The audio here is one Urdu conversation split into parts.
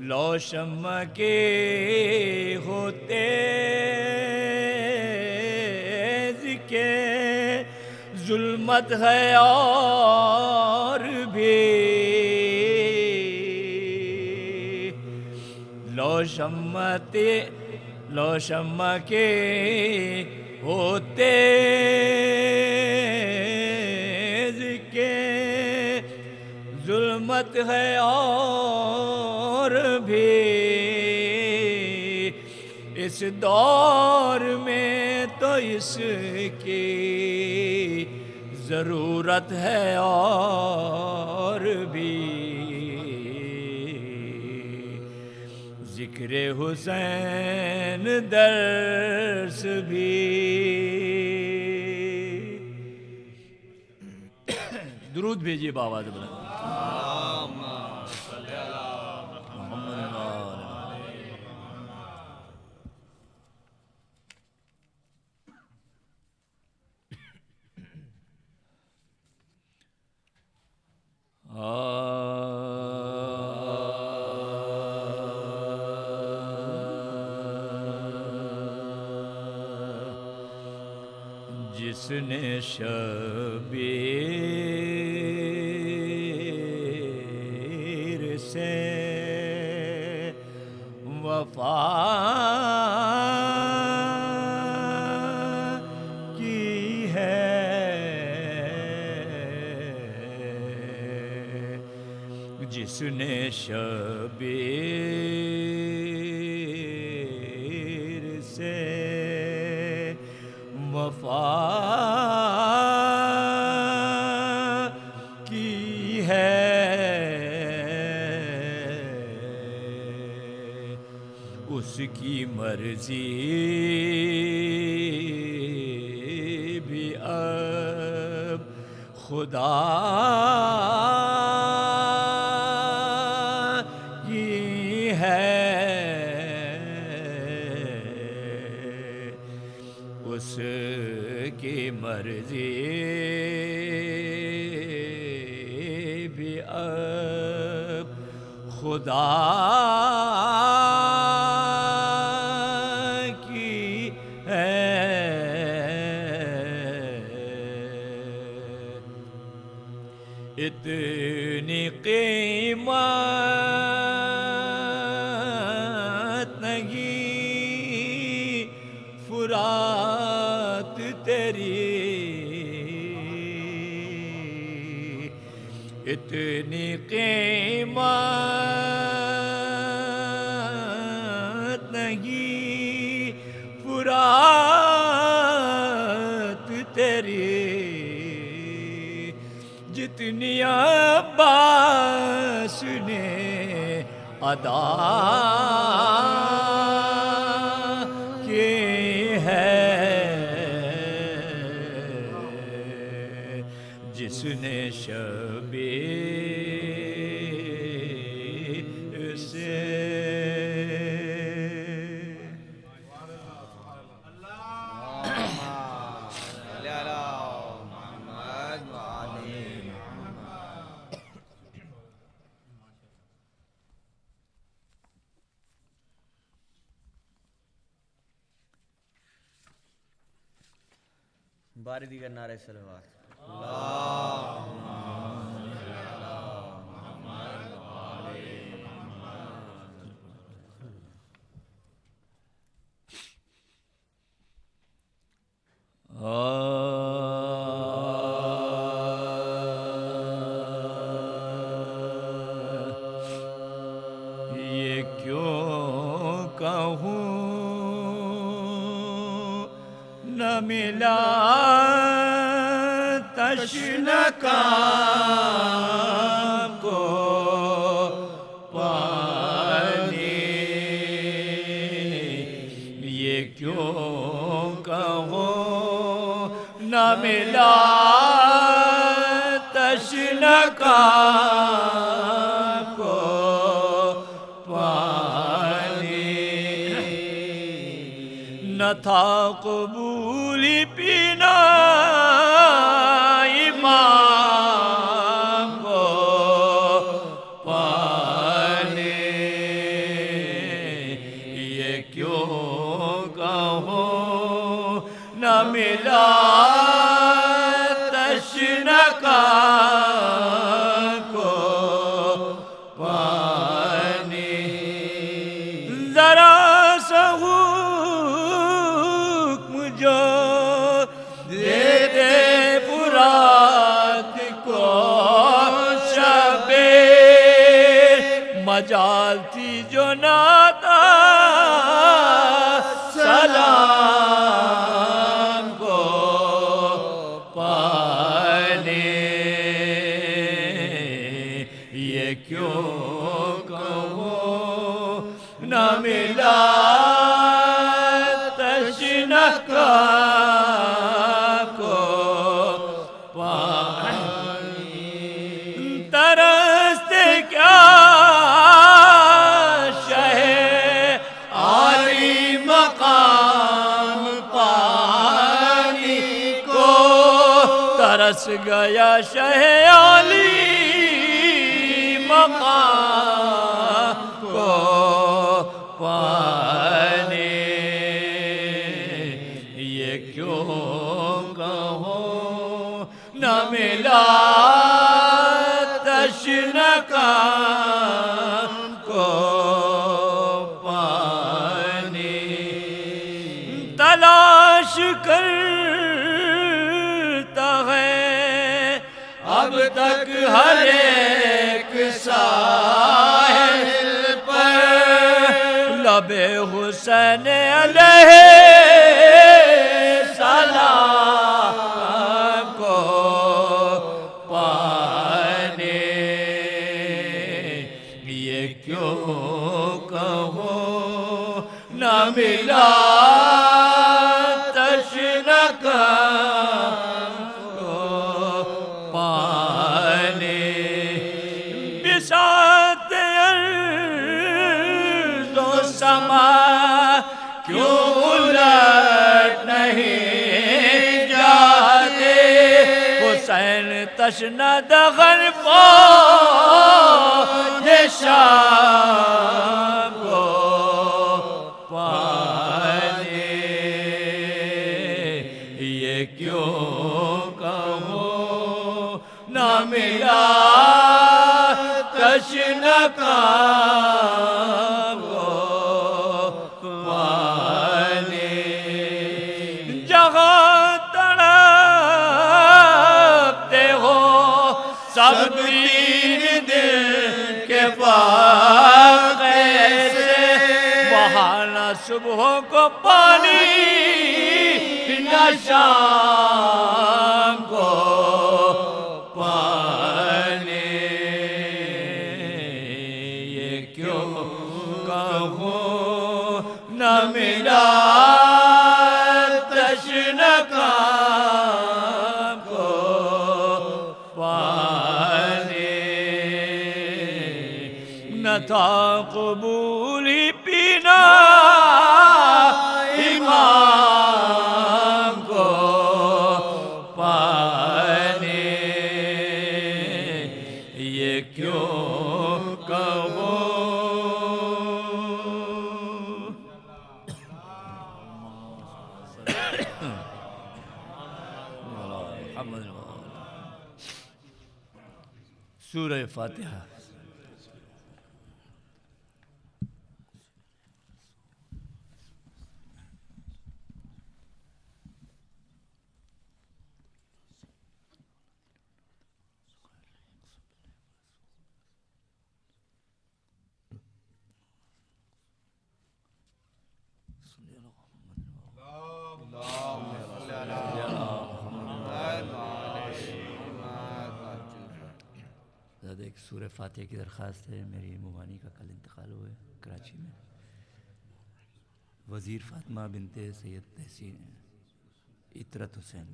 لو شمع کے ہوتے کے ظلمت ہے اور بھی لو شمع کے ہوتے کے ظلمت ہے اور بھی اس دور میں تو اس کی ضرورت ہے اور بھی ذکر حسین درس بھی درود بھیجیے بابا بلند جس نے شبیر سے وفا کی ہے جس نے شبیر سے وفا کی ہے اس کی مرضی بھی اب خدا کی ہے اس کی مرضی بھی اب خدا کی ہے اتنی قیمت نہیں فرات تیری اتنی قیمت نہیں فرات تیری جتنی عباس نے ادا کی ہے جس نے شبیر سے باری دیگر نعرہ صلوات یہ کیوں کہوں نہ ملا تشنکام کو پانی یہ کیوں کہوں نہ ملا تشنکام کو پانی نہ تھا قبولی پینا امام کو پانے مجال تھی جو ناتا سلام کو پانے یہ کیوں کہوں نہ ملا تشنکا کو پانی ترستے کیا شہ عالی مقام پانی کو ترس گیا شہ عالی مقام کو پانے یہ کیوں کہوں نہ ملا تشنکا کو پانی تلاش کرتا ہے اب تک ہر ایک ساحل پر لب حسین علیہ السلام کو پانے یہ کیوں کہوں نہ ملا تشنکا کو پانے بساط ارض و سما کیوں الٹ نہیں جاتے حسین تشنہ دغن فوج شام کو پانے یہ کیوں کہوں نہ ملا تشنکا کو پانے جہاں تڑپتے ہو سب تین دل کے فاقے سے وہاں نہ صبح کو پانی نہ شام کو پانے یہ کیوں کہوں نہ ملا تشنکا کو پانے نہ تھا قبول ہی پینا امام کو پانے یہ کیوں کہوں سورہ فاتحہ ایک سورہ فاتحہ کی درخواست ہے. میری ممانی کا کل انتقال ہوئے کراچی میں. وزیر فاطمہ بنت سید تحسین عطرت حسین.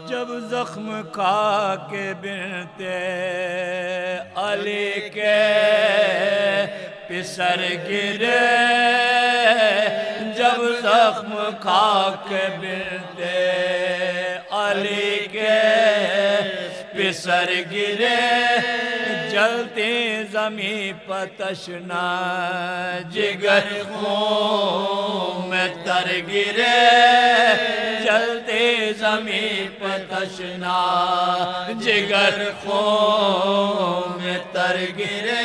جب زخم کھا کے بنتے علی کے پسر گرے، جب زخم کھا کے بنتے علی کے پسر گرے، چلتی زمین پر تشنا جگر خون میں تر گرے چلتی زمین پر تشنا جگر خون میں تر گرے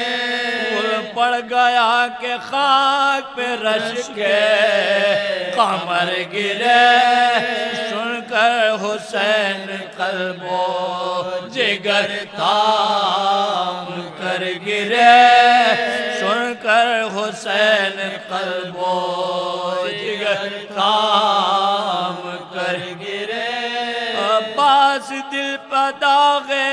پڑ گیا کہ خاک پہ رش کے قمر گرے سن کر حسین قلب و جگر تام کر گرے سن کر حسین قلب و جگر تام کر گرے عباس دل پہ داغے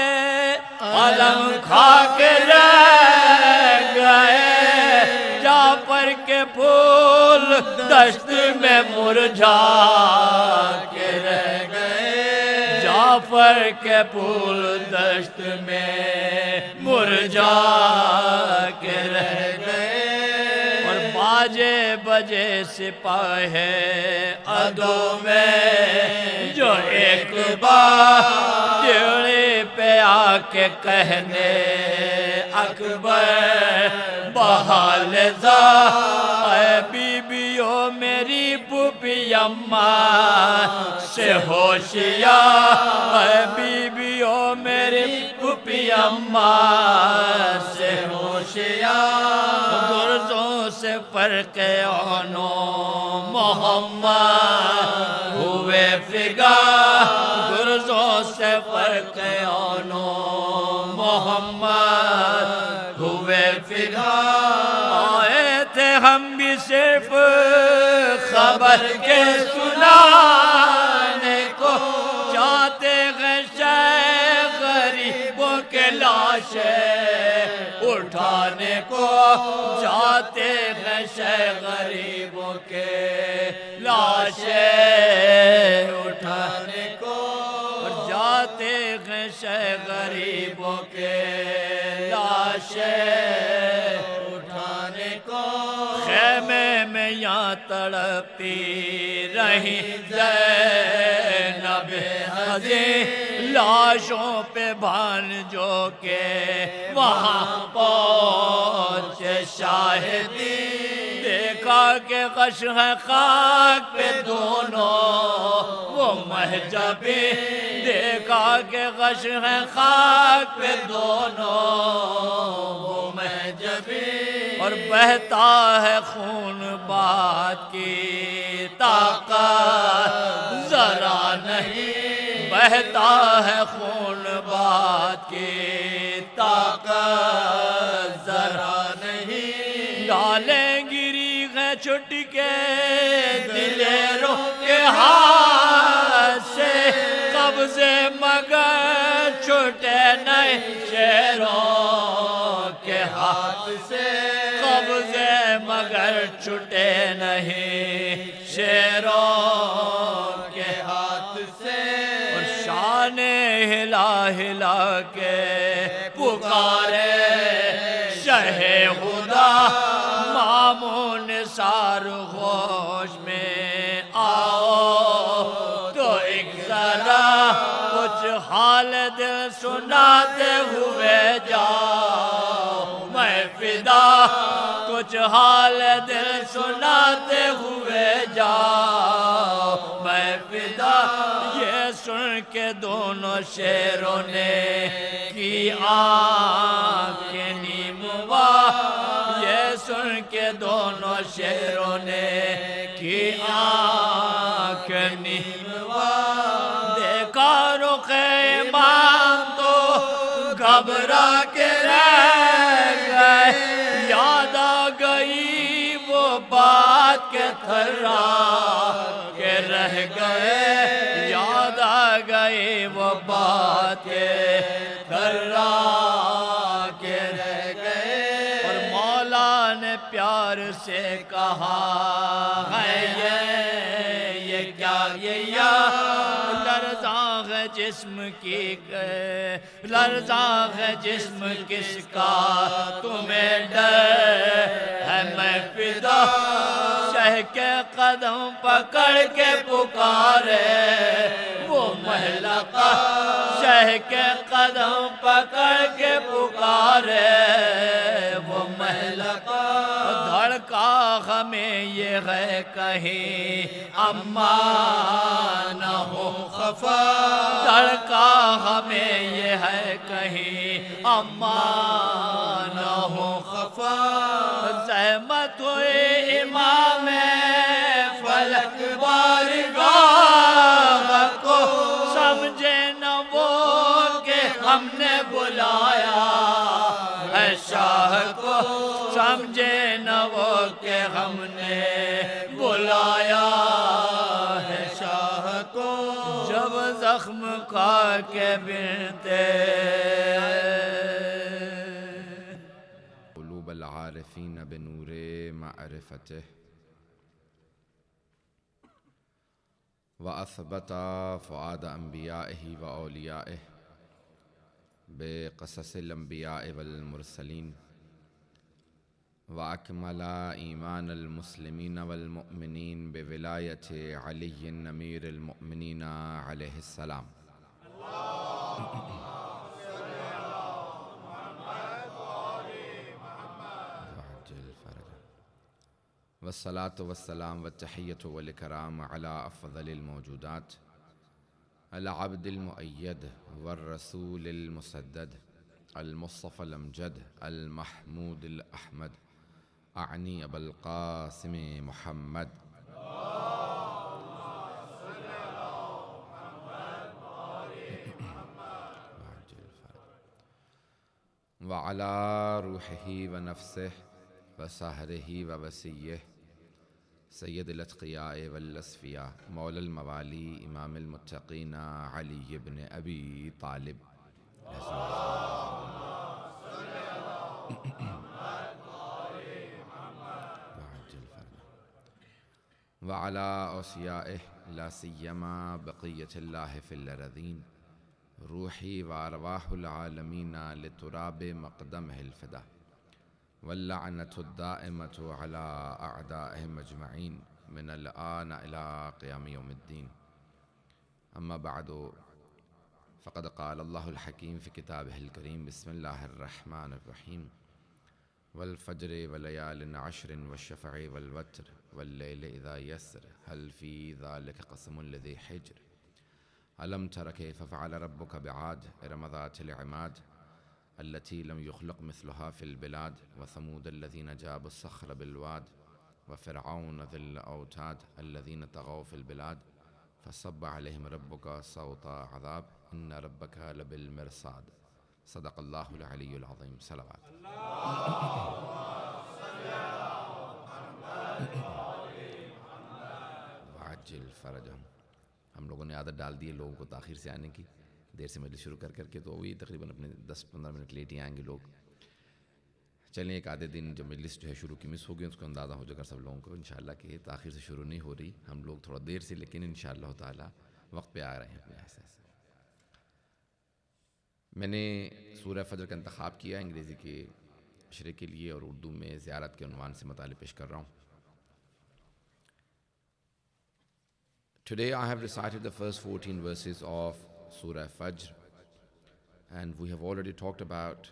علم کھا کے رہ گئے جعفر کے پھول دشت میں مرجھا کے رہ گئے جعفر کے پھول دشت میں مرجھا کے رہ گئے اور باجے بجے سپاہی عدو میں جو ایک بار ڈیوڑی پہ آ کے کہنے اکبر بحال زا اے بی بیو میری پھوپھی اماں سے ہوشیار اے بی بیو میری پھوپھی اماں سے ہوشیار گرزوں سے فرق آنو محمد ہوئے فگا گرزوں سے فرق آنو محمد ہوئے فگا آئے تھے ہم بھی صرف خبر کے سنانے کو چاہتے ہیں شیخ غریبوں کے لاشیں اٹھانے کو چاہتے ہیں شیخ غریبوں کے لاشیں اٹھانے کو اور جاتے ہیں شیخ غریبوں کے لاشیں اٹھانے کو خیمے میں یہاں تڑپتی رہی زینب حزین لاشوں پہ بھانجوں کے وہاں پہنچے شاہدی دیکھا کہ غش ہے خاک پہ دونوں وہ محجبی دیکھا کہ غش ہے خاک پہ دونوں وہ محجبی اور بہتا ہے خون بات کی طاقت ذرا نہیں بہتا ہے خون بات کی طاقت ذرا نہیں ڈالیں گری ہے چھٹ کے دلیروں کے ہاتھ سے قبضے مگر چھٹے نہیں شیروں کے ہاتھ سے قبضے مگر چھٹے نہیں شیروں کے ہاتھ سے اور شان ہلا ہلا کے پکارے شہ خدا مامون سار ہوش میں آؤ تو ایک ذرا کچھ حال دل سناتے ہوئے جاؤ میں فدا کچھ حال دل سناتے ہوئے جاؤ میں فدا یہ سن کے دونوں شیروں نے کی آنکھیں نیموا یہ سن کے دونوں شیروں نے کی آنکھیں نیموا دیکھا رخ امام تو گھبرا کے رہ گئے یاد آ گئی وہ بات کے تھرا کے رہ گئے یاد آ گئی وہ بات کے تھرا کے رہ گئے اور مولا نے پیار سے کہا ہے یہ کیا یہ لرزاں ہے جسم کی لرزاں ہے جسم کس کا تمہیں ڈر ہے میں فدا شہ کے قدم پکڑ کے پکارے وہ محلقہ شہ کے قدم پکڑ کے پکارے وہ مہلکا دھڑکا ہمیں یہ ہے کہیں اماں نہ ہو خفا دھڑکا ہمیں یہ ہے کہیں اماں نہ ہو خفا زحمت ہوئی امام فلک بارگاہ کو سمجھے نہ وہ کہ ہم نے بلایا ہے شاہ کو سمجھے نہ وہ کہ ہم نے بلایا ہے شاہ کو جب زخم کھا کے بنتے قلوب العارفین بنور معرفتہ وأثبت فؤاد أنبيائه وأوليائه بقصص الأنبياء والمرسلين وأكمل إيمان المسلمين والمؤمنين بولاية علي أمير المؤمنين عليه السلام والصلاة والسلام والتحية والإكرام على أفضل الموجودات العبد المؤيد والرسول المسدد المصطفى الأمجد المحمود الأحمد أعني أبا القاسم محمد وعلى روحه ونفسه وسهره ووسيه سید الاتقیاء والاسفیاء مولا الموالی امام المتقین علی بن ابی طالب وعلى اوصیائه لا سیما بقیة اللہ فی الارضین روحی وارواح العالمین لتراب مقدمه الفدا واللعنة الدائمة على أعدائهم أجمعين من الآن إلى قيام يوم الدين أما بعد فقد قال الله الحكيم في كتابه الكريم بسم الله الرحمن الرحيم والفجر وليال عشر والشفع والوتر والليل إذا يسر هل في ذلك قسم لذي حجر ألم تر كيف فعل ربك بعاد إرم ذات العماد التي لم يخلق مثلها في البلاد وثمود الذين جابوا الصخر بالواد وفرعون ذي الأوتاد الذين طغوا في البلاد فصب عليهم ربك صوت عذاب إن ربك لبالمرصاد صدق الله العلي العظيم صلوات وعجل فرجهم ہم لوگوں نے عادت ڈال دی ہے لوگوں کو تاخیر سے آنے کی دیر سے مجلس شروع کر کے تو وہی تقریباً اپنے 10-15 منٹ لیٹ ہی آئیں گے لوگ چلیں ایک آدھے دن جو مجلس جو ہے شروع کی مس ہو گئی اس کو اندازہ ہو جائے گا سب لوگوں کو انشاءاللہ کہ تاخیر سے شروع نہیں ہو رہی ہم لوگ تھوڑا دیر سے لیکن انشاءاللہ تعالی وقت پہ آ رہے ہیں اپنے ایسے میں نے سورہ فجر کا انتخاب کیا انگریزی کے اشرے کے لیے اور اردو میں زیارت کے عنوان سے مطالعہ پیش کر رہا ہوں. Today I have recited the first 14 verses of Surah Fajr, and we have already talked about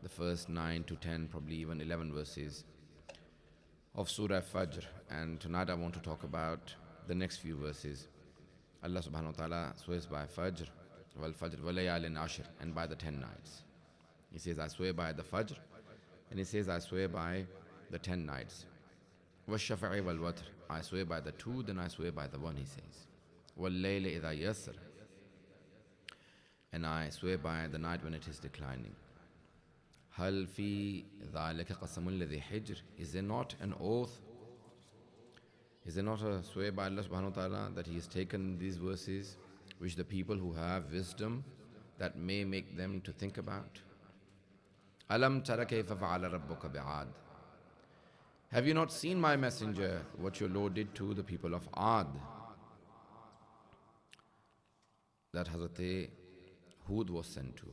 the first 9 to 10, probably even 11 verses of Surah Fajr, and tonight I want to talk about the next few verses. Allah subhanahu wa ta'ala swears by Fajr, wal Fajr, wal layalin ashr, and by the 10 nights. He says, I swear by the Fajr, and he says, I swear by the 10 nights. وَالشَّفْعِ وَالْوَتْرِ, I swear by the 2, then I swear by the 1, he says. وَاللَّيْلِ إِذَا يَسْرِ, and I swear by the night when it is declining. هَلْ فِي ذَلِكَ قَسَمٌ الَّذِي حِجْرٍ, is there not an oath? Is there not a swear by Allah subhanahu wa ta'ala that He has taken these verses, which the people who have wisdom, that may make them to think about? أَلَمْ تَرَ كَيْفَ فَعَلَ رَبُّكَ بِعَادٍ, have you not seen, my messenger, what your Lord did to the people of Ad? That Hazrat Hud was sent to.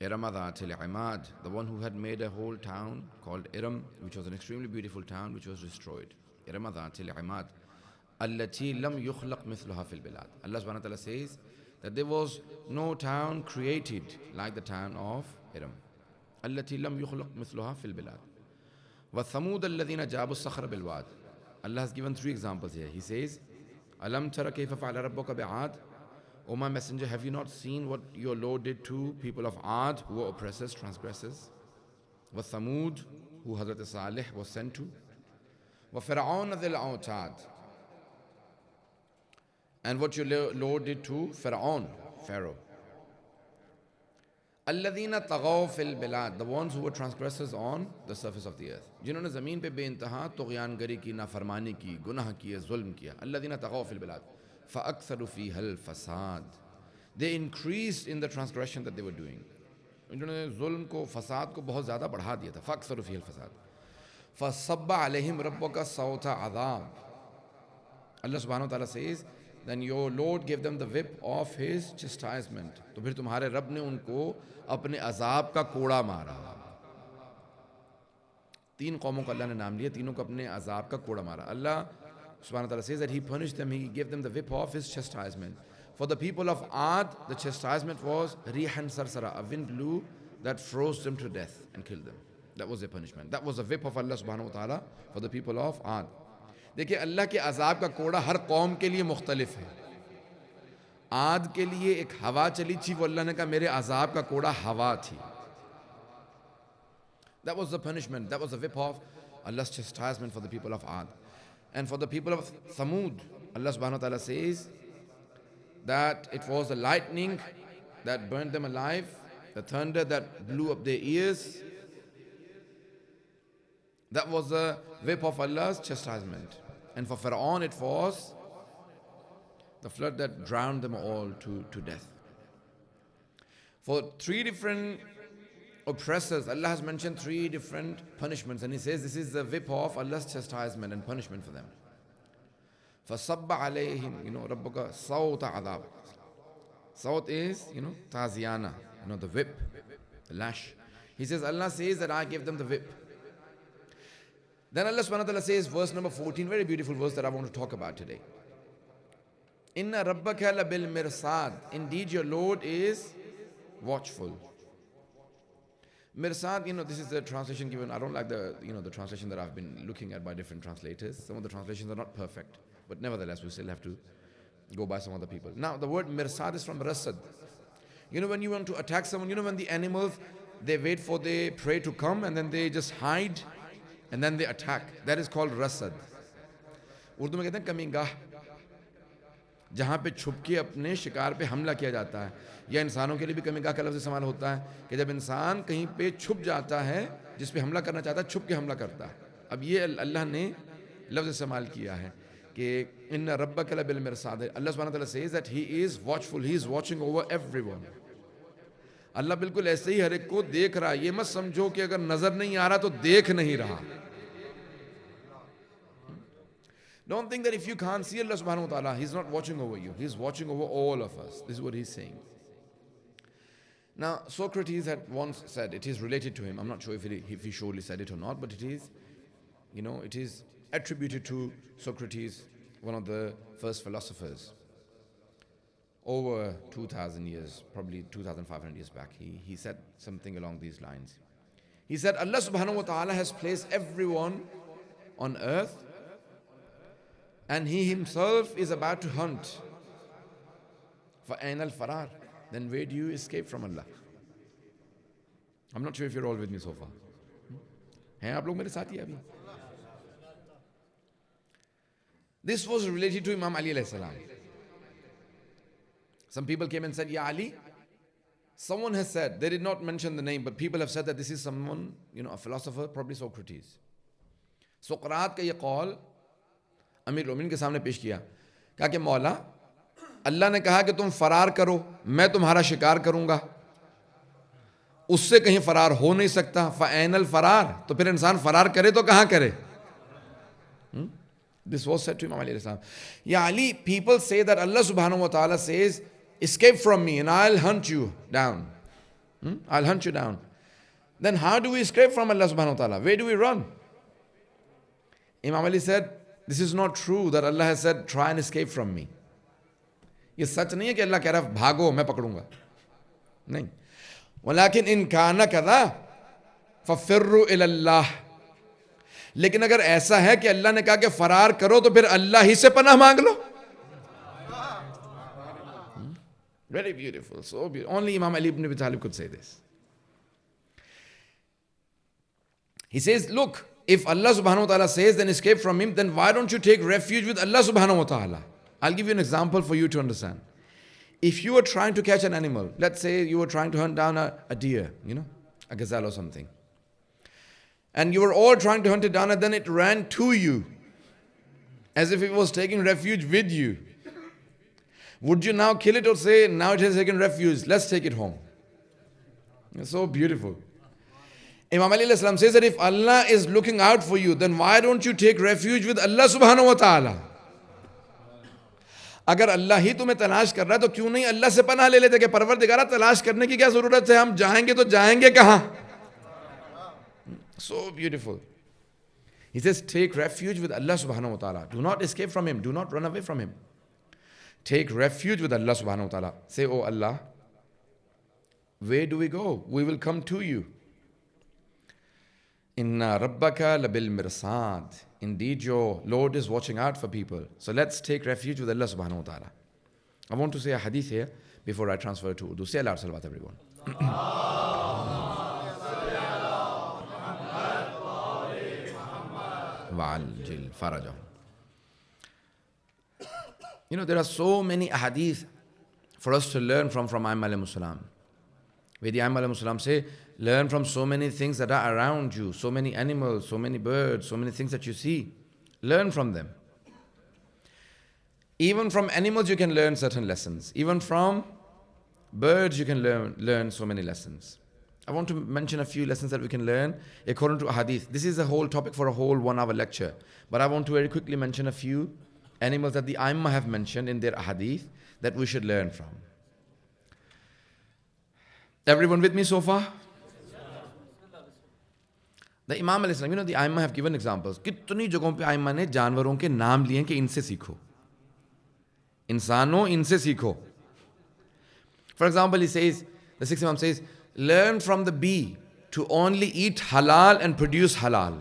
Iram Dhatil Imad, the one who had made a whole town called Iram, which was an extremely beautiful town, which was destroyed. Iram Dhatil Imad, التي لم يخلق مثلها في البلاد. Allah subhanahu wa ta'ala says that there was no town created like the town of Iram. التي لم يخلق مثلها في البلاد. وثمود الذين جابوا الصخر بالواد. Allah has given 3 examples here. He says, ألم تر كيف فعل ربك بعاد. O my messenger, have you not seen what your Lord did to people of Ad, who were oppressors, transgressors? وثمود, who Hazrat Salih was sent to. وفرعون ذي الأوتاد. And what your Lord did to Pharaoh. الذين طغوا في البلاد, the ones who were transgressors on the surface of the earth. جنہوں نے زمین پہ بے انتہا طغیان گری کی, نافرمانی کی, گناہ کیے, ظلم کیا. الذين طغوا في البلاد فأكثروا فيها الفساد. They increased in the transgression that they were doing. انہوں نے ظلم کو, فساد کو بہت زیادہ بڑھا دیا تھا. فأكثروا فيها الفساد. فصب عليهم ربك صوت عذاب. Allah subhanahu wa ta'ala says, then your Lord gave them the whip of his chastisement. تو پھر تمہارے رب نے ان کو اپنے عذاب کا کوڑا مارا. 3 قوموں کا اللہ نے نام لیا, تینوں کو اپنے عذاب کا کوڑا مارا. Allah subhanahu wa ta'ala says that he punished them, he gave them the whip of his chastisement. For the people of Ad, the chastisement was rihan sarsara, a wind blew that froze them to death and killed them. That was their punishment. That was the whip of Allah subhanahu wa ta'ala for the people of Ad. دیکھیں اللہ کے عذاب کا کوڑا ہر قوم کے لیے مختلف ہے. عاد کے لیے ایک ہوا چلی تھی, وہ اللہ نے کہا میرے عذاب کا کوڑا ہوا تھی. That was the punishment, that was the whip of Allah's chastisement for the people of Ad. And for the people of Thamud, Allah subhanahu wa ta'ala says that it was the lightning that burned them alive, the thunder that blew up their ears. That was the whip of Allah's chastisement. And for Pharaoh it was the flood that drowned them all to death. For 3 different oppressors, Allah has mentioned 3 different punishments, and He says this is the whip of Allah's chastisement and punishment for them. فَصَبَّ عَلَيْهِمْ رَبُّكَ صَوْتَ عَذَابٍ. Sawt is, taziyana, the whip, the lash. He says, Allah says that I gave them the whip. Then Allah subhanahu wa ta'ala says, verse number 14, very beautiful verse that I want to talk about today. Inna rabbaka labil mirsad. Indeed, your Lord is watchful. Mirsad, this is the translation given. I don't like the translation that I've been looking at by different translators. Some of the translations are not perfect, but nevertheless, we still have to go by some other people. Now, the word mirsad is from rasad. When you want to attack someone, when the animals, they wait for their prey to come and then they just hide and then they attack. That is called rasad. Urdu میں کہتے ہیں کمی گاہ, جہاں پہ چھپ کے اپنے شکار پہ حملہ کیا جاتا ہے. یا انسانوں کے لیے بھی کمی گاہ کا لفظ استعمال ہوتا ہے کہ جب انسان کہیں پہ چھپ جاتا ہے, جس پہ حملہ کرنا چاہتا ہے, چھپ کے حملہ کرتا ہے. اب یہ اللہ نے لفظ استعمال کیا ہے کہ ان ربک لبالمرصاد. اللہ سبحانہ وتعالی says that he is watchful, he is watching over everyone. اللہ بالکل ایسے ہی ہر ایک کو دیکھ رہا ہے. یہ مت سمجھو کہ اگر نظر نہیں آ رہا تو دیکھ نہیں رہا. Don't think that if you can't see Allah subhanahu wa ta'ala, He's not watching over you. He's watching over all of us. This is what He's saying. Now, Socrates had once said, it is related to him. I'm not sure if he surely said it or not, but it is, it is attributed to Socrates, one of the first philosophers. Over 2,000 years, probably 2,500 years back, he said something along these lines. He said, Allah subhanahu wa ta'ala has placed everyone on earth, and He Himself is about to hunt. فَأَيْنَ الْفَرَارِ. Then where do you escape from Allah? I'm not sure if you're all with me so far. ہیں آپ لوگ میرے ساتھ ہی ابھی؟ This was related to Imam Ali alayhi salam. Some people came and said, Ya Ali, someone has said, they did not mention the name, but people have said that this is someone, a philosopher, probably Socrates. سقراط کا یہ قول امیر المومنین کے سامنے پیش کیا. کہا کہ مولا, اللہ نے کہا کہ تم فرار کرو, میں تمہارا شکار کروں گا. اس سے کہیں فرار ہو نہیں سکتا. فَأَيْنَ الْفَرَار. تو پھر انسان فرار کرے تو کہاں کرے؟ This was said to Imam Ali alayhi salam. Ya Ali, people say that Allah subhanahu wa ta'ala says, escape from me and I'll hunt you down. I'll hunt you down. Then how do we escape from Allah subhanahu wa ta'ala? Where do we run? Imam Ali said, this is not true that Allah has said, try and escape from me. یہ سچ نہیں ہے کہ اللہ کہہ رہا بھاگو میں پکڑوں گا, نہیں. ولیکن ان کان کذا ففروا الی اللہ, لیکن اگر ایسا ہے کہ اللہ نے کہا کہ فرار کرو تو پھر اللہ ہی سے پناہ مانگ لو. Very beautiful, so beautiful. Only Imam Ali ibn Abi Talib could say this. He says, look, if Allah subhanahu wa ta'ala says then escape from him, then why don't you take refuge with Allah subhanahu wa ta'ala? I'll give you an example for you to understand. If you were trying to catch an animal, let's say you were trying to hunt down a deer, a gazelle or something, and you were all trying to hunt it down, and then it ran to you as if it was taking refuge with you. Would you now kill it or say, now it has taken refuge, let's take it home? It's so beautiful. Imam Ali says that if Allah is looking out for you, then why don't you take refuge with Allah subhanahu wa ta'ala? اگر اللہ ہی تمہیں تلاش کر رہا ہے تو کیوں نہیں اللہ سے پناہ لے لیتے کہ پروردگارہ تلاش کرنے کی کیا ضرورت ہے, ہم جائیں گے تو جائیں گے کہاں. So beautiful. He says take refuge with Allah subhanahu wa ta'ala. Do not escape from him. Do not run away from him. Take refuge with Allah subhanahu wa ta'ala. Say, oh Allah, where do we go? We will come to you. Inna rabbaka labil mirsad. Indeed, your Lord is watching out for people. So let's take refuge with Allah subhanahu wa ta'ala. I want to say a hadith here before I transfer to Urdu. Say Allah salawat everyone. Wa'aljil farajah. There are so many hadith for us to learn from Aimma alayhimus salam. Where the Aimma alayhimus salam say, learn from so many things that are around you, so many animals, so many birds, so many things that you see. Learn from them. Even from animals you can learn certain lessons. Even from birds you can learn so many lessons. I want to mention a few lessons that we can learn according to a hadith. This is a whole topic for a whole 1 hour lecture. But I want to very quickly mention a few animals that the Aimma have mentioned in their hadith that we should learn from. Everyone with me so far? The Imam alayhi salam, the Aimma have given examples. کتنی جگہوں پہ Aimma نے جانوروں کے نام لیے ہیں کہ ان سے سیکھو. انسانوں ان سے سیکھو. For example, he says, the sixth Imam says, learn from the bee to only eat halal and produce halal.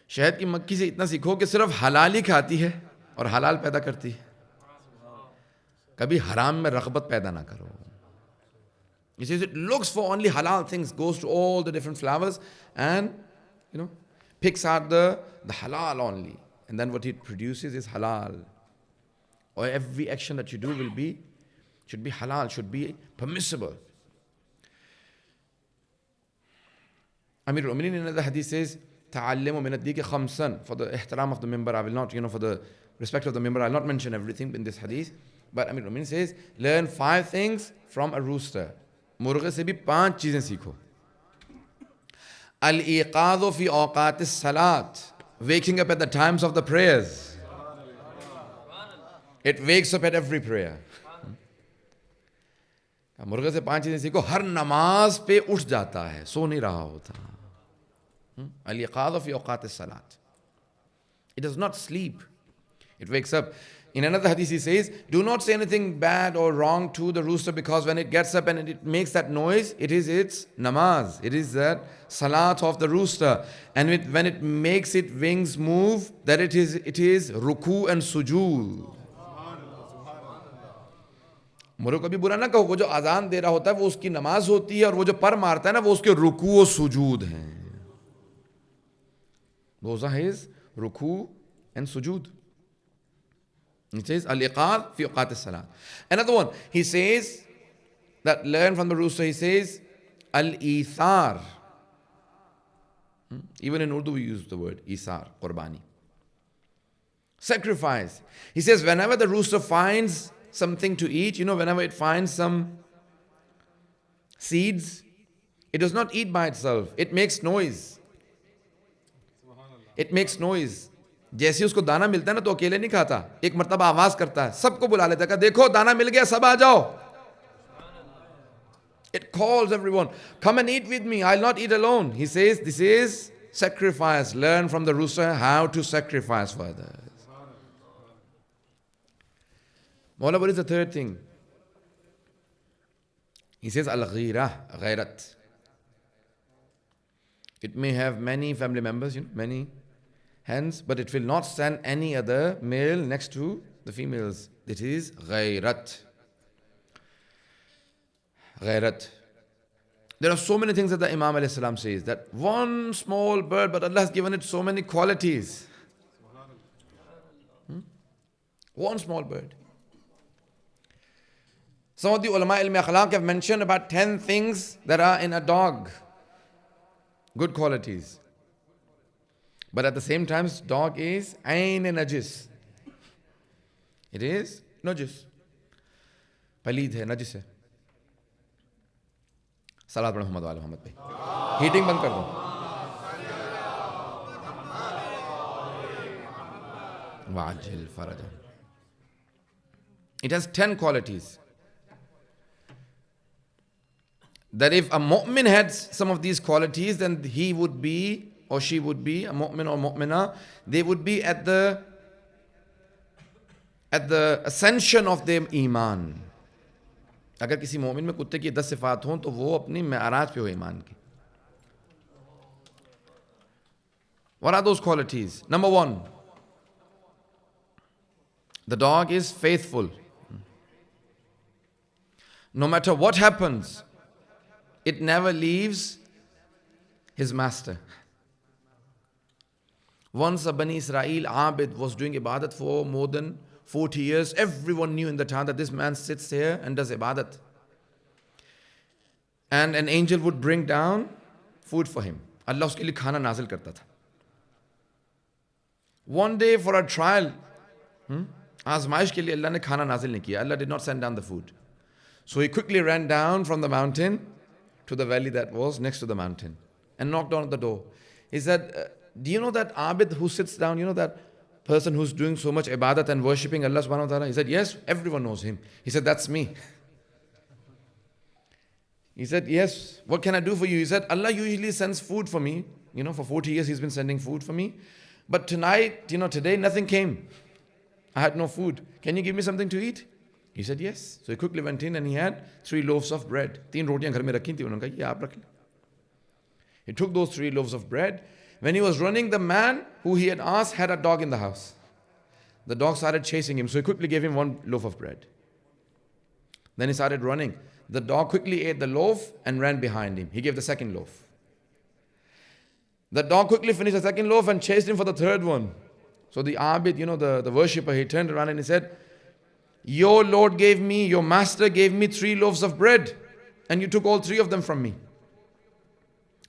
شہد کی مکھی سے اتنا سیکھو کہ صرف حلال ہی کھاتی ہے اور حلال پیدا کرتی ہے. کبھی حرام میں رغبت پیدا نہ کرو. He says it looks for only halal things, goes to all the different flowers and, picks out the halal only. And then what it produces is halal. Or every action that you do should be halal, should be permissible. Amir al-Mu'minin in another hadith says, ta'allimu min ad-diki khamsan. For the ihtaram of the member, I will not, for the respect of the member, I will not mention everything in this hadith. But Amir al-Mu'minin says, learn 5 things from a rooster. مرغے سے بھی 5 چیزیں سیکھو. الایقاظ فی اوقات الصلاۃ, waking up at the times of the prayers. It wakes up at every prayer. مرغے سے 5 چیزیں سیکھو, ہر نماز پہ اٹھ جاتا ہے, سو نہیں رہا ہوتا. الایقاظ فی اوقات الصلاۃ. It does not sleep. It wakes up. In another hadith he says, do not say anything bad or wrong to the rooster, because when it gets up and it makes that noise, it is its namaz. It is that salat of the rooster. And when it makes its wings move, that it is ruku and sujood. مرو کبھی برا نہ کہو, وہ جو اذان دے رہا ہوتا ہے وہ اس کی نماز ہوتی ہے, اور وہ جو پر مارتا ہے نا وہ اس کے رکوع و سجود ہیں. Those are his ruku and sujood. He says, al-iqad fi awqat as-salat. Another one, he says, that learn from the rooster, he says, al-ithar. Even in Urdu we use the word ithar, qurbani. Sacrifice. He says, whenever the rooster finds something to eat, whenever it finds some seeds, it does not eat by itself. It makes noise. It makes noise. جیسے اس کو دانا ملتا ہے نا تو اکیلے نہیں کھاتا, ایک مرتبہ آواز کرتا ہے, سب کو بلا لیتا ہے, کہ دیکھو دانا مل گیا, سب آ جاؤ. It calls everyone, come and eat with me. I'll not eat alone. He says, this is sacrifice. Learn from the rooster how to sacrifice for others. Mawla, what is the third thing? He says, al-ghira, ghairat. It may have many family members, many hens, but it will not stand any other male next to the females. It is ghairat. Ghairat. There are so many things that the Imam alayhi salam says, that one small bird, but Allah has given it so many qualities. One small bird. Some of the ulama ilm akhlaq have mentioned about 10 things that are in a dog. Good qualities. But at the same time, dog is ayn najis. It is najis. Paleed hai, najis hai. Salat padho Muhammad wa ala Muhammad bhai. Heating band kar do. Wa'ajil faraja. It has 10 qualities. That if a mu'min had some of these qualities, then he would be, or she would be, a mu'min or mu'mina, they would be at the ascension of their iman. اگر کسی مومن میں کتے کی 10 صفات ہوں تو وہ اپنی معراج پہ ہو ایمان کی. What are those qualities? Number 1, the dog is faithful. No matter what happens, it never leaves his master. Once a Bani Israel Abid was doing ibadat for more than 40 years. Everyone knew in the town that this man sits here and does ibadat. And an angel would bring down food for him. Allah uske liye khana nazil karta tha. One day for a trial, azmaish ke liye Allah ne khana nazil nahi kiya. Allah did not send down the food. So he quickly ran down from the mountain to the valley that was next to the mountain and knocked on the door. He said, do you know that Abid who sits down, you know that person who's doing so much ibadat and worshipping Allah subhanahu wa ta'ala? He said, yes, everyone knows him. He said, that's me. He said, yes, what can I do for you? He said, Allah usually sends food for me. For 40 years he's been sending food for me. But tonight, today nothing came. I had no food. Can you give me something to eat? He said, yes. So he quickly went in and he had 3 loaves of bread. 3 rotiyan ghar mein rakhi thi. Unhone kaha, ye aap rakh le. He took those 3 loaves of bread. When he was running, the man who he had asked had a dog in the house. The dog started chasing him, so he quickly gave him 1 loaf of bread. Then he started running. The dog quickly ate the loaf and ran behind him. He gave the 2nd loaf. The dog quickly finished the 2nd loaf and chased him for the 3rd one. So the Abid, the worshipper, he turned around and he said, your Lord gave me, your master gave me 3 loaves of bread, and you took all 3 of them from me.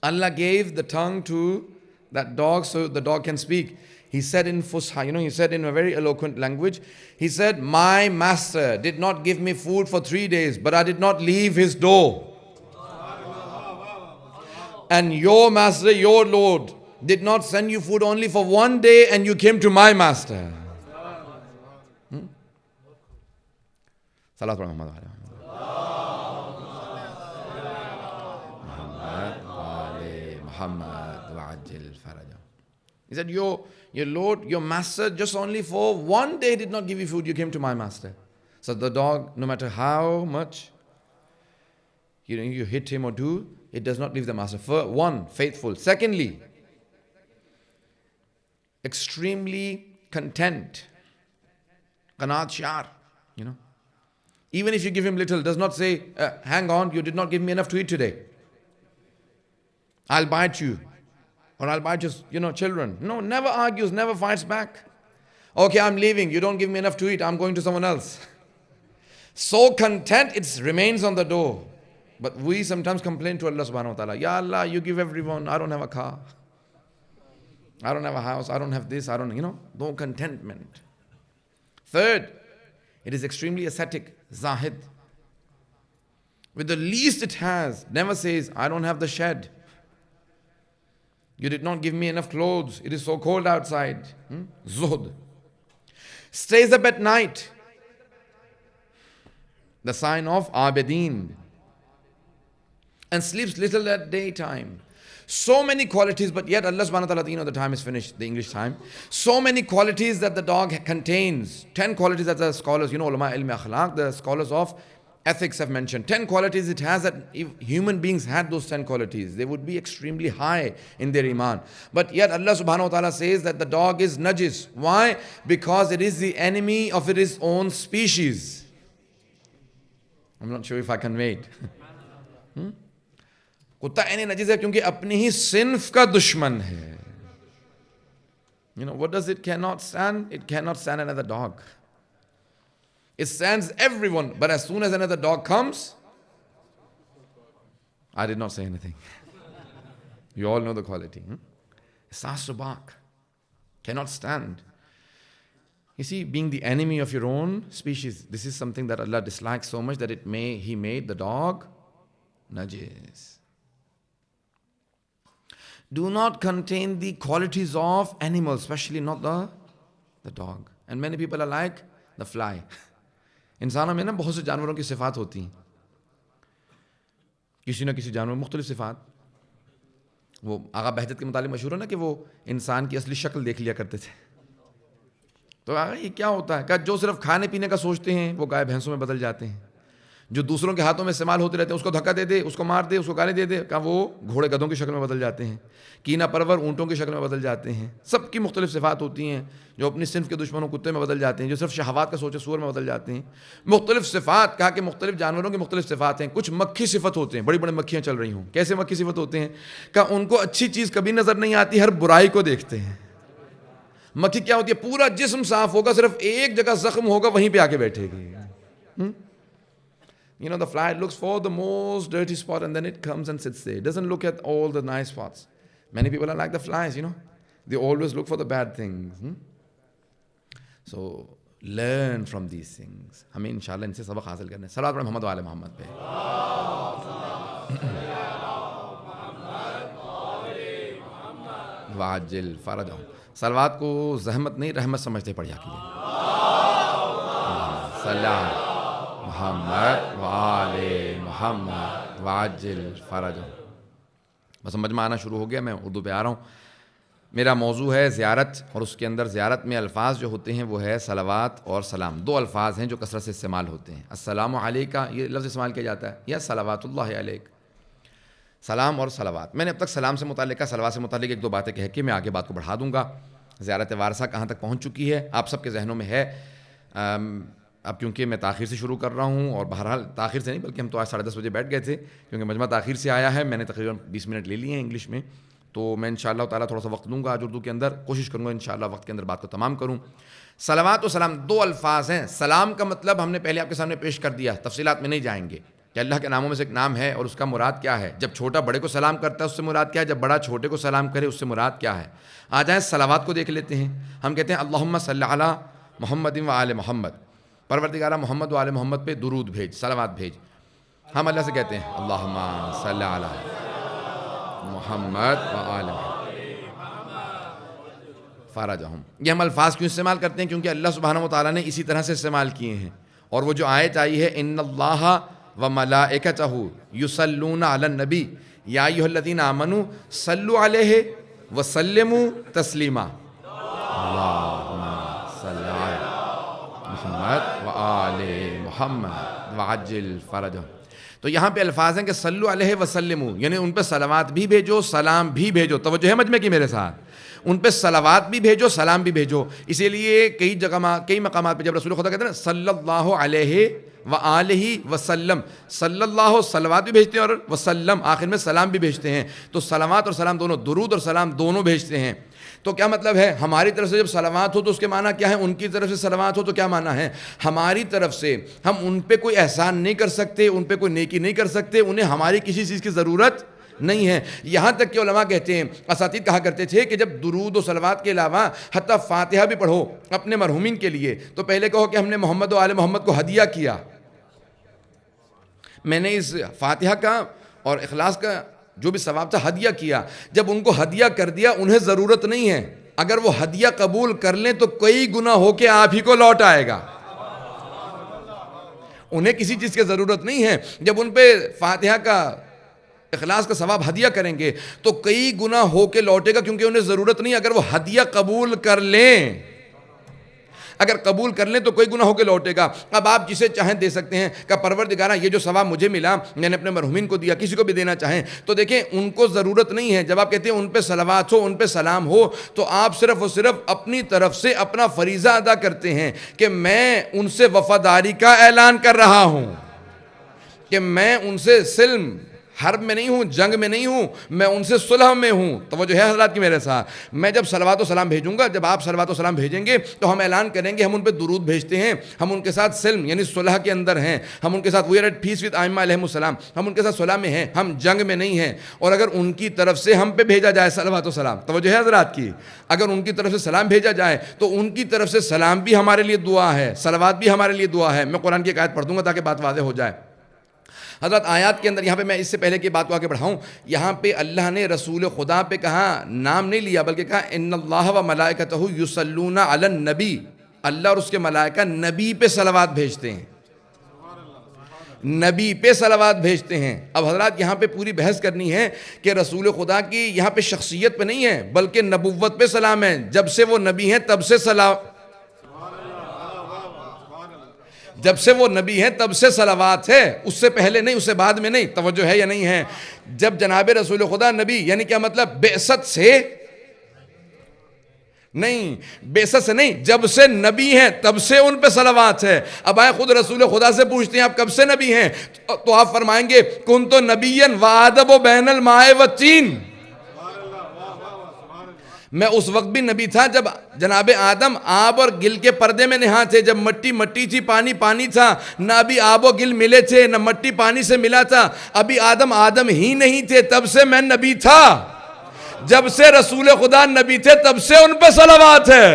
Allah gave the tongue to that dog so the dog can speak. He said in Fusha, he said in a very eloquent language, he said, my master did not give me food for 3 days, but I did not leave his door. And your master, your Lord, did not send you food only for 1 day and you came to my master. Salat Muhammad. He said, your Lord, your master, just only for 1 day did not give you food, you came to my master. So the dog, no matter how much you hit him or do, it does not leave the master. For 1, faithful. Secondly, extremely content. Qanaat shar, Even if you give him little, does not say, hang on, you did not give me enough to eat today. I'll bite you. Or I'll bite your, children. No, never argues, never fights back. Okay, I'm leaving. You don't give me enough to eat. I'm going to someone else. So content, it remains on the door. But we sometimes complain to Allah subhanahu wa ta'ala. Ya Allah, you give everyone. I don't have a car. I don't have a house. I don't have this. No contentment. Third, it is extremely ascetic, zahid. With the least it has, never says, I don't have the shed. You did not give me enough clothes. It is so cold outside. Zuhd. Stays up at night. The sign of Abideen. and sleeps little at daytime. So many qualities, but yet Allah subhanahu wa ta'ala, the time is finished, the English time. So many qualities that the dog contains. 10 qualities that the scholars, ulama ilm akhlaq, the scholars of ethics have mentioned. 10 qualities it has, that if human beings had those 10 qualities, they would be extremely high in their iman. But yet Allah subhanahu wa ta'ala says that the dog is najis. Why? Because it is the enemy of its own species. I'm not sure if I conveyed. کتا اینی نجس ہے کیونکہ اپنی ہی صنف کا دشمن ہے. What does it cannot stand? It cannot stand another dog. It stands everyone, but as soon as another dog comes, I did not say anything. You all know the quality. It starts to bark. Cannot stand. You see, being the enemy of your own species, this is something that Allah dislikes so much that He made the dog najis. Do not contain the qualities of animals, especially not the dog. And many people are like the fly. انسانوں میں بہت سے جانوروں کی صفات ہوتی ہیں. کسی نہ کسی جانور مختلف صفات. وہ آغا بہجت کے متعلق مشہور ہے نا کہ وہ انسان کی اصلی شکل دیکھ لیا کرتے تھے. تو آغا یہ کیا ہوتا ہے کہ جو صرف کھانے پینے کا سوچتے ہیں وہ گائے بھینسوں میں بدل جاتے ہیں. جو دوسروں کے ہاتھوں میں استعمال ہوتے رہتے ہیں اس کو دھکا دے دے, اس کو مار دے, اس کو گالی دے دے, کہ وہ گھوڑے گدھوں کی شکل میں بدل جاتے ہیں. کینا پرور اونٹوں کی شکل میں بدل جاتے ہیں. سب کی مختلف صفات ہوتی ہیں. جو اپنی صنف کے دشمنوں کتے میں بدل جاتے ہیں, جو صرف شہوات کا سوچے سور میں بدل جاتے ہیں. مختلف صفات, کہا کہ مختلف جانوروں کی مختلف صفات ہیں. کچھ مکھی صفت ہوتے ہیں, بڑی بڑی مکھیاں چل رہی ہوں. کیسے مکھی صفت ہوتے ہیں؟ کہ ان کو اچھی چیز کبھی نظر نہیں آتی, ہر برائی کو دیکھتے ہیں. مکھی کیا ہوتی ہے؟ پورا جسم صاف ہوگا, صرف ایک جگہ زخم ہوگا وہیں پہ آ کے بیٹھے گی. The fly looks for the most dirty spot and then it comes and sits there. It doesn't look at all the nice spots. Many people are like the flies, They always look for the bad things. So, learn from these things. ہمیں انشاءاللہ ان سے سبق حاصل کرنا ہے. صلوات پڑھیں محمد و آل محمد پہ. وعجل فرجہم. صلوات کو زحمت نہیں رحمت سمجھتے پڑھیا کیجیے. صلی اللہ محمد وآل محمد وعجل فرجہم. بس سمجھ میں آنا شروع ہو گیا. میں اردو پہ آ رہا ہوں. میرا موضوع ہے زیارت, اور اس کے اندر زیارت میں الفاظ جو ہوتے ہیں وہ ہے صلوات اور سلام. دو الفاظ ہیں جو کثرت سے استعمال ہوتے ہیں. السلام علیکہ یہ لفظ استعمال کیا جاتا ہے, یا صلوات اللہ علیک. سلام اور صلوات. میں نے اب تک سلام سے متعلق, صلوات سے متعلق ایک دو باتیں کہہ کے میں آگے بات کو بڑھا دوں گا. زیارت وارثہ کہاں تک پہنچ چکی ہے آپ سب کے ذہنوں میں ہے. اب کیونکہ میں تاخیر سے شروع کر رہا ہوں, اور بہرحال تاخیر سے نہیں بلکہ ہم تو آج 10:30 بجے بیٹھ گئے تھے کیونکہ مجمع تاخیر سے آیا ہے. میں نے تقریباً 20 منٹ لے لیے ہیں انگلش میں, تو میں انشاءاللہ تعالیٰ تھوڑا سا وقت دوں گا آج اردو کے اندر. کوشش کروں گا انشاءاللہ وقت کے اندر بات کو تمام کروں. صلوات و سلام دو الفاظ ہیں. سلام کا مطلب ہم نے پہلے آپ کے سامنے پیش کر دیا, تفصیلات میں نہیں جائیں گے کہ اللہ کے ناموں میں سے ایک نام ہے اور اس کا مراد کیا ہے. جب چھوٹا بڑے کو سلام کرتا ہے اس سے مراد کیا ہے, جب بڑا چھوٹے کو سلام کرے اس سے مراد کیا ہے. آ جائیں صلوات کو دیکھ لیتے ہیں. ہم کہتے ہیں اللہم صلی علی محمد و آل محمد, پروردگارہ محمد و آل محمد پہ درود بھیج, صلوات بھیج. ہم اللہ سے کہتے ہیں اللہم صلی علی محمد و آل محمد فرجہم. یہ ہم الفاظ کیوں استعمال کرتے ہیں؟ کیونکہ اللہ سبحانہ و تعالیٰ نے اسی طرح سے استعمال کیے ہیں. اور وہ جو آیت آئی ہے ان اللہ و ملائکتہ یصلون علی النبی یا ایھا الذین آمنوا صلوا علیہ وسلموا تسلیما. اللہم صلی علی محمد و آل محمد وعجل فرجہم. تو یہاں پہ الفاظ ہیں کہ صلو علیہ وسلموا, یعنی ان پہ صلوات بھی بھیجو, سلام بھی بھیجو. توجہ ہے مجمع کی میرے ساتھ, ان پہ صلوات بھی بھیجو, سلام بھی بھیجو. اسی لیے کئی مقامات پہ جب رسول خدا کہتے ہیں نا صلی اللہ علیہ وآلہ وسلم, صلی اللہ صلوات بھی بھیجتے ہیں اور وسلم آخر میں سلام بھی بھیجتے ہیں. تو صلوات اور سلام دونوں, درود اور سلام دونوں بھیجتے ہیں. تو کیا مطلب ہے؟ ہماری طرف سے جب صلوات ہو تو اس کے معنی کیا ہے, ان کی طرف سے صلوات ہو تو کیا معنی ہے؟ ہماری طرف سے ہم ان پہ کوئی احسان نہیں کر سکتے, ان پہ کوئی نیکی نہیں کر سکتے, انہیں ہماری کسی چیز کی ضرورت نہیں ہے. یہاں تک کہ علماء کہتے ہیں, اساتید کہا کرتے تھے کہ جب درود و صلوات کے علاوہ حتیٰ فاتحہ بھی پڑھو اپنے مرحومین کے لیے تو پہلے کہو کہ ہم نے محمد و آل محمد کو ہدیہ کیا. میں نے اس فاتحہ کا اور اخلاص کا جو بھی ثواب تھا ہدیہ کیا. جب ان کو ہدیہ کر دیا, انہیں ضرورت نہیں ہے, اگر وہ ہدیہ قبول کر لیں تو کئی گنا ہو کے آپ ہی کو لوٹ آئے گا. انہیں کسی چیز کی ضرورت نہیں ہے. جب ان پہ فاتحہ کا اخلاص کا ثواب ہدیہ کریں گے تو کئی گنا ہو کے لوٹے گا، کیونکہ انہیں ضرورت نہیں، اگر وہ ہدیہ قبول کر لیں، اگر قبول کر لیں تو کوئی گناہ ہو کے لوٹے گا۔ اب آپ جسے چاہیں دے سکتے ہیں کہ پروردگارہ یہ جو ثواب مجھے ملا میں نے اپنے مرحومین کو دیا، کسی کو بھی دینا چاہیں تو دیکھیں ان کو ضرورت نہیں ہے۔ جب آپ کہتے ہیں ان پہ صلوات ہو، ان پہ سلام ہو، تو آپ صرف اور صرف اپنی طرف سے اپنا فریضہ ادا کرتے ہیں کہ میں ان سے وفاداری کا اعلان کر رہا ہوں، کہ میں ان سے سلم حرب میں نہیں ہوں، جنگ میں نہیں ہوں، میں ان سے صلح میں ہوں۔ توجہ ہے حضرات کی میرے ساتھ؟ میں جب صلوات و سلام بھیجوں گا، جب آپ صلوات و سلام بھیجیں گے تو ہم اعلان کریں گے ہم ان پہ درود بھیجتے ہیں، ہم ان کے ساتھ سلم یعنی صلح کے اندر ہیں، ہم ان کے ساتھ we are at peace with ائمہ علیہم السلام، ہم ان کے ساتھ صلح میں ہیں، ہم جنگ میں نہیں ہیں۔ اور اگر ان کی طرف سے ہم پہ بھیجا جائے صلوات و سلام، توجہ ہے حضرات کی، اگر ان کی طرف سے سلام بھیجا جائے تو ان کی طرف سے سلام بھی ہمارے لیے دعا ہے، صلوات بھی ہمارے لیے دعا ہے۔ میں قرآن کی ایک آیت پڑھ دوں گا تاکہ بات واضح ہو جائے۔ حضرت آیات کے اندر یہاں پہ میں اس سے پہلے کی بات کو آگے بڑھاؤں، یہاں پہ اللہ نے رسول خدا پہ کہا، نام نہیں لیا بلکہ کہا ان اللہ و ملائکتہ یصلون علی النبی، اللہ اور اس کے ملائکہ نبی پہ صلوات بھیجتے ہیں، نبی پہ صلوات بھیجتے ہیں۔ اب حضرات یہاں پہ پوری بحث کرنی ہے کہ رسول خدا کی یہاں پہ شخصیت پہ نہیں ہے بلکہ نبوت پہ سلام ہے، جب سے وہ نبی ہیں تب سے سلام، جب سے وہ نبی ہیں تب سے صلوات ہے، اس سے پہلے نہیں، اس سے بعد میں نہیں۔ توجہ ہے یا نہیں ہے؟ جب جناب رسول خدا نبی یعنی کیا مطلب؟ بعثت سے نہیں، بعثت سے نہیں، جب سے نبی ہیں تب سے ان پہ صلوات ہے۔ اب آئے خود رسول خدا سے پوچھتے ہیں آپ کب سے نبی ہیں، تو آپ فرمائیں گے کنت نبیا وآدم بین الماء والطین، میں اس وقت بھی نبی تھا جب جناب آدم آب اور گل کے پردے میں نہا تھے، جب مٹی مٹی تھی، پانی پانی تھا، نہ ابھی آب و گل ملے تھے، نہ مٹی پانی سے ملا تھا، ابھی آدم ہی نہیں تھے، تب سے میں نبی تھا۔ جب سے رسول خدا نبی تھے تب سے ان پہ صلوات ہے۔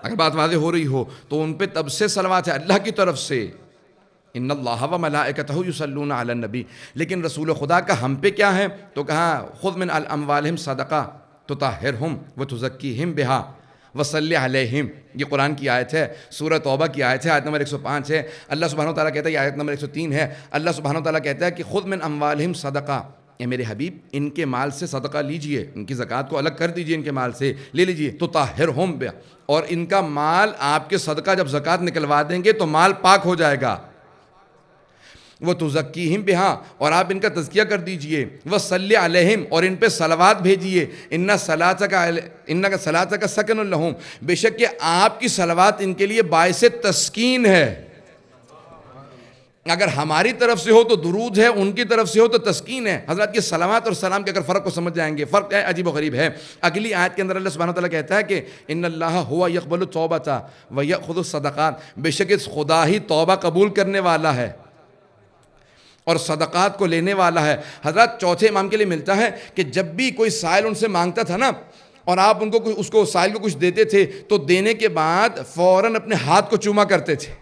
اگر بات واضح ہو رہی ہو تو ان پہ تب سے صلوات ہے اللہ کی طرف سے، ان اللہ و ملائکتہ یصلون علی النبی۔ لیکن رسول خدا کا ہم پہ کیا ہے؟ تو کہا خذ من اموالہم صدقہ تطہرہم وتزکیہم بہا وصلی علیہم، یہ قرآن کی آیت ہے، سورہ توبہ کی آیت ہے، آیت نمبر 105 ہے۔ اللہ سبحانہ وتعالیٰ کہتا ہے، یہ آیت نمبر 103 ہے، اللہ سبحانہ وتعالیٰ کہتا ہے کہ خذ من اموالہم صدقہ، اے میرے حبیب ان کے مال سے صدقہ لیجئے، ان کی زکوٰۃ کو الگ کر دیجئے، ان کے مال سے لے لیجئے، تطہرہم بہا، اور ان کا مال آپ کے صدقہ جب زکوٰۃ نکلوا دیں گے تو مال پاک ہو جائے گا، وہ تزکیہم بہا، اور آپ ان کا تزکیہ کر دیجئے، وصلی علیہم، اور ان پہ صلوات بھیجئے، انک صلاتک سکن لہم، بے شک کہ آپ کی صلوات ان کے لیے باعث تسکین ہے۔ اگر ہماری طرف سے ہو تو درود ہے، ان کی طرف سے ہو تو تسکین ہے۔ حضرات یہ صلوات اور سلام کے اگر فرق کو سمجھ جائیں گے، فرق عجیب و غریب ہے۔ اگلی آیت کے اندر اللہ سبحانہ وتعالیٰ کہتا ہے کہ ان اللہ ہوا یقبل التوبۃ ویأخذ الصدقات، بے شک خدا ہی توبہ قبول کرنے والا ہے اور صدقات کو لینے والا ہے۔ حضرات چوتھے امام کے لیے ملتا ہے کہ جب بھی کوئی سائل ان سے مانگتا تھا نا اور آپ ان کو اس کو سائل کو کچھ دیتے تھے تو دینے کے بعد فوراً اپنے ہاتھ کو چوما کرتے تھے۔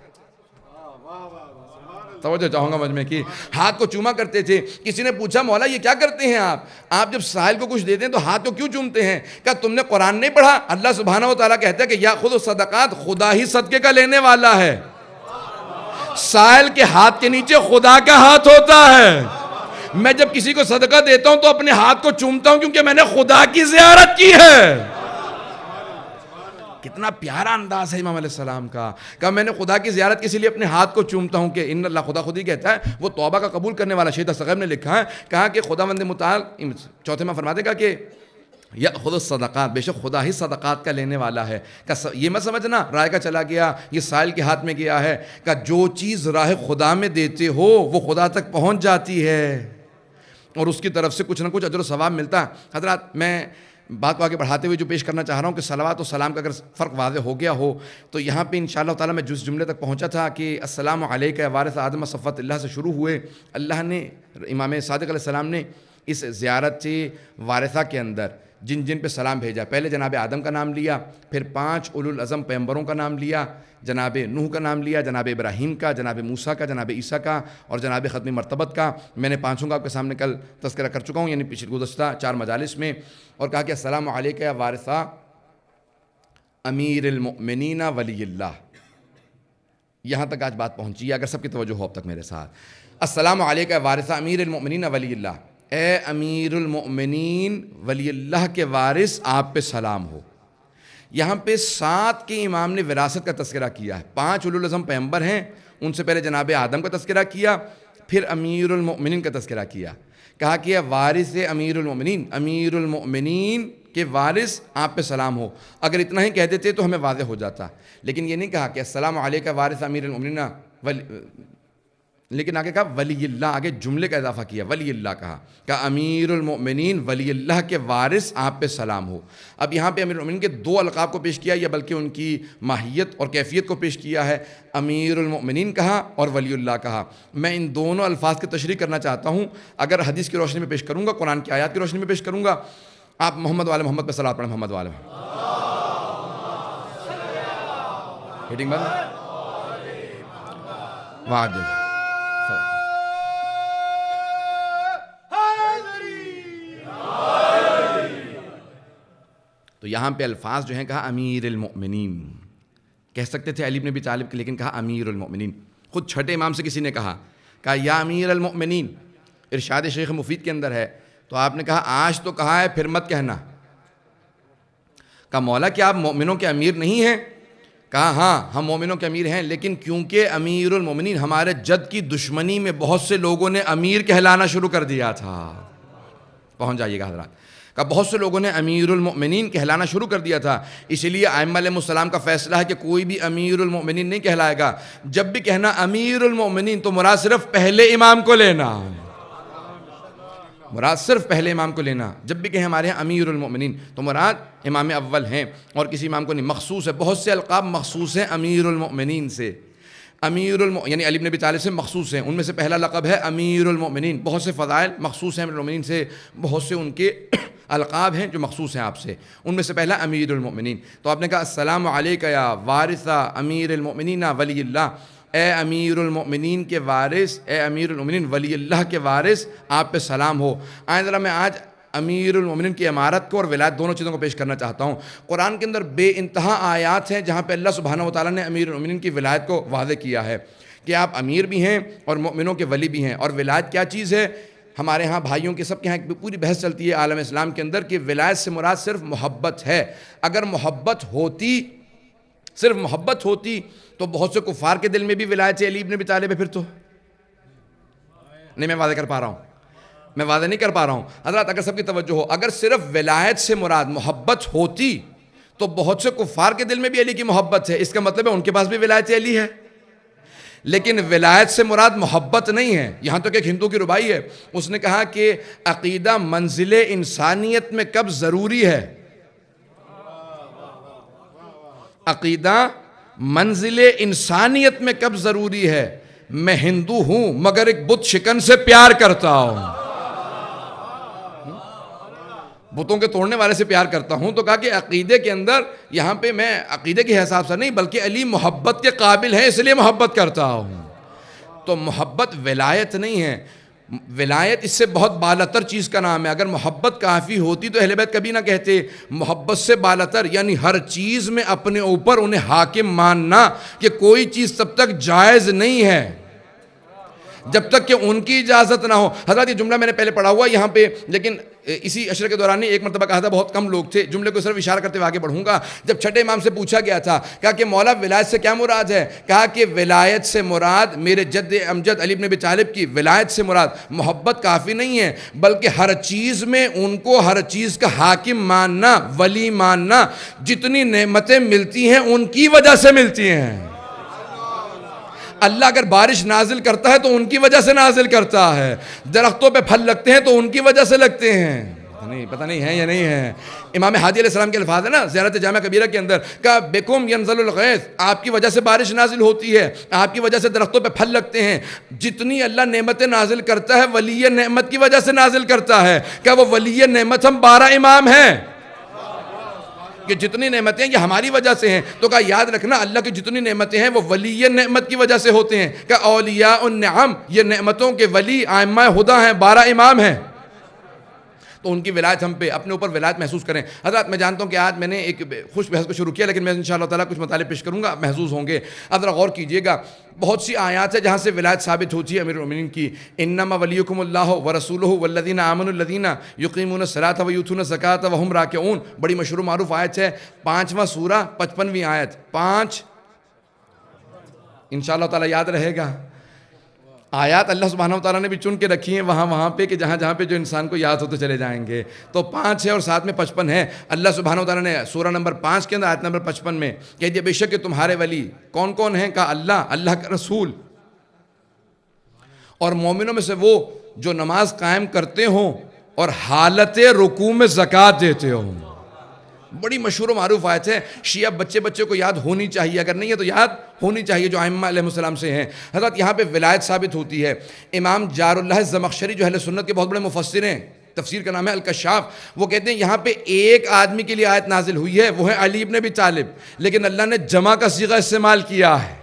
توجہ چاہوں گا مجمع کی، ہاتھ کو چوما کرتے تھے۔ کسی نے پوچھا مولا یہ کیا کرتے ہیں آپ جب سائل کو کچھ دیتے ہیں تو ہاتھ کو کیوں چومتے ہیں؟ کہا تم نے قرآن نہیں پڑھا؟ اللہ سبحانہ وتعالیٰ کہتا ہے کہ یأخذ الصدقات، خدا ہی صدقے کا لینے والا ہے۔ سائل کے ہاتھ کے نیچے خدا کا ہاتھ ہوتا ہے۔ میں جب کسی کو صدقہ دیتا ہوں تو اپنے ہاتھ کو چومتا ہوں کیونکہ میں نے خدا کی زیارت کی ہے۔ کتنا پیارا انداز ہے امام علیہ السلام کا، کہ میں نے خدا کی زیارت کے لیے اپنے ہاتھ کو چومتا ہوں، کہ ان اللہ خدا خود ہی کہتا ہے وہ توبہ کا قبول کرنے والا۔ شہید صغیر نے لکھا ہے، کہا کہ خداوند متعال چوتھے میں فرماتے گا کہ یأخذ الصدقات، بے شک خدا ہی صدقات کا لینے والا ہے۔ کہ یہ مت سمجھنا رائے کا چلا گیا، یہ سائل کے ہاتھ میں گیا ہے، کہ جو چیز راہ خدا میں دیتے ہو وہ خدا تک پہنچ جاتی ہے اور اس کی طرف سے کچھ نہ کچھ اجر و ثواب ملتا ہے۔ حضرات میں بات کو آگے بڑھاتے ہوئے جو پیش کرنا چاہ رہا ہوں کہ صلوات و سلام کا اگر فرق واضح ہو گیا ہو تو یہاں پہ انشاءاللہ تعالیٰ میں جس جملے تک پہنچا تھا کہ السلام علیک یا وارث آدم صفوت اللہ سے شروع ہوئے، اللہ نے امام صادق علیہ السلام نے اس زیارت وارثہ کے اندر جن جن پہ سلام بھیجا، پہلے جناب آدم کا نام لیا، پھر 5 اولو العزم پیغمبروں کا نام لیا، جناب نوح کا نام لیا، جناب ابراہیم کا، جناب موسیٰ کا، جناب عیسیٰ کا اور جناب ختم مرتبت کا۔ میں نے 5 کا آپ کے سامنے کل تذکرہ کر چکا ہوں، یعنی پچھلے گزشتہ 4 مجالس میں، اور کہا کہ السلام علیک یا وارثہ امیر المؤمنین ولی اللہ، یہاں تک آج بات پہنچی ہے، اگر سب کی توجہ ہو اب تک میرے ساتھ. السلام علیکہ وارث امیر المؤمنین ولی اللہ. اے امیر المؤمنین ولی اللہ کے وارث، آپ پہ سلام ہو. یہاں پہ 7 کے امام نے وراثت کا تذکرہ کیا ہے. 5 اولو العزم پیغمبر ہیں، ان سے پہلے جناب آدم کا تذکرہ کیا، پھر امیر المؤمنین کا تذکرہ کیا. کہا کہ وارث امیر المؤمنین کے وارث آپ پہ سلام ہو. اگر اتنا ہی کہہ دیتے تو ہمیں واضح ہو جاتا، لیکن یہ نہیں کہا کہ السلام علیکہ وارث امیر المؤمنین لیکن آگے کہا ولی اللہ، آگے جملے کا اضافہ کیا، ولی اللہ کہا امیر المؤمنین ولی اللہ کے وارث آپ پہ سلام ہو. اب یہاں پہ امیر المؤمنین کے 2 القاب کو پیش کیا، یا بلکہ ان کی ماہیت اور کیفیت کو پیش کیا ہے. امیر المؤمنین کہا اور ولی اللہ کہا. میں ان دونوں الفاظ کی تشریح کرنا چاہتا ہوں. اگر حدیث کی روشنی میں پیش کروں گا، قرآن کی آیات کی روشنی میں پیش کروں گا. آپ محمد والے محمد پہ صلوات پڑھیں. محمد والے ہیٹنگ بند وعدل. تو یہاں پہ الفاظ جو ہیں کہا امیر المؤمنین، کہہ سکتے تھے علی بن ابی طالب کے، لیکن کہا امیر المؤمنین. خود چھٹے امام سے کسی نے کہا یا امیر المؤمنین، ارشاد شیخ مفید کے اندر ہے. تو آپ نے کہا آج تو کہا ہے، پھر مت کہنا. کہا مولا کیا آپ مومنوں کے امیر نہیں ہیں؟ کہا ہاں ہم مومنوں کے امیر ہیں، لیکن کیونکہ امیر المؤمنین ہمارے جد کی دشمنی میں بہت سے لوگوں نے امیر کہلانا شروع کر دیا تھا. پہنچ جائیے گا حضرات. کہ بہت سے لوگوں نے امیر المؤمنین کہلانا شروع کر دیا تھا، اس لیے ائمہ علیہ السلام کا فیصلہ ہے کہ کوئی بھی امیر المؤمنین نہیں کہلائے گا. جب بھی کہنا امیر المؤمنین تو مراد صرف پہلے امام کو لینا، مراد صرف پہلے امام کو لینا. جب بھی کہیں ہمارے یہاں امیر المؤمنین تو مراد امام اول ہیں اور کسی امام کو نہیں. مخصوص ہے، بہت سے القاب مخصوص ہیں امیر المؤمنین سے. یعنی علی بن ابی طالب سے مخصوص ہیں، ان میں سے پہلا لقب ہے امیر المؤمنین. بہت سے فضائل مخصوص ہیں امیر المؤمنین سے، بہت سے ان کے القاب ہیں جو مخصوص ہیں آپ سے، ان میں سے پہلا امیر المؤمنین. تو آپ نے کہا السلام علیکہ یا وارث امیر المؤمنین ولی اللہ. اے امیر المؤمنین کے وارث، اے امیر المؤمنین ولی اللہ کے وارث، آپ پہ سلام ہو. ذرا میں آج امیر المؤمنین کی امارت کو اور ولایت دونوں چیزوں کو پیش کرنا چاہتا ہوں. قرآن کے اندر بے انتہا آیات ہیں جہاں پہ اللہ سبحانہ و تعالیٰ نے امیر المؤمنین کی ولایت کو واضح کیا ہے کہ آپ امیر بھی ہیں اور مؤمنوں کے ولی بھی ہیں. اور ولایت کیا چیز ہے؟ ہمارے ہاں بھائیوں کے سب کے ہاں پوری بحث چلتی ہے عالم اسلام کے اندر کہ ولایت سے مراد صرف محبت ہے. اگر محبت ہوتی، صرف محبت ہوتی تو بہت سے کفار کے دل میں بھی ولایت علی بن ابی طالب ہے. پھر تو نہیں، میں واضح کر پا رہا ہوں، میں واضح نہیں کر پا رہا ہوں حضرات. اگر سب کی توجہ ہو، اگر صرف ولایت سے مراد محبت ہوتی تو بہت سے کفار کے دل میں بھی علی کی محبت ہے. اس کا مطلب ہے ان کے پاس بھی ولایت علی ہے. لیکن ولایت سے مراد محبت نہیں ہے. یہاں تک ایک ہندو کی ربائی ہے، اس نے کہا کہ عقیدہ منزل انسانیت میں کب ضروری ہے؟ عقیدہ منزل انسانیت میں کب ضروری ہے؟ میں ہندو ہوں مگر ایک بت شکن سے پیار کرتا ہوں، بتوں کے توڑنے والے سے پیار کرتا ہوں. تو کہا کہ عقیدے کے اندر یہاں پہ میں عقیدے کے حساب سے نہیں بلکہ علی محبت کے قابل ہے اس لیے محبت کرتا ہوں. تو محبت ولایت نہیں ہے. ولایت اس سے بہت بالاتر چیز کا نام ہے. اگر محبت کافی ہوتی تو اہل بیت کبھی نہ کہتے. محبت سے بالاتر یعنی ہر چیز میں اپنے اوپر انہیں حاکم ماننا کہ کوئی چیز تب تک جائز نہیں ہے جب تک کہ ان کی اجازت نہ ہو. حضرات یہ جملہ میں نے پہلے پڑھا ہوا یہاں پہ، لیکن اسی عشرے کے دوران ایک مرتبہ کہا تھا، بہت کم لوگ تھے. جملے کو صرف اشارہ کرتے ہوئے آگے بڑھوں گا. جب چھٹے امام سے پوچھا گیا تھا، کہا کہ مولا ولایت سے کیا مراد ہے؟ کہا کہ ولایت سے مراد میرے جد امجد علی بن ابی طالب کی ولایت سے مراد محبت کافی نہیں ہے بلکہ ہر چیز میں ان کو ہر چیز کا حاکم ماننا، ولی ماننا. جتنی نعمتیں ملتی ہیں ان کی وجہ سے ملتی ہیں. اللہ اگر بارش نازل کرتا ہے تو ان کی وجہ سے نازل کرتا ہے. درختوں پہ پھل لگتے ہیں تو ان کی وجہ سے لگتے ہیں. پتہ نہیں ہے یا نہیں ہے. امام ہادی علیہ السلام کے الفاظ ہے نا زیارت جامع کبیرہ کے اندر، کہ بکم ینزل الغیث، آپ کی وجہ سے بارش نازل ہوتی ہے، آپ کی وجہ سے درختوں پہ پھل لگتے ہیں. جتنی اللہ نعمتیں نازل کرتا ہے ولی نعمت کی وجہ سے نازل کرتا ہے. کیا وہ ولی نعمت ہم 12 امام ہیں کہ جتنی نعمتیں یہ ہماری وجہ سے ہیں؟ تو کہا یاد رکھنا اللہ کی جتنی نعمتیں ہیں وہ ولی نعمت کی وجہ سے ہوتے ہیں. کہ اولیاء النعم، یہ نعمتوں کے ولی ائمہ ہدی ہیں، 12 امام ہیں. تو ان کی ولایت ہم پہ اپنے اوپر ولایت محسوس کریں. حضرات میں جانتا ہوں کہ آج میں نے ایک خوش بحث کو شروع کیا، لیکن میں انشاءاللہ تعالیٰ کچھ مطالب پیش کروں گا، محظوظ ہوں گے. اب ذرا غور کیجئے گا، بہت سی آیات ہے جہاں سے ولایت ثابت ہوتی ہے امیر المومنین کی. انما ولیکم اللہ ورسولہ والذین آمنوا الذین یقیمون الصلاۃ ویؤتون الزکاۃ وہم راکعون. بڑی مشہور معروف آیت ہے، 5واں سورہ 55ویں آیت. 5 انشاءاللہ تعالیٰ یاد رہے گا. آیات اللہ سبحانہ و تعالیٰ نے بھی چن کے رکھی ہیں وہاں پہ کہ جہاں پہ جو انسان کو یاد ہوتے چلے جائیں گے. تو 5 ہے اور ساتھ میں 55 ہے. اللہ سبحانہ و تعالیٰ نے سورہ نمبر 5 کے اندر آیت نمبر 55 میں کہہ دیا بے شک کہ تمہارے ولی کون کون ہیں؟ کہا اللہ، اللہ کا رسول، اور مومنوں میں سے وہ جو نماز قائم کرتے ہوں اور حالت رکوع میں زکوٰۃ دیتے ہوں. بڑی مشہور و معروف آیت ہے. شیعہ بچے کو یاد ہونی چاہیے، اگر نہیں ہے تو یاد ہونی چاہیے، جو ائمہ علیہ السلام سے ہیں. حضرت یہاں پہ ولایت ثابت ہوتی ہے. امام جار اللہ زمخشری جو اہل سنت کے بہت بڑے مفسر ہیں، تفسیر کا نام ہے الکشاف، وہ کہتے ہیں یہاں پہ ایک آدمی کے لیے آیت نازل ہوئی ہے، وہ ہے علی ابن ابی طالب، لیکن اللہ نے جمع کا صیغہ استعمال کیا ہے.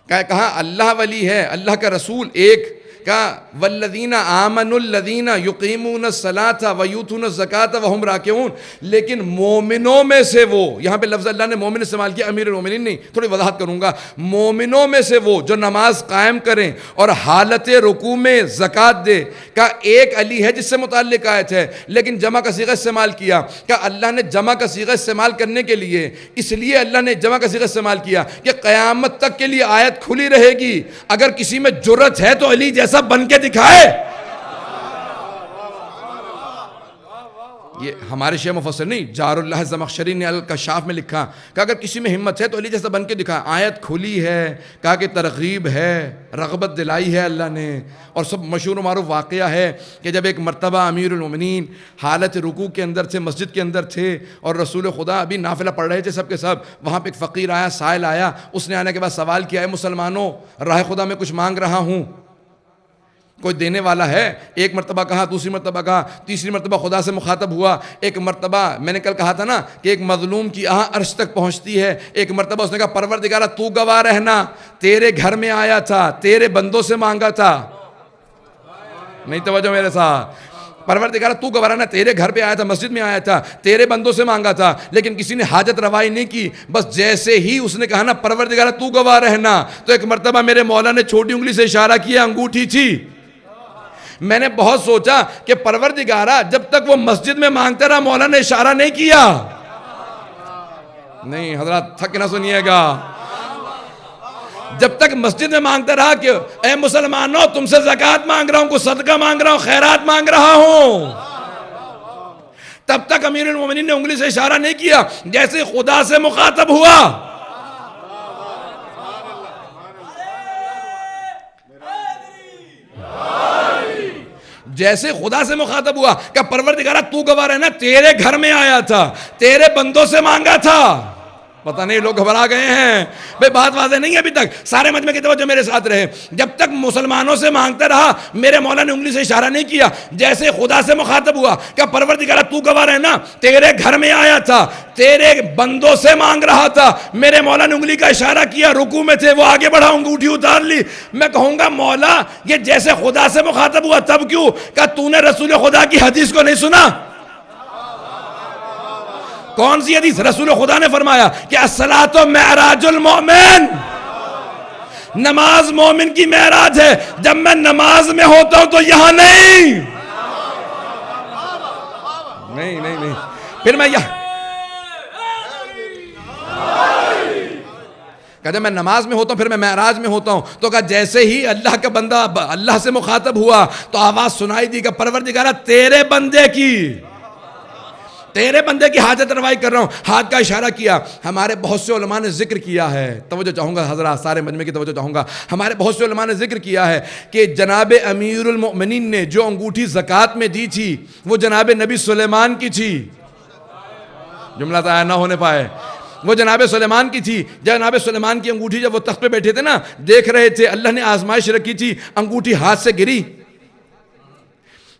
کہا اللہ ولی ہے، اللہ کا رسول ایک. کہا والذین آمنوا الذین یقیمون الصلاۃ ویؤتون الزکاۃ وہم راکعون. لیکن مومنوں میں سے وہ، یہاں پہ لفظ اللہ نے مومن استعمال کیا، امیر المومنین نہیں. تھوڑی وضاحت کروں گا. مومنوں میں سے وہ جو نماز قائم کریں اور حالت رکوع میں زکوٰۃ دے. کہا ایک علی ہے جس سے متعلق آیت ہے، لیکن جمع کا صیغہ استعمال کیا. کہا اللہ نے جمع کا صیغہ استعمال کرنے کے لیے، اس لیے اللہ نے جمع کا صیغہ استعمال کیا کہ قیامت تک کے لیے آیت کھلی رہے گی. اگر کسی میں جرت ہے تو علی جیسا بن کے دکھائے. یہ ہمارے شیعہ مفسر نہیں، جار اللہ زمخشری نے الکشاف میں لکھا کہ اگر کسی میں ہمت ہے تو علی جیسا بن کے دکھا. آیت کھلی ہے، کہا کہ ترغیب ہے، رغبت دلائی ہے اللہ نے. اور سب مشہور و معروف واقعہ ہے کہ جب ایک مرتبہ امیر المومنین حالت رکوع کے اندر تھے، مسجد کے اندر تھے، اور رسول خدا ابھی نافلہ پڑھ رہے تھے سب کے سب. وہاں پہ ایک فقیر آیا، سائل آیا. اس نے آنے کے بعد سوال کیا، اے مسلمانوں، راہ خدا میں کچھ مانگ رہا ہوں، کوئی دینے والا ہے؟ ایک مرتبہ کہا، دوسری مرتبہ کہا، تیسری مرتبہ خدا سے مخاطب ہوا. ایک مرتبہ میں نے کل کہا تھا نا کہ ایک مظلوم کی آہ عرش تک پہنچتی ہے. ایک مرتبہ اس نے کہا پروردگارہ تو گواہ رہنا، تیرے گھر میں آیا تھا، تیرے بندوں سے مانگا تھا. نہیں توجہ میرے ساتھ. پروردگارہ تو گواہ رہنا، تیرے گھر پہ آیا تھا، مسجد میں آیا تھا، تیرے بندوں سے مانگا تھا، لیکن کسی نے حاجت روائی نہیں کی. بس جیسے ہی اس نے کہا نا پروردگارہ تو گواہ رہنا، تو ایک مرتبہ میرے مولا نے چھوٹی انگلی سے اشارہ کیا، انگوٹھی تھی. میں نے بہت سوچا کہ پروردگارہ جب تک وہ مسجد میں مانگتا رہا مولا نے اشارہ نہیں کیا. نہیں حضرات تھک نہ سنیے گا. جب تک مسجد میں مانگتا رہا کہ اے مسلمانوں تم سے زکوٰۃ مانگ رہا ہوں، کوئی صدقہ مانگ رہا ہوں، خیرات مانگ رہا ہوں، تب تک امیر المومنین نے انگلی سے اشارہ نہیں کیا. جیسے خدا سے مخاطب ہوا، جیسے خدا سے مخاطب ہوا کہ پروردگارہ تو گواہ رہنا، تیرے گھر میں آیا تھا، تیرے بندوں سے مانگا تھا. پتہ نہیں لوگ گھبرا گئے ہیں بھئی، بات واضح نہیں ہے ابھی تک. سارے مجمع کی توجہ میرے ساتھ رہے. جب تک مسلمانوں سے مانگتا رہا میرے مولا نے انگلی سے اشارہ نہیں کیا. جیسے خدا سے مخاطب ہوا کہ پروردگارہ تو گواہ رہنا، تیرے گھر میں آیا تھا، تیرے بندوں سے مانگ رہا تھا، میرے مولا نے انگلی کا اشارہ کیا، رکوع میں تھے، وہ آگے بڑھا، انگوٹھی اتار لی. میں کہوں گا مولا یہ جیسے خدا سے مخاطب ہوا تب کیوں؟ کہ تو نے رسول خدا کی حدیث کو نہیں سنا. کون سی حدیث؟ رسول خدا نے فرمایا کہ الصلاۃ معراج المؤمن، نماز مومن کی معراج ہے. جب میں نماز میں ہوتا ہوں تو یہاں نہیں. پھر میں یہاں کہتے میں نماز میں ہوتا ہوں، پھر میں معراج میں ہوتا ہوں. تو کہا جیسے ہی اللہ کا بندہ اللہ سے مخاطب ہوا تو آواز سنائی دی کہ پروردگارہ تیرے بندے کی حاجت روائی کر رہا ہوں. ہاتھ کا اشارہ کیا. ہمارے بہت سے علماء نے ذکر کیا ہے، توجہ چاہوں گا حضرات، سارے مجمع کی توجہ چاہوں گا. ہمارے بہت سے علماء نے ذکر کیا ہے کہ جناب امیر المؤمنین نے جو انگوٹھی زکوٰۃ میں دی تھی وہ جناب نبی سلیمان کی تھی. جملہ تایا نہ ہونے پائے. وہ جناب سلیمان کی تھی. جناب سلیمان کی انگوٹھی جب وہ تخت پہ بیٹھے تھے نا، دیکھ رہے تھے، اللہ نے آزمائش رکھی تھی، انگوٹھی ہاتھ سے گری،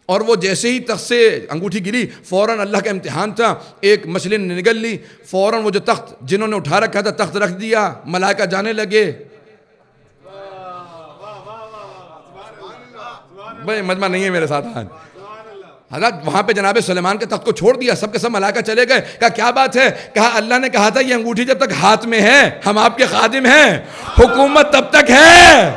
اور وہ جیسے ہی تخت سے انگوٹھی گری فوراً اللہ کا امتحان تھا، ایک مچھلی نے نگل لی، فوراً وہ جو تخت جنہوں نے اٹھا رکھا تھا تخت رکھ دیا، ملائکہ جانے لگے. بھائی مجمع نہیں ہے میرے ساتھ آج. حضرت وہاں پہ جناب سلیمان کے تخت کو چھوڑ دیا, سب کے سب ملائکہ چلے گئے. کہا کیا بات ہے؟ کہا اللہ نے کہا تھا یہ انگوٹھی جب تک ہاتھ میں ہے ہم آپ کے خادم ہیں, حکومت تب تک ہے.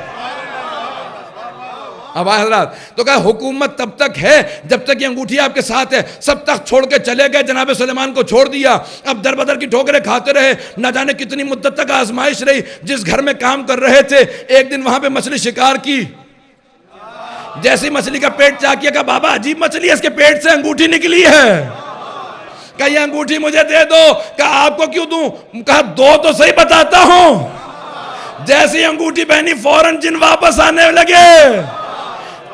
اب آئے حضرات, تو کہا حکومت تب تک ہے جب تک یہ انگوٹھی آپ کے ساتھ ہے. سب تخت چھوڑ کے چلے گئے, جناب سلیمان کو چھوڑ دیا. اب در بدر کی ٹھوکریں کھاتے رہے, نہ جانے کتنی مدت تک آزمائش رہی. جس گھر میں کام کر رہے تھے ایک دن وہاں پہ مچھلی شکار کی, جیسی مچھلی کا پیٹ چاک کیا, کہا بابا عجیب مچھلی ہے, اس کے پیٹ سے انگوٹھی نکلی ہے. کہا یہ انگوٹھی مجھے دے دو. کہا آپ کو کیوں دوں؟ کہا دو تو صحیح بتاتا ہوں. جیسی انگوٹھی پہنی فوراً جن واپس آنے لگے.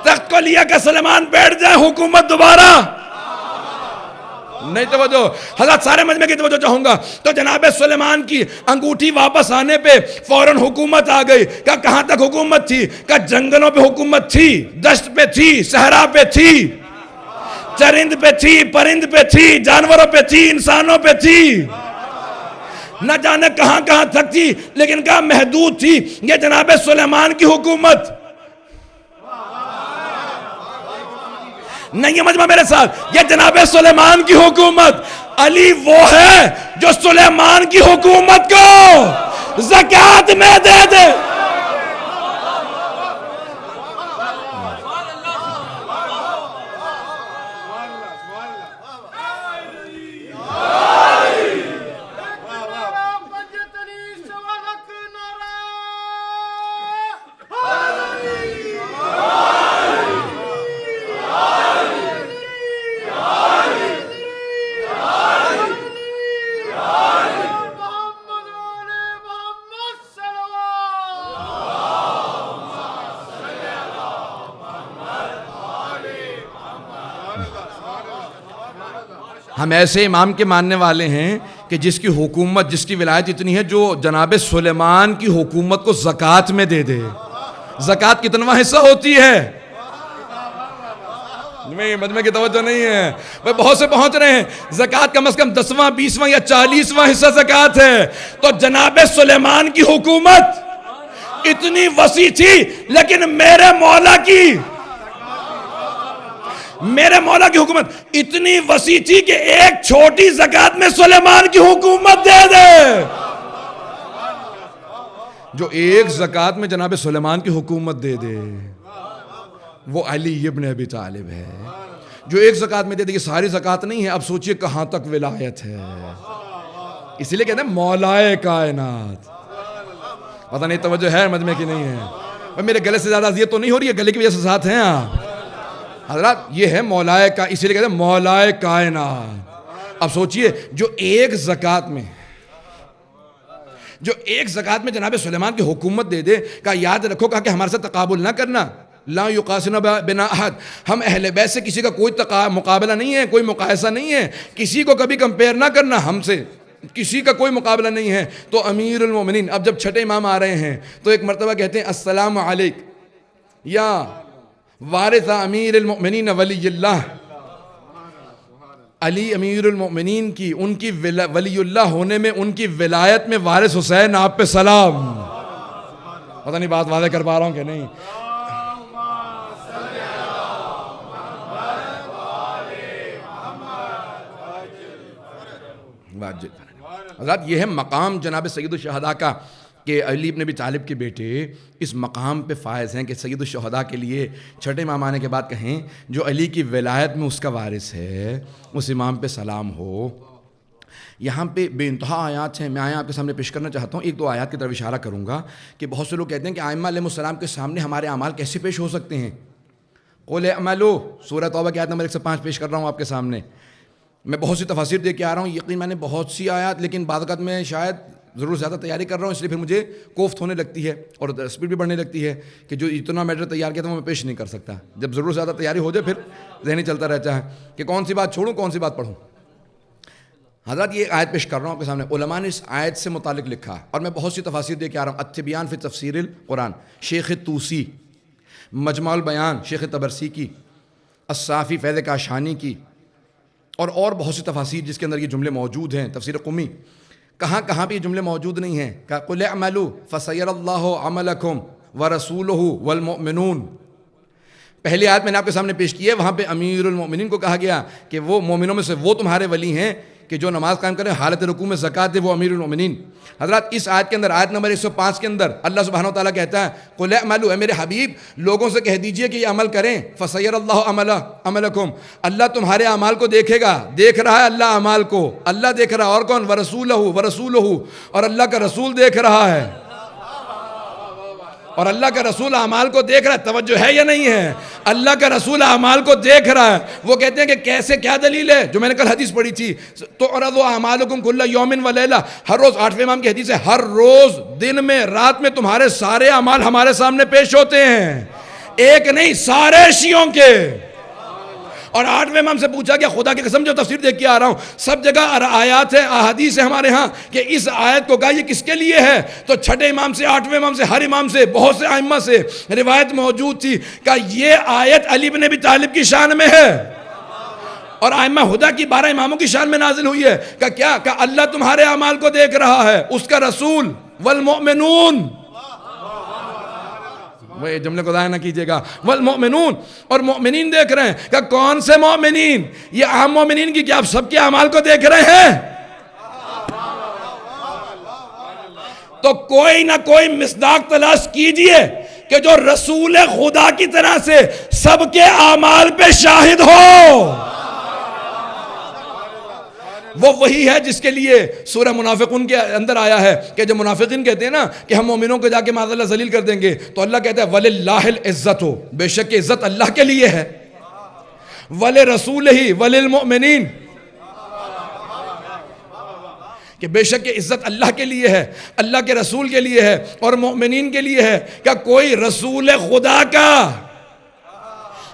تخت کو لیا کہ سلیمان بیٹھ جائے, حکومت دوبارہ نہیں. توجہ حضرت, سارے مجمع کی توجہ چاہوں گا. تو جناب سلیمان کی انگوٹھی واپس آنے پہ فوراً حکومت آ گئی. کہاں تک حکومت تھی؟ کہ جنگلوں پہ حکومت تھی, دشت پہ تھی, صحرا پہ تھی, چرند پہ تھی, پرند پہ تھی, جانوروں پہ تھی, انسانوں پہ تھی. نہ جانے کہاں کہاں تک تھی, لیکن کہاں محدود تھی. یہ جناب سلیمان کی حکومت نہیں ہے. مجمع میرے ساتھ, یہ جناب سلیمان کی حکومت. علی وہ ہے جو سلیمان کی حکومت کو زکوٰۃ میں دے دے. ہم ایسے امام کے ماننے والے ہیں کہ جس کی حکومت, جس کی ولایت اتنی ہے جو جناب سلیمان کی حکومت کو زکوٰۃ میں دے دے. زکوٰۃ کتنا حصہ ہوتی ہے؟ مجمع کی توجہ نہیں ہے, بہت سے پہنچ رہے ہیں. زکوٰۃ کم از کم 10واں 20واں یا 40واں حصہ زکوٰۃ ہے. تو جناب سلیمان کی حکومت اتنی وسیع تھی, لیکن میرے مولا کی حکومت اتنی وسیع تھی کہ ایک چھوٹی زکوٰۃ میں سلیمان کی حکومت دے دے. جو ایک زکوٰۃ میں جناب سلیمان کی حکومت دے دے وہ علی ابن ابی طالب ہے. جو ایک زکوٰۃ میں دے دے, یہ ساری زکوٰۃ نہیں ہے. اب سوچئے کہاں تک ولایت ہے. اسی لیے کہتے ہیں مولائے کائنات. پتہ نہیں توجہ ہے مجمع کی نہیں ہے. میرے گلے سے زیادہ اذیت تو نہیں ہو رہی ہے, گلے کی وجہ سے ساتھ ہیں آپ حضرات. یہ ہے مولائے کا, اسی لیے کہتے ہیں مولائے کائنات. اب سوچئے جو ایک زکوٰۃ میں جناب سلیمان کی حکومت دے دے, کہا یاد رکھو, کہا کہ ہمارے ساتھ تقابل نہ کرنا. لا یقاسن بنا احد, ہم اہل بیت سے کسی کا کوئی مقابلہ نہیں ہے, کوئی مقایسہ نہیں ہے. کسی کو کبھی کمپیئر نہ کرنا, ہم سے کسی کا کوئی مقابلہ نہیں ہے. تو امیر المومنین, اب جب چھٹے امام آ رہے ہیں تو ایک مرتبہ کہتے ہیں السلام علیک یا وارث امیر المؤمنین ولی اللہ. علی امیر المؤمنین کی, ان کی ولی اللہ ہونے میں, ان کی ولایت میں وارث حسین آپ پہ سلام. پتہ نہیں بات واضح کر پا رہا ہوں کہ نہیں. حضرات یہ ہے مقام جناب سید الشہداء کا, کہ علی ابن ابی طالب کے بیٹے اس مقام پہ فائز ہیں کہ سید الشہداء کے لیے چھٹے امام آنے کے بعد کہیں جو علی کی ولایت میں اس کا وارث ہے, اس امام پہ سلام ہو. یہاں پہ بے انتہا آیات ہیں, میں آپ کے سامنے پیش کرنا چاہتا ہوں. ایک دو آیات کی طرف اشارہ کروں گا کہ بہت سے لوگ کہتے ہیں کہ ائمہ علیہ السلام کے سامنے ہمارے اعمال کیسے پیش ہو سکتے ہیں. قل اعملوا, سورہ توبہ کی آیت نمبر 105 پیش کر رہا ہوں آپ کے سامنے. میں بہت سی تفاسیر دے کے آ رہا ہوں, یقین میں نے بہت سی آیات, لیکن بعض اوقات میں شاید ضرور زیادہ تیاری کر رہا ہوں, اس لیے پھر مجھے کوفت ہونے لگتی ہے اور اسپیڈ بھی بڑھنے لگتی ہے کہ جو اتنا میٹر تیار کیا تھا وہ میں پیش نہیں کر سکتا. جب ضرور زیادہ تیاری ہو جائے پھر ذہنی چلتا رہتا ہے کہ کون سی بات چھوڑوں کون سی بات پڑھوں. حضرات یہ آیت پیش کر رہا ہوں آپ کے سامنے, علماء نے اس آیت سے متعلق لکھا اور میں بہت سی تفاسیر دے کے آ رہا ہوں. التبیان فی تفسیر القرآن شیخ طوسی, مجمع البیان شیخ طبرسی کی, الصافی فیض کاشانی کی, اور بہت سی تفاسیر جس کے اندر یہ جملے موجود ہیں. تفسیر قمی, کہاں پہ یہ جملے موجود نہیں ہیں. کہ قل اعملوا فسیر اللہ عملکم ورسولہ والمؤمنون, پہلی آیت میں نے آپ کے سامنے پیش کی ہے، وہاں پہ امیر المؤمنین کو کہا گیا کہ وہ مومنوں میں سے وہ تمہارے ولی ہیں کہ جو نماز قائم کریں، حالت رکوع میں زکوٰۃ دے، وہ امیر المؤمنین۔ حضرات اس آیت کے اندر، آیت نمبر 105 کے اندر اللہ سبحانہ و تعالیٰ کہتا ہے قُلْ اعْمَلُوا، اے میرے حبیب لوگوں سے کہہ دیجئے کہ یہ عمل کریں، فَسَيَرَ اللَّهُ عَمَلَكُمْ، اللہ تمہارے اعمال کو دیکھے گا، دیکھ رہا ہے اللہ اعمال کو، اللہ دیکھ رہا ہے، اور کون؟ وَرَسُولُهُ، اور اللہ کا رسول دیکھ رہا ہے، اور اللہ کا رسول اعمال کو دیکھ رہا ہے۔ توجہ ہے یا نہیں ہے؟ اللہ کا رسول اعمال کو دیکھ رہا ہے۔ وہ کہتے ہیں کہ کیسے، کیا دلیل ہے؟ جو میں نے کل حدیث پڑھی تھی، تُعْرَضُ أَعْمَالُكُمْ كُلَّ يَوْمٍ وَلَيْلَةٍ، ہر روز، 8ویں امام کی حدیث ہے، ہر روز دن میں رات میں تمہارے سارے اعمال ہمارے سامنے پیش ہوتے ہیں، ایک نہیں، سارے شیعوں کے۔ اور 8ویں امام سے پوچھا گیا، خدا کی قسم جو تفسیر دیکھ کے آ رہا ہوں سب جگہ آیات ہے، احادیث ہے ہمارے ہاں کہ اس آیت کو کہا یہ کس کے لیے ہے؟ تو 6 امام سے، 8ویں امام سے، ہر امام سے، بہت سے ائمہ سے روایت موجود تھی کہ یہ آیت علی بن ابی طالب کی شان میں ہے اور ائمہ ہدیٰ کی 12 اماموں کی شان میں نازل ہوئی ہے۔ کہ کیا؟ کہ اللہ تمہارے اعمال کو دیکھ رہا ہے، اس کا رسول، والمؤمنون، وہ یہ جملے کو ضائع نہ کیجئے گا، والمؤمنون، اور مؤمنین دیکھ رہے ہیں۔ کہ کون سے مؤمنین؟ یہ عام مؤمنین کی، کیا آپ سب کے اعمال کو دیکھ رہے ہیں؟ تو کوئی نہ کوئی مصداق تلاش کیجئے کہ جو رسول خدا کی طرح سے سب کے اعمال پہ شاہد ہو۔ وہ وہی ہے جس کے لیے سورہ منافقون کے اندر آیا ہے کہ جب منافقین کہتے ہیں نا کہ ہم مومنوں کو جا کے معاذ اللہ ذلیل کر دیں گے، تو اللہ کہتا ہے وَلِلَّهِ الْعِزَّةُ، بے شک عزت اللہ کے لیے ہے، وَلِرَسُولِهِ وَلِلْمُؤْمِنِينَ، کہ بے شک عزت اللہ کے لیے ہے، اللہ کے رسول کے لیے ہے اور مؤمنین کے لیے ہے۔ کہ کوئی رسول خدا کا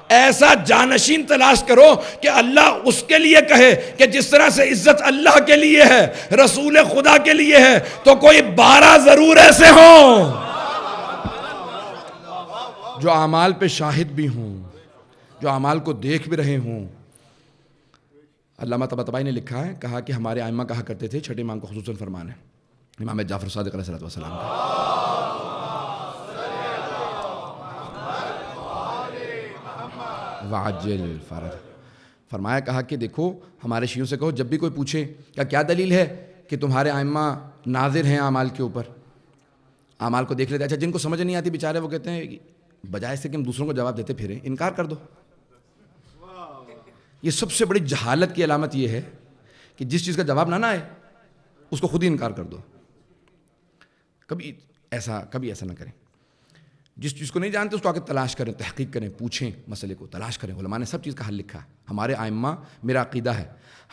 ایسا جانشین تلاش کرو کہ اللہ اس کے لیے کہے کہ جس طرح سے عزت اللہ کے لیے ہے، رسول خدا کے لیے ہے، تو کوئی 12 ضرور ایسے ہوں جو اعمال پہ شاہد بھی ہوں، جو اعمال کو دیکھ بھی رہے ہوں۔ علامہ طباطبائی نے لکھا ہے، کہا کہ ہمارے ائمہ کہا کرتے تھے، 6 امام کو خصوصاً فرمان ہے، امام جعفر صادق علیہ السلام کا، وعجل فرج، فرمایا، کہا کہ دیکھو ہمارے شیعوں سے کہو جب بھی کوئی پوچھے کیا دلیل ہے کہ تمہارے ائمہ ناظر ہیں اعمال کے اوپر، اعمال کو دیکھ لیتے۔ اچھا جن کو سمجھ نہیں آتی بیچارے، وہ کہتے ہیں بجائے سے کہ ہم دوسروں کو جواب دیتے پھریں، انکار کر دو۔ یہ سب سے بڑی جہالت کی علامت یہ ہے کہ جس چیز کا جواب نہ آئے اس کو خود ہی انکار کر دو۔ کبھی ایسا نہ کریں، جس چیز کو نہیں جانتے اس کو آگے تلاش کریں، تحقیق کریں، پوچھیں، مسئلے کو تلاش کریں۔ علماء نے سب چیز کا حل لکھا ہے۔ ہمارے ائمہ، میرا عقیدہ ہے،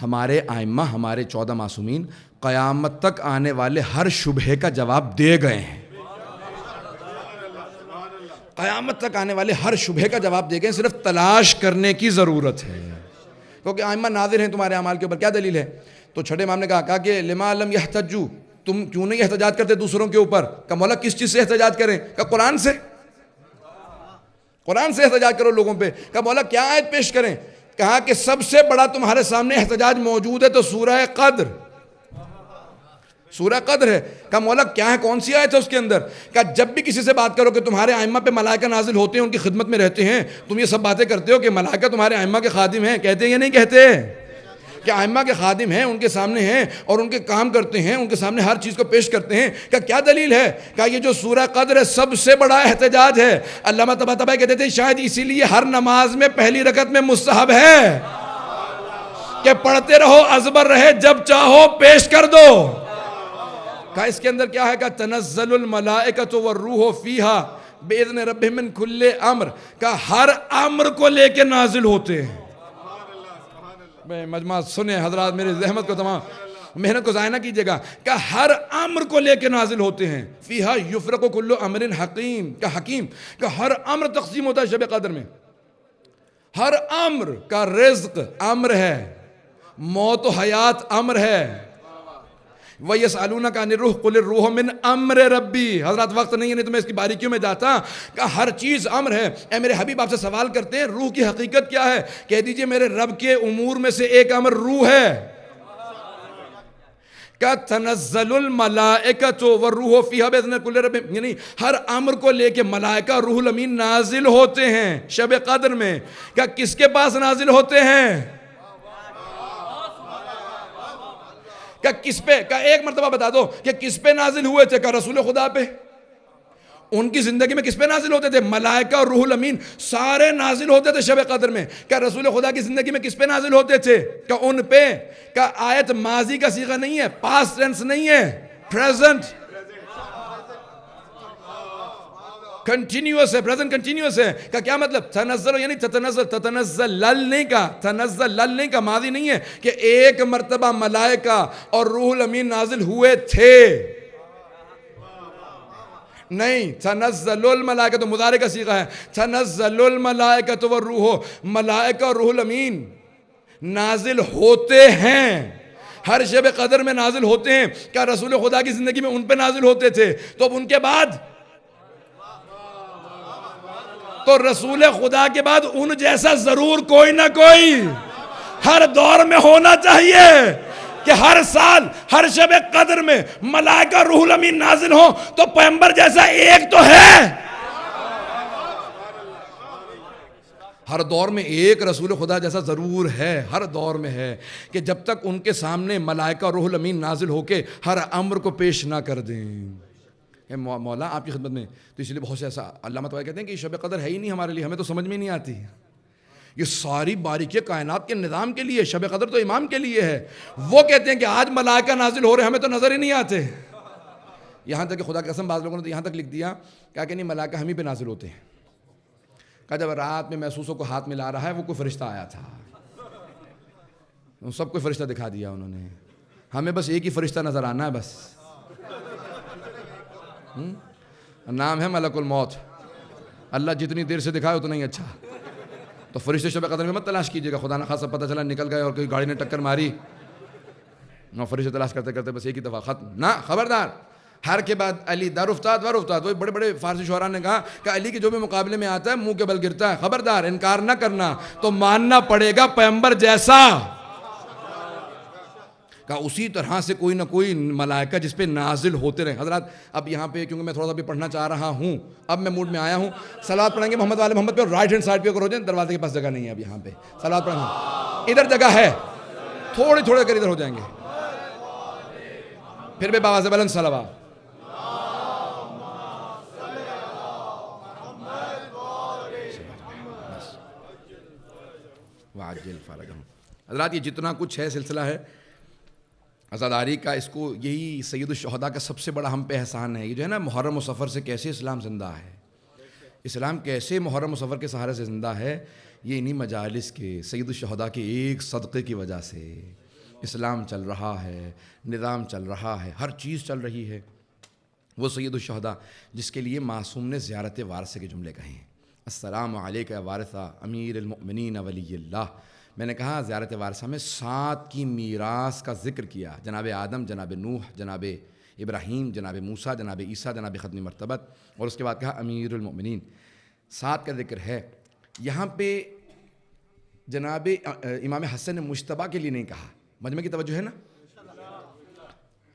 ہمارے ائمہ، ہمارے 14 معصومین قیامت تک آنے والے ہر شبہے کا جواب دے گئے ہیں، قیامت تک آنے والے ہر شبہے کا جواب دے گئے ہیں، صرف تلاش کرنے کی ضرورت ہے۔ کیونکہ ائمہ ناظر ہیں تمہارے اعمال کے اوپر، کیا دلیل ہے؟ تو 6 امام نے کہا کہ لما لم یحتجوا، تم کیوں نہیں احتجاج کرتے دوسروں کے اوپر؟ کہ مولا کس چیز سے احتجاج کریں؟ کہ قرآن سے، قرآن سے احتجاج کرو لوگوں پہ۔ کہ مولا کیا آیت پیش کریں؟ کہا کہ سب سے بڑا تمہارے سامنے احتجاج موجود ہے تو سورہ قدر، سورہ قدر ہے۔ کہ مولا کیا ہے، کون سی آیت ہے اس کے اندر؟ کہ جب بھی کسی سے بات کرو کہ تمہارے ائمہ پہ ملائکہ نازل ہوتے ہیں، ان کی خدمت میں رہتے ہیں، تم یہ سب باتیں کرتے ہو کہ ملائکہ تمہارے ائمہ کے خادم ہیں، کہتے ہیں یا نہیں کہتے؟ کہ ائمہ کے خادم ہیں، ان کے سامنے ہیں اور ان کے کام کرتے ہیں، ان کے سامنے ہر چیز کو پیش کرتے ہیں۔ کہ کیا دلیل ہے؟ کہ یہ جو سورہ قدر ہے سب سے بڑا احتجاج ہے۔ علامہ طباطبائی کہتے تھے شاید اسی لیے ہر نماز میں پہلی رکعت میں مستحب ہے کہ پڑھتے رہو، ازبر رہے، جب چاہو پیش کر دو۔ کہ اس کے اندر کیا ہے؟ کہ تنزل الملائکۃ والروح فیہا باذن ربہم من کل امر، کہ ہر امر کو لے کے نازل ہوتے ہیں۔ مجمع سنیں حضرات، میری زحمت کو تمام محنت کو ضائع نہ کیجئے گا، کہ ہر امر کو لے کے نازل ہوتے ہیں۔ فیہا یفرق کل امر حکیم، کہ حکیم، کہ ہر امر تقسیم ہوتا ہے شب قدر میں۔ ہر امر کا رزق امر ہے، موت و حیات امر ہے۔ وَيَسْأَلُونَكَ عَنِ الرُّوحِ قُلِ الرُّوحُ مِنْ أَمْرِ رَبِّي، حضرات وقت نہیں ہے، نہیں تو میں اس کی باریکیوں میں جاتا کہ ہر چیز امر ہے۔ اے میرے حبیب آپ سے سوال کرتے ہیں روح کی حقیقت کیا ہے؟ کہہ دیجئے میرے رب کے امور میں سے ایک امر روح ہے۔ کہ تنزل الملائکۃ والروح فیہا بإذن کل رب، یعنی ہر امر کو لے کے ملائکہ روح الامین نازل ہوتے ہیں شب قدر میں. کہ کس کے پاس نازل ہوتے ہیں؟ کہ کس پہ؟ کہ ایک مرتبہ بتا دو کہ کس پہ نازل ہوئے تھے؟ کہ رسول خدا پہ. ان کی زندگی میں کس پہ نازل ہوتے تھے؟ ملائکہ اور روح الامین سارے نازل ہوتے تھے شب قدر میں. کہ رسول خدا کی زندگی میں کس پہ نازل ہوتے تھے؟ کہ ان پہ. کہ آیت ماضی کا صیغہ نہیں ہے، پاسٹ ٹینس نہیں ہے، پریزنٹ کنٹینیوس ہے، پریزنٹ کنٹینیوس ہے. کا کیا مطلب؟ تنزل یعنی تتنزل لل نہیں کا، تنزل لل نہیں کا، ماضی نہیں ہے کہ ایک مرتبہ ملائکہ اور روح الامین نازل ہوئے تھے. نہیں، تنزل الملائکہ تو مضارع کا صیغہ ہے. تنزل الملائکۃ والروح، ملائکہ اور روح الامین نازل ہوتے ہیں، ہر شب قدر میں نازل ہوتے ہیں. کیا رسول خدا کی زندگی میں ان پہ نازل ہوتے تھے؟ تو اب ان کے بعد تو رسول خدا کے بعد ان جیسا ضرور کوئی نہ کوئی ہر دور میں ہونا چاہیے کہ ہر سال ہر شب قدر میں ملائکہ روح الامین نازل ہوں. تو پیغمبر جیسا ایک تو ہے، ہر دور میں ایک رسول خدا جیسا ضرور ہے، ہر دور میں ہے. کہ جب تک ان کے سامنے ملائکہ روح الامین نازل ہو کے ہر امر کو پیش نہ کر دیں. مولا آپ کی خدمت میں تو اس لیے بہت سے ایسا علامہ طباطبائی کہتے ہیں کہ یہ شب قدر ہے ہی نہیں ہمارے لیے، ہمیں تو سمجھ میں نہیں آتی. یہ ساری باریکی کائنات کے نظام کے لیے، شب قدر تو امام کے لیے ہے. وہ کہتے ہیں کہ آج ملائکہ نازل ہو رہے ہیں، ہمیں تو نظر ہی نہیں آتے. یہاں تک کہ خدا کی قسم بعض لوگوں نے تو یہاں تک لکھ دیا کہ نہیں ملائکہ ہم ہی پہ نازل ہوتے ہیں. کہ جب رات میں محسوسوں کو ہاتھ میں لا رہا ہے وہ کوئی فرشتہ آیا تھا، سب کوئی فرشتہ دکھا دیا انہوں نے، ہمیں بس ایک ہی فرشتہ نظر آنا ہے بس. نام ہے ملک الموت. اللہ جتنی دیر سے دکھائے اتنا ہی اچھا. تو فرشتے شب قدر میں مت تلاش کیجیے گا، خدا نہ خاصا پتہ چلا نکل گئے اور کوئی گاڑی نے ٹکر ماری، نہ فرشتے تلاش کرتے کرتے بس ایک ہی دفعہ ختم. نہ، خبردار. ہر کے بعد علی در افتاد ور افتاد. وہ بڑے بڑے فارسی شعراء نے کہا کہ علی کے جو بھی مقابلے میں آتا ہے منہ کے بل گرتا ہے. خبردار، انکار نہ کرنا، تو ماننا پڑے گا پیغمبر جیسا. کہ اسی طرح سے کوئی نہ کوئی ملائکہ جس پہ نازل ہوتے رہے. حضرات اب یہاں پہ کیونکہ میں تھوڑا سا بھی پڑھنا چاہ رہا ہوں، اب میں موڈ میں آیا ہوں. صلوات پڑھیں گے محمد والے محمد پہ، اور رائٹ ہینڈ سائڈ پہ ہو جائیں، دروازے کے پاس جگہ نہیں ہے اب یہاں پہ. صلوات پڑھیں گے، ادھر جگہ ہے، تھوڑے تھوڑے کر ادھر ہو جائیں گے. پھر بھی باواز بلند صلوات. حضرات یہ جتنا کچھ ہے سلسلہ ہے عزاداری کا، اس کو یہی سید الشہداء کا سب سے بڑا ہم پہ احسان ہے. یہ جو ہے نا محرم و سفر سے کیسے اسلام زندہ ہے، اسلام کیسے محرم و سفر کے سہارے سے زندہ ہے، یہ انہی مجالس کے سید الشہداء کے ایک صدقے کی وجہ سے اسلام چل رہا ہے، نظام چل رہا ہے، ہر چیز چل رہی ہے. وہ سید الشہداء جس کے لیے معصوم نے زیارت وارثہ کے جملے کہے ہیں. السلام علیک یا وارثہ امیر المؤمنین ولی اللہ. میں نے کہا زیارت وارثہ میں 7 کی میراث کا ذکر کیا. جناب آدم، جناب نوح، جناب ابراہیم، جناب موسیٰ، جناب عیسیٰ، جناب ختم مرتبت، اور اس کے بعد کہا امیر المؤمنین. 7 کا ذکر ہے. یہاں پہ جناب امام حسن مجتبیٰ کے لیے نہیں کہا. مجمع کی توجہ ہے نا؟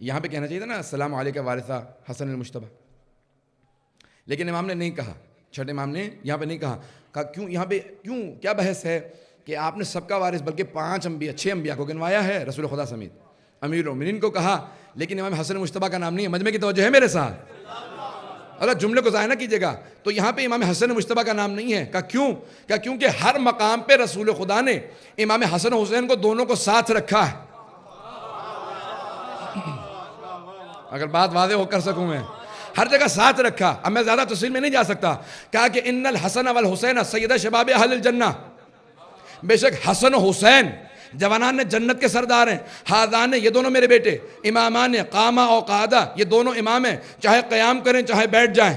یہاں پہ کہنا چاہیے تھا نا السلام علیک وارثہ حسن المجتبیٰ، لیکن امام نے نہیں کہا. چھٹے امام نے یہاں پہ نہیں کہا. کیوں یہاں پہ کیوں کیا بحث ہے کہ آپ نے سب کا وارث بلکہ 5 انبیاء 6 انبیاء کو گنوایا ہے رسول خدا سمیت. امیر المؤمنین کو کہا لیکن امام حسن مجتبیٰ کا نام نہیں ہے. مجمع کی توجہ ہے میرے ساتھ؟ اگر جملے کو ضائع نہ کیجیے گا. تو یہاں پہ امام حسن مجتبیٰ کا نام نہیں ہے. کیوں؟ کیونکہ ہر مقام پہ رسول خدا نے امام حسن حسین کو دونوں کو ساتھ رکھا ہے. اگر بات واضح ہو کر سکوں میں، ہر جگہ ساتھ رکھا. اب میں زیادہ تفصیل میں نہیں جا سکتا. کہا کہ ان الحسن والحسین سید شباب اہل الجنہ. بے شک حسن و حسین جوانان نے جنت کے سردار ہیں. ہذان یہ دونوں میرے بیٹے، امامان قامہ و قعدہ یہ دونوں امام ہیں، چاہے قیام کریں چاہے بیٹھ جائیں،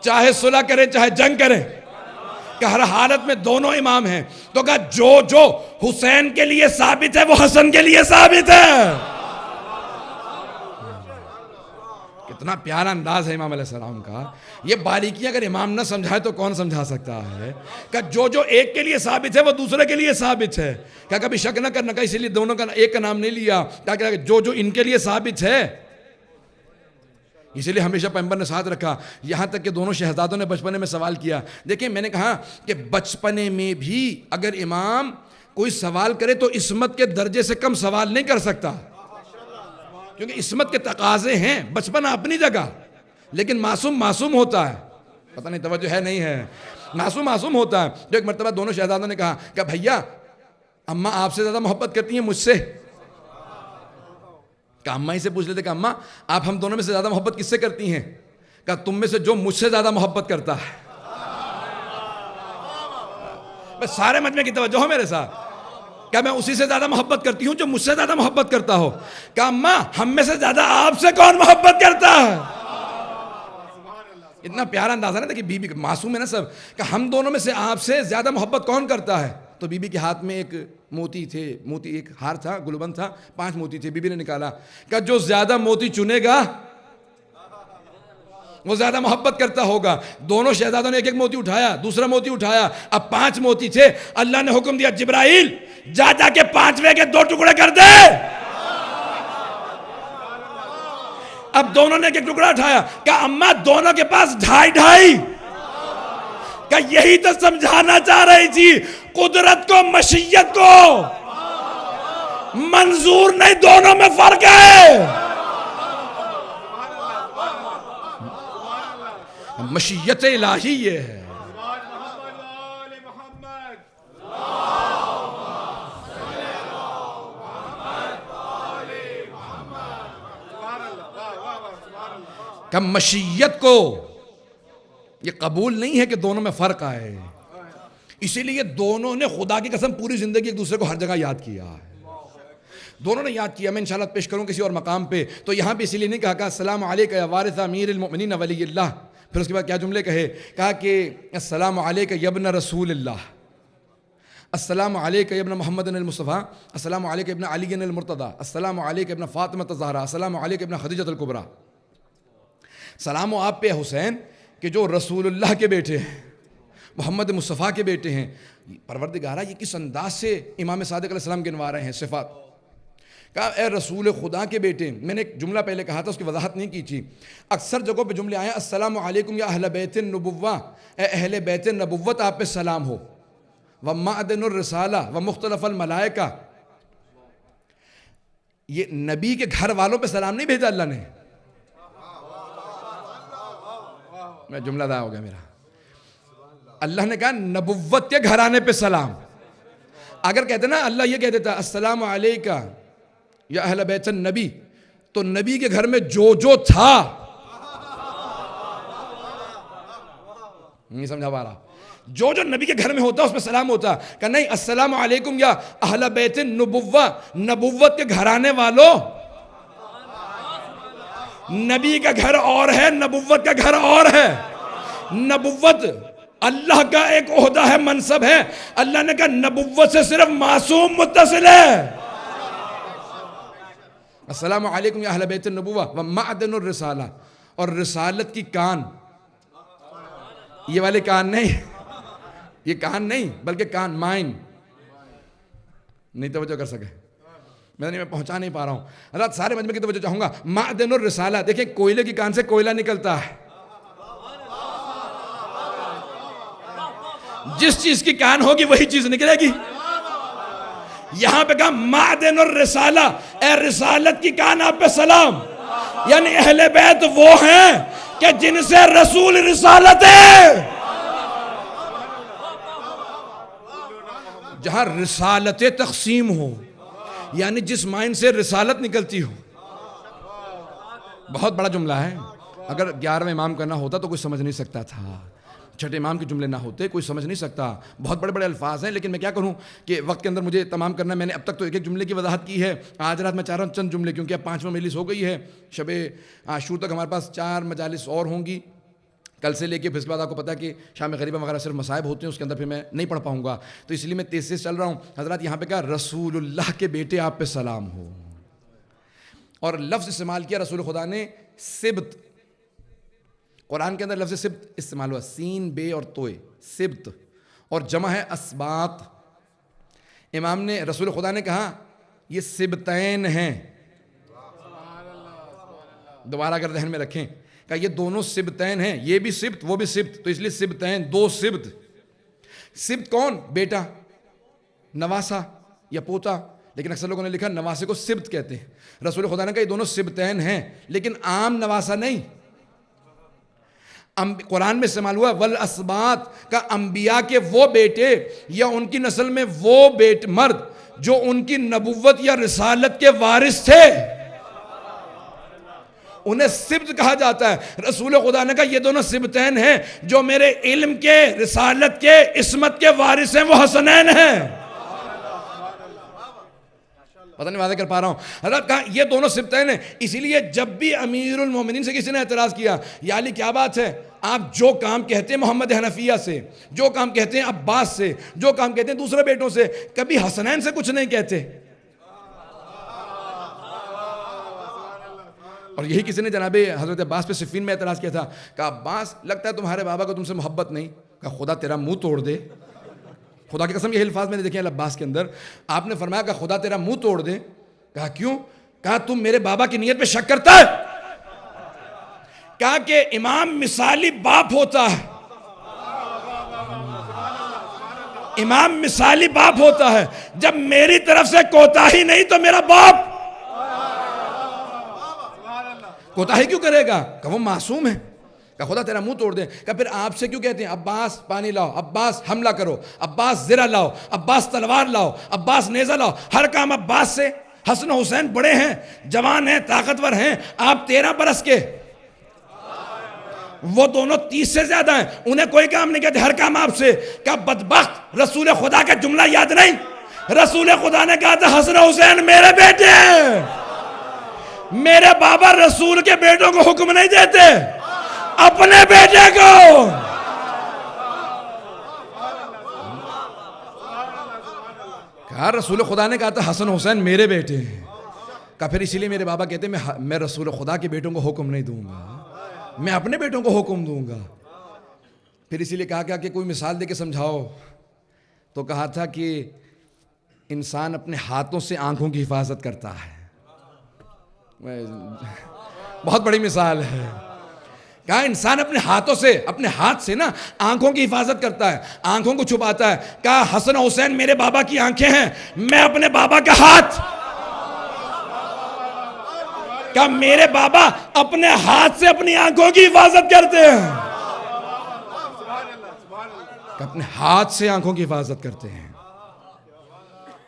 چاہے صلح کریں چاہے جنگ کریں، کہ ہر حالت میں دونوں امام ہیں. تو کہا جو حسین کے لیے ثابت ہے وہ حسن کے لیے ثابت ہے. اتنا پیارا انداز ہے امام علیہ السلام کا. یہ باریکیاں اگر امام نہ سمجھائے تو کون سمجھا سکتا ہے؟ کہ جو ایک کے لیے ثابت ہے وہ دوسرے کے لیے ثابت ہے. کیا کبھی شک نہ کرنا کہ اسی لیے دونوں کا ایک کا نام نہیں لیا تاکہ جو ان کے لیے ثابت ہے. اسی لیے ہمیشہ پیغمبر نے ساتھ رکھا. یہاں تک کہ دونوں شہزادوں نے بچپنے میں سوال کیا. دیکھیں میں نے کہا کہ بچپنے میں بھی اگر امام کوئی سوال کرے تو عصمت کے درجے سے کم سوال نہیں کر سکتا، کیونکہ عصمت کے تقاضے ہیں. بچپنا اپنی جگہ، لیکن معصوم ہوتا ہے. پتہ نہیں توجہ ہے نہیں ہے؟ معصوم ہوتا ہے. جو ایک مرتبہ دونوں شہزادوں نے کہا کہ بھیا اماں آپ سے زیادہ محبت کرتی ہیں مجھ سے. کہ اماں ہی سے پوچھ لیتے کہ اماں آپ ہم دونوں میں سے زیادہ محبت کس سے کرتی ہیں؟ کہ تم میں سے جو مجھ سے زیادہ محبت کرتا ہے. بس سارے مجمع کی توجہ ہو میرے ساتھ. کیا میں اسی سے زیادہ محبت کرتی ہوں جو مجھ سے زیادہ محبت کرتا ہو؟ کہ اماں ہم میں سے زیادہ آپ سے کون محبت کرتا ہے؟ اتنا پیارا انداز ہے نا. دیکھیں بی بی معصوم ہے نا سب. کہ ہم دونوں میں سے آپ سے زیادہ محبت کون کرتا ہے؟ تو بی بی کے ہاتھ میں ایک موتی ایک ہار تھا، گلبند تھا، 5 موتی تھے. بی بی نے نکالا کہ جو زیادہ موتی چنے گا وہ زیادہ محبت کرتا ہوگا. دونوں شہزادوں نے ایک موتی اٹھایا، دوسرا موتی اٹھایا. اب 5 موتی تھے. اللہ نے حکم دیا جبرائیل جا کے 5ویں کے 2 ٹکڑے کر دے. اب دونوں نے ایک ٹکڑا اٹھایا. کہ اماں دونوں کے پاس 2.5 کہ یہی تو سمجھانا چاہ رہی تھی. قدرت کو مشیت کو منظور نہیں، دونوں میں فرق ہے. مشیت الہی یہ ہے. کہ مشیت کو یہ قبول نہیں ہے کہ دونوں میں فرق آئے. اسی لیے دونوں نے خدا کی قسم پوری زندگی ایک دوسرے کو ہر جگہ یاد کیا ہے. دونوں نے یاد کیا. میں انشاءاللہ پیش کروں کسی اور مقام پہ. تو یہاں پہ اسی لیے نہیں کہا کہ السلام علیکہ یا وارث امیر المؤمنین ولی اللہ. پھر اس کے بعد کیا جملے کہے؟ کہا کہ السلام علیکہ یا ابن رسول اللہ، السلام علیکہ یا ابن محمد المصطفیٰ، السلام علیکہ ابن علی المرتضیٰ، السلام علیکہ ابن فاطمہ الزہرا، السلام علیکہ ابن خدیجہ الکبریٰ. سلام و آپ پہ حسین کہ جو رسول اللہ کے بیٹے ہیں، محمد مصطفیٰ کے بیٹے ہیں. پروردگارہ یہ کس انداز سے امام صادق علیہ السلام گنوا رہے ہیں صفات. کہا اے رسول خدا کے بیٹے. میں نے ایک جملہ پہلے کہا تھا، اس کی وضاحت نہیں کی تھی. اکثر جگہوں پہ جملے آئے ہیں السلام علیکم یا اہل بیت النبوہ، اے اہل بیت نبوت آپ پہ سلام ہو. ومعدن الرسالہ ومختلف الملائکہ. یہ نبی کے گھر والوں پہ سلام نہیں بھیجا اللہ نے. میں جملہ ادا ہو گیا میرا. اللہ نے کہا نبوت کے گھرانے پہ سلام. اگر کہتے نا اللہ یہ کہہ دیتا السلام علیکہ یا اہل بیت النبی، تو نبی کے گھر میں جو تھا نہیں سمجھا پا رہا. جو نبی کے گھر میں ہوتا اس پہ سلام ہوتا. کہ نہیں السلام علیکم یا اہل بیت النبوہ، نبوت کے گھرانے والوں. نبی کا گھر اور ہے، نبوت کا گھر اور ہے. نبوت اللہ کا ایک عہدہ ہے، منصب ہے. اللہ نے کہا نبوت سے صرف معصوم متصل ہے. السلام علیکم یا اہل بیت النبوہ ومعدن الرسالہ. اور رسالت کی کان، یہ والے کان نہیں، یہ کان نہیں بلکہ کان مائن. نہیں توجہ کر سکے، میں پہنچا نہیں پا رہا ہوں. حضرات سارے مجمع کی توجہ چاہوں گا. معدن الرسالہ، دیکھیں کوئلے کی کان سے کوئلہ نکلتا ہے. جس چیز کی کان ہوگی وہی چیز نکلے گی. یہاں پہ کہا معدن الرسالہ، اے رسالت کی کان آپ پہ سلام. یعنی اہل بیت وہ ہیں کہ جن سے رسول رسالت ہے. جہاں رسالت تقسیم ہو، یعنی جس مائن سے رسالت نکلتی ہو. بہت بڑا جملہ ہے. اگر 11ویں امام کرنا ہوتا تو کوئی سمجھ نہیں سکتا تھا. چھٹے امام کے جملے نہ ہوتے کوئی سمجھ نہیں سکتا. بہت بڑے بڑے الفاظ ہیں، لیکن میں کیا کروں کہ وقت کے اندر مجھے تمام کرنا. میں نے اب تک تو ایک جملے کی وضاحت کی ہے. آج رات میں چاہ رہا ہوں چند جملے، کیونکہ اب 5واں مجلس ہو گئی ہے. شب عاشور تک ہمارے پاس 4 مجالس اور ہوں گی کل سے لے کے. پھر اس کے بعد آپ کو پتا ہے کہ شام غریبہ وغیرہ صرف مصائب ہوتے ہیں، اس کے اندر پھر میں نہیں پڑھ پاؤں گا. تو اس لیے میں تیز سے چل رہا ہوں. حضرات یہاں پہ کہا رسول اللہ کے بیٹے آپ پہ سلام ہو. اور لفظ استعمال کیا رسول خدا نے سبت قرآن کے اندر لفظ سبت استعمال ہوا، سین بے اور توئے، سبت، اور جمع ہے اسباط. امام نے رسول خدا نے کہا یہ سبتین ہیں. دوبارہ اگر ذہن میں رکھیں کہ یہ دونوں سبتین ہیں، یہ بھی سبت وہ بھی سبت، تو اس لیے سبتین، دو سبت. سبت کون؟ بیٹا، نواسا یا پوتا، لیکن اکثر لوگوں نے لکھا نواسے کو سبت کہتے ہیں. رسول خدا نے کہا یہ دونوں سبتین ہیں، لیکن عام نواسا نہیں. قرآن میں استعمال ہوا والاسباط کا انبیاء کے وہ بیٹے یا ان کی نسل میں وہ مرد جو ان کی نبوت یا رسالت کے وارث تھے، انہیں سبت کہا جاتا ہے. رسول خدا نے کہا یہ دونوں سبتین ہیں، جو میرے علم کے، رسالت کے، عصمت کے وارث ہیں، وہ حسنین ہیں. پتہ نہیں واضح کر پا رہا ہوں. حضرت کہا یہ دونوں سبتین ہیں. اسی لیے جب بھی امیر المومنین سے کسی نے اعتراض کیا، یا علی کیا بات ہے، آپ جو کام کہتے ہیں محمد حنفیہ سے، جو کام کہتے ہیں عباس سے، جو کام کہتے ہیں دوسرے بیٹوں سے، کبھی حسنین سے کچھ نہیں کہتے. اور یہی کسی نے جناب حضرت عباس پہ صفین میں اعتراض کیا تھا، کہا عباس لگتا ہے تمہارے بابا کو تم سے محبت نہیں. کہا خدا تیرا منہ توڑ دے. خدا کی قسم یہ الفاظ میں نے دیکھے ہیں عباس کے اندر. آپ نے فرمایا کہ خدا تیرا منہ توڑ دے. کہا کیوں؟ کہا تم میرے بابا کی نیت پہ شک کرتا ہے. کہا کہ امام مثالی باپ ہوتا ہے، امام مثالی باپ ہوتا ہے، جب میری طرف سے کوتاہی نہیں تو میرا باپ کوتاہی کیوں کرے گا؟ کہ وہ معصوم ہے. کہ خدا تیرا منہ توڑ دے. کہ پھر آپ سے کیوں کہتے ہیں عباس پانی لاؤ، عباس حملہ کرو، عباس زرہ لاؤ، عباس تلوار لاؤ، عباس نیزہ لاؤ، ہر کام عباس سے. حسن و حسین بڑے ہیں، جوان ہیں، طاقتور ہیں، آپ 13 برس کے، وہ دونوں 30 سے زیادہ ہیں، انہیں کوئی کام نہیں کہتے، ہر کام آپ سے. کہ بدبخت رسول خدا کا جملہ یاد نہیں؟ رسول خدا نے کہا تھا حسن و حسین میرے بیٹے ہیں. میرے بابا رسول کے بیٹوں کو حکم نہیں دیتے، اپنے بیٹے کو. کہا رسول خدا نے کہا تھا حسن حسین میرے بیٹے ہیں. کہا پھر اسی لیے میرے بابا کہتے ہیں میں رسول خدا کے بیٹوں کو حکم نہیں دوں گا، میں اپنے بیٹوں کو حکم دوں گا. پھر اسی لیے کہا کیا کہ کوئی مثال دے کے سمجھاؤ، تو کہا تھا کہ انسان اپنے ہاتھوں سے آنکھوں کی حفاظت کرتا ہے. بہت بڑی مثال ہے. کہا انسان اپنے ہاتھوں سے، اپنے ہاتھ سے نا آنکھوں کی حفاظت کرتا ہے، آنکھوں کو چھپاتا ہے. کہا حسن حسین میرے بابا کی آنکھیں ہیں، میں اپنے بابا کا ہاتھ. کہا میرے بابا اپنے ہاتھ سے اپنی آنکھوں کی حفاظت کرتے ہیں. کہ اپنے ہاتھ سے آنکھوں کی حفاظت کرتے ہیں.